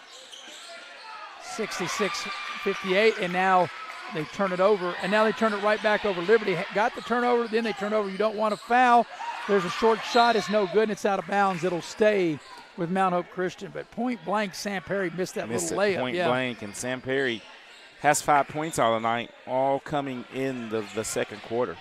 66-58, and now they turn it over, and now they turn it right back over. Liberty got the turnover, then they turn over. You don't want to foul. There's a short shot. It's no good, and it's out of bounds. It'll stay with Mount Hope Christian, but point blank, Sam Perry missed that little layup. Point blank, and Sam Perry has 5 points all night, all coming in the second quarter.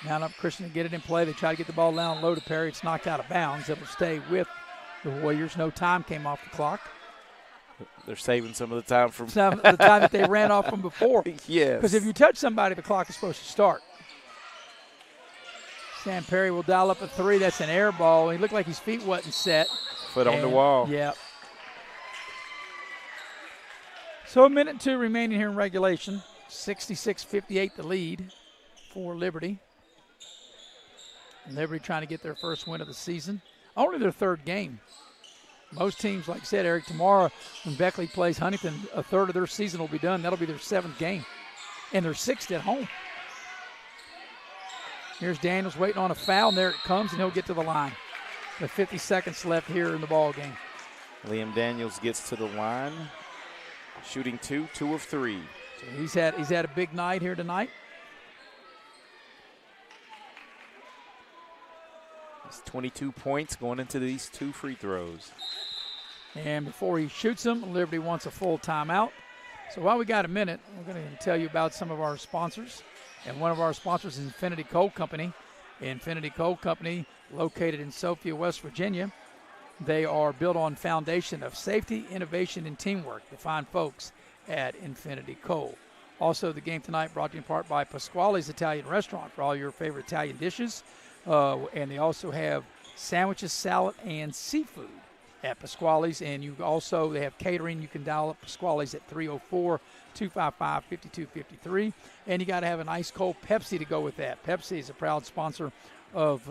Mount Hope Christian to get it in play. They try to get the ball down low to Perry. It's knocked out of bounds. It'll stay with the Warriors. No time came off the clock. They're saving some of the time from the time that they ran off from before. Yes. Because if you touch somebody, the clock is supposed to start. Sam Perry will dial up a three. That's an air ball. He looked like his feet wasn't set. Foot on the wall. Yeah. So 1:02 remaining here in regulation. 66-58 the lead for Liberty. Liberty trying to get their first win of the season. Only their third game. Most teams, like I said, Eric, tomorrow when Beckley plays Huntington, a third of their season will be done. That'll be their 7th game. And their 6th at home. Here's Daniels waiting on a foul, and there it comes, and he'll get to the line. With 50 seconds left here in the ball game. Liam Daniels gets to the line, shooting 2 of 3. So he's had a big night here tonight. It's 22 points going into these 2 free throws. And before he shoots them, Liberty wants a full timeout. So while we got a minute, we're going to tell you about some of our sponsors. And one of our sponsors is Infinity Coal Company. Infinity Coal Company, located in Sophia, West Virginia. They are built on foundation of safety, innovation, and teamwork. The fine folks at Infinity Coal. Also, the game tonight brought to you in part by Pasquale's Italian Restaurant for all your favorite Italian dishes. And they also have sandwiches, salad, and seafood at Pasquale's. And they have catering. You can dial up Pasquale's at 304-255-5253. And you got to have an ice cold Pepsi to go with that. Pepsi is a proud sponsor of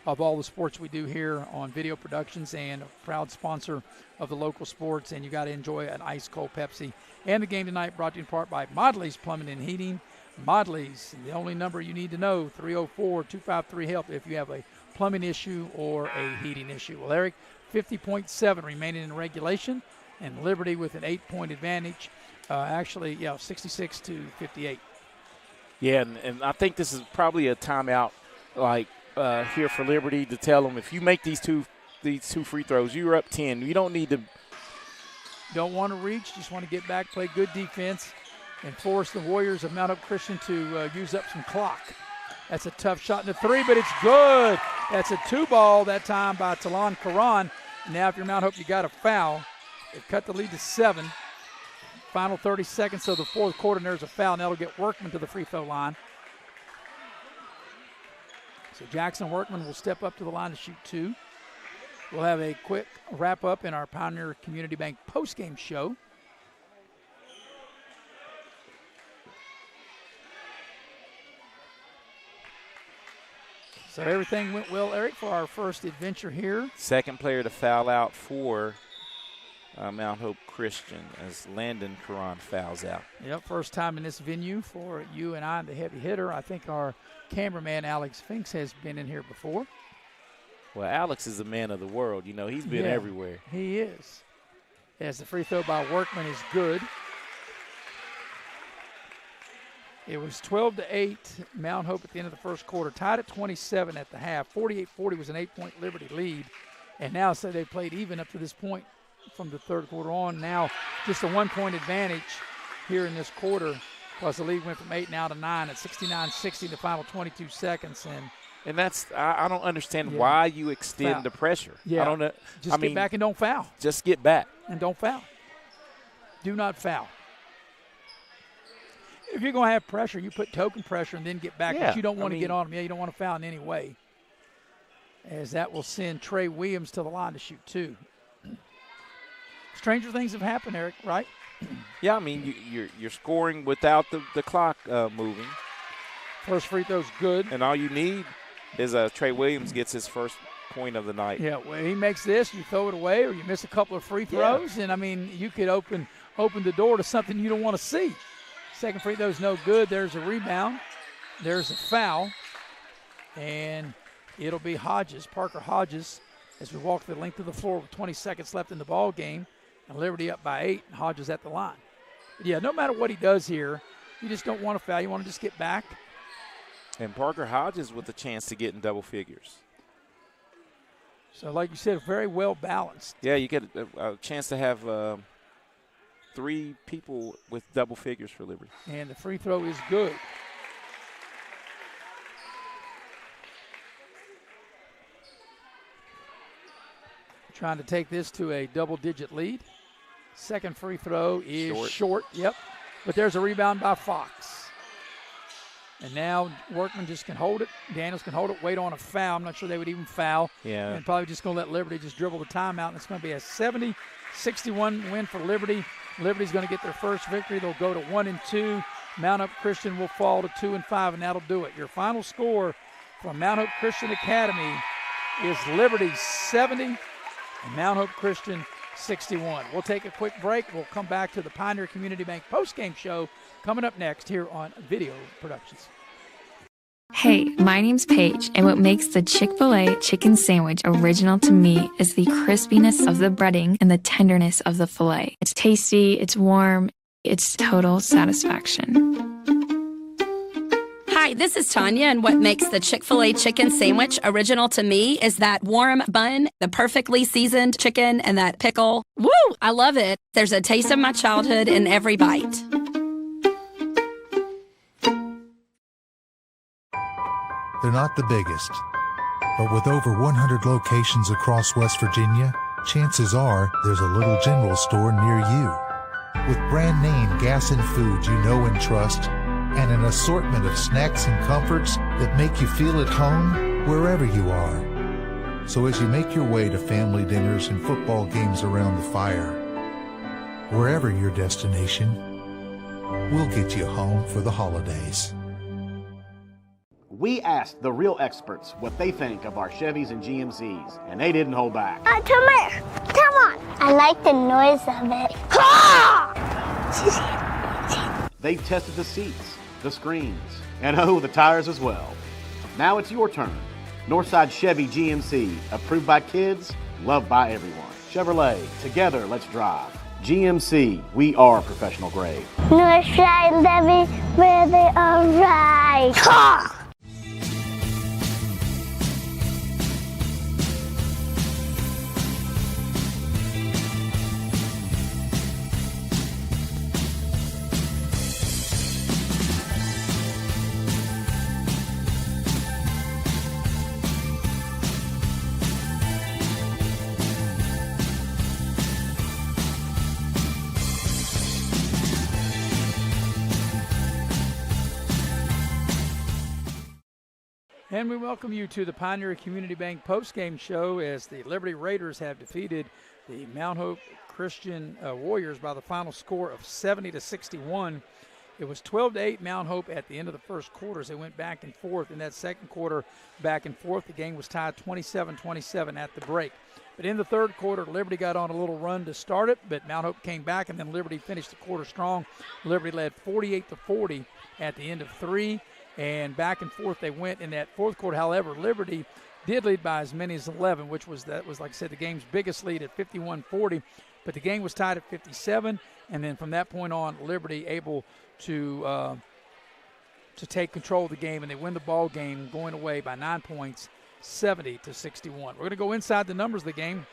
all the sports we do here on Video Productions, and a proud sponsor of the local sports. And you got to enjoy an ice cold Pepsi. And the game tonight brought to you in part by Modley's Plumbing and Heating. Modley's, the only number you need to know, 304-253-HELP if you have a plumbing issue or a heating issue. Well, Eric, 50.7 remaining in regulation, and Liberty with an 8-point advantage. 66-58. Yeah, and I think this is probably a timeout, here for Liberty, to tell them if you make these two free throws, you're up 10. You don't need to. Don't want to reach, just want to get back, play good defense, and force the Warriors of Mount Hope Christian to use up some clock. That's a tough shot in the three, but it's good. That's a 2-ball that time by Talon Karan. Now if you're Mount Hope, you got a foul. They've cut the lead to 7. Final 30 seconds of the fourth quarter, and there's a foul, and that'll get Workman to the free throw line. So Jackson Workman will step up to the line to shoot 2. We'll have a quick wrap-up in our Pioneer Community Bank postgame show. So everything went well, Eric, for our first adventure here. Second player to foul out for Mount Hope Christian as Landon Karan fouls out. Yep, first time in this venue for you and I, the heavy hitter. I think our cameraman, Alex Finks, has been in here before. Well, Alex is a man of the world. You know, he's been everywhere. He is. As the free throw by Workman is good. It was 12-8 Mount Hope at the end of the first quarter, tied at 27 at the half. 48-40 was an 8-point Liberty lead. And now so they played even up to this point from the third quarter on. Now just a 1-point advantage here in this quarter, plus the lead went from 8 now to 9 at 69-60 the final 22 seconds. And that's I don't understand why you extend the pressure. Yeah. I don't know. Just get back and don't foul. Just get back. And don't foul. Do not foul. If you're going to have pressure, you put token pressure and then get back. Yeah, But you don't want to get on them. Yeah, you don't want to foul in any way. As that will send Trey Williams to the line to shoot 2. Stranger things have happened, Eric, right? Yeah, I mean, you're scoring without the clock moving. First free throw's good. And all you need is Trey Williams gets his first point of the night. Yeah, when he makes this, you throw it away or you miss a couple of free throws. Yeah. And, I mean, you could open the door to something you don't want to see. Second free throw's no good. There's a rebound. There's a foul. And it'll be Hodges, Parker Hodges, as we walk the length of the floor with 20 seconds left in the ball game. And Liberty up by 8, and Hodges at the line. But yeah, no matter what he does here, you just don't want to foul. You want to just get back. And Parker Hodges with a chance to get in double figures. So, like you said, very well balanced. Yeah, you get a chance to have 3 people with double figures for Liberty. And the free throw is good. Trying to take this to a double-digit lead. Second free throw is short. Yep. But there's a rebound by Fox. And now Workman just can hold it. Daniels can hold it, wait on a foul. I'm not sure they would even foul. Yeah. And probably just going to let Liberty just dribble the timeout. And it's going to be a 70-61 win for Liberty. Liberty's going to get their first victory. They'll go to 1-2. Mount Hope Christian will fall to 2-5, and that'll do it. Your final score from Mount Hope Christian Academy is Liberty 70 and Mount Hope Christian 61. We'll take a quick break. We'll come back to the Pioneer Community Bank postgame show coming up next here on Video Productions. Hey, my name's Paige, and what makes the Chick-fil-A chicken sandwich original to me is the crispiness of the breading and the tenderness of the filet. It's tasty, it's warm, it's total satisfaction. Hi, this is Tanya, and what makes the Chick-fil-A chicken sandwich original to me is that warm bun, the perfectly seasoned chicken, and that pickle. Woo! I love it. There's a taste of my childhood in every bite. They're not the biggest, but with over 100 locations across West Virginia, chances are there's a little general store near you. With brand name gas and food you know and trust, and an assortment of snacks and comforts that make you feel at home wherever you are. So as you make your way to family dinners and football games around the fire, wherever your destination, we'll get you home for the holidays. We asked the real experts what they think of our Chevys and GMCs, and they didn't hold back. Come here. Come on. I like the noise of it. They tested the seats, the screens, and the tires as well. Now it's your turn. Northside Chevy GMC, approved by kids, loved by everyone. Chevrolet, together let's drive. GMC, we are professional grade. Northside Chevy, really alright. And we welcome you to the Pioneer Community Bank postgame show as the Liberty Raiders have defeated the Mount Hope Christian Warriors by the final score of 70-61. It was 12-8 Mount Hope at the end of the first quarters. They went back and forth in that second quarter, back and forth. The game was tied 27-27 at the break. But in the third quarter, Liberty got on a little run to start it, but Mount Hope came back, and then Liberty finished the quarter strong. Liberty led 48-40 at the end of 3. And back and forth they went in that fourth quarter. However, Liberty did lead by as many as 11, which was, like I said, the game's biggest lead at 51-40. But the game was tied at 57, and then from that point on, Liberty able to to take control of the game, and they win the ball game going away by 9 points, 70-61. We're going to go inside the numbers of the game.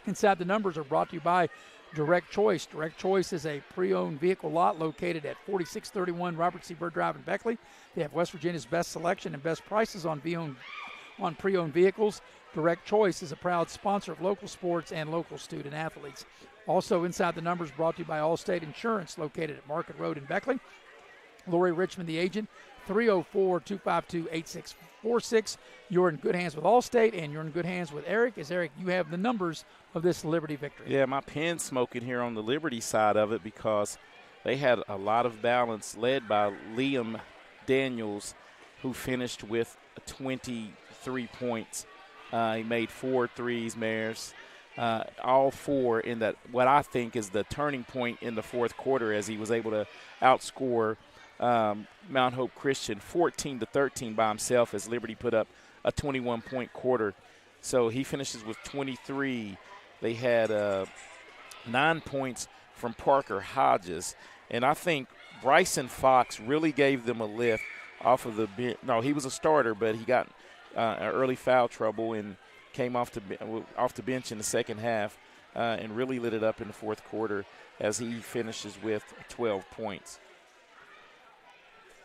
Inside the numbers are brought to you by Direct Choice. Direct Choice is a pre-owned vehicle lot located at 4631 Robert C. Byrd Drive in Beckley. They have West Virginia's best selection and best prices on pre-owned vehicles. Direct Choice is a proud sponsor of local sports and local student athletes. Also inside the numbers brought to you by Allstate Insurance, located at Market Road in Beckley. Lori Richmond, the agent, 304-252-8646. You're in good hands with Allstate, and you're in good hands with Eric. As Eric, you have the numbers of this Liberty victory. Yeah, my pen's smoking here on the Liberty side of it because they had a lot of balance led by Liam Daniels, who finished with 23 points. He made 4 threes, Mares. All 4 in that what I think is the turning point in the fourth quarter, as he was able to outscore Mount Hope Christian 14-13 by himself, as Liberty put up a 21-point quarter. So he finishes with 23. They had 9 points from Parker Hodges, and I think Bryson Fox really gave them a lift off of the bench. No, he was a starter, but he got an early foul trouble and came off the bench in the second half and really lit it up in the fourth quarter as he finishes with 12 points.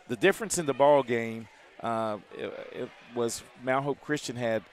The difference in the ball game it was Mount Hope Christian had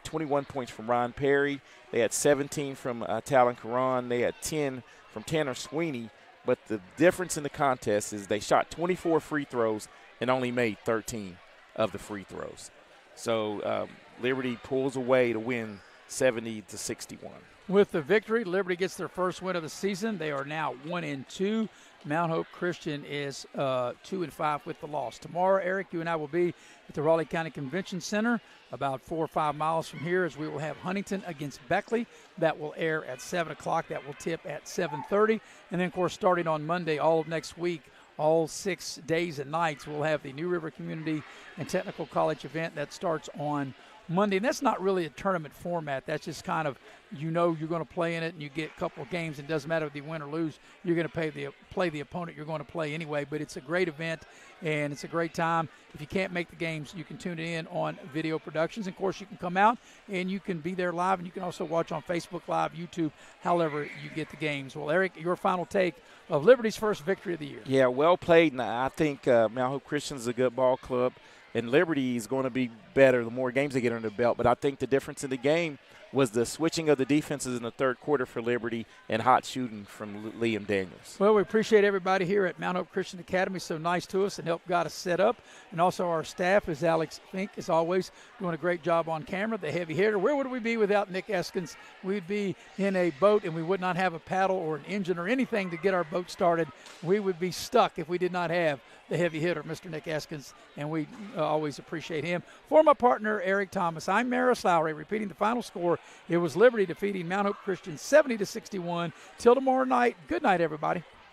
21 points from Ron Perry. They had 17 from Talon Karan. They had 10 from Tanner Sweeney. But the difference in the contest is they shot 24 free throws and only made 13 of the free throws. So Liberty pulls away to win 70-61. With the victory, Liberty gets their first win of the season. They are now 1-2. Mount Hope Christian is 2-5 with the loss. Tomorrow, Eric, you and I will be at the Raleigh County Convention Center, about 4 or 5 miles from here, as we will have Huntington against Beckley. That will air at 7 o'clock. That will tip at 7:30. And then, of course, starting on Monday, all of next week, all 6 days and nights, we'll have the New River Community and Technical College event that starts on Monday. And that's not really a tournament format. That's just kind of, you're going to play in it, and you get a couple of games. It doesn't matter if you win or lose. You're going to play the opponent you're going to play anyway. But it's a great event, and it's a great time. If you can't make the games, you can tune in on Video Productions. Of course, you can come out, and you can be there live, and you can also watch on Facebook Live, YouTube, however you get the games. Well, Eric, your final take of Liberty's first victory of the year. Yeah, well played. And I think Mount Hope Christian is a good ball club, and Liberty is going to be better the more games they get under the belt. But I think the difference in the game was the switching of the defenses in the third quarter for Liberty and hot shooting from Liam Daniels. Well, we appreciate everybody here at Mount Hope Christian Academy, so nice to us and helped got us set up. And also our staff, as Alex Fink, as always, doing a great job on camera, the heavy hitter. Where would we be without Nick Eskins? We'd be in a boat, and we would not have a paddle or an engine or anything to get our boat started. We would be stuck if we did not have the heavy hitter, Mr. Nick Eskins, and we always appreciate him. For my partner, Eric Thomas, I'm Maris Lowry, repeating the final score. It was Liberty defeating Mount Hope Christian 70-61. Till tomorrow night, good night, everybody.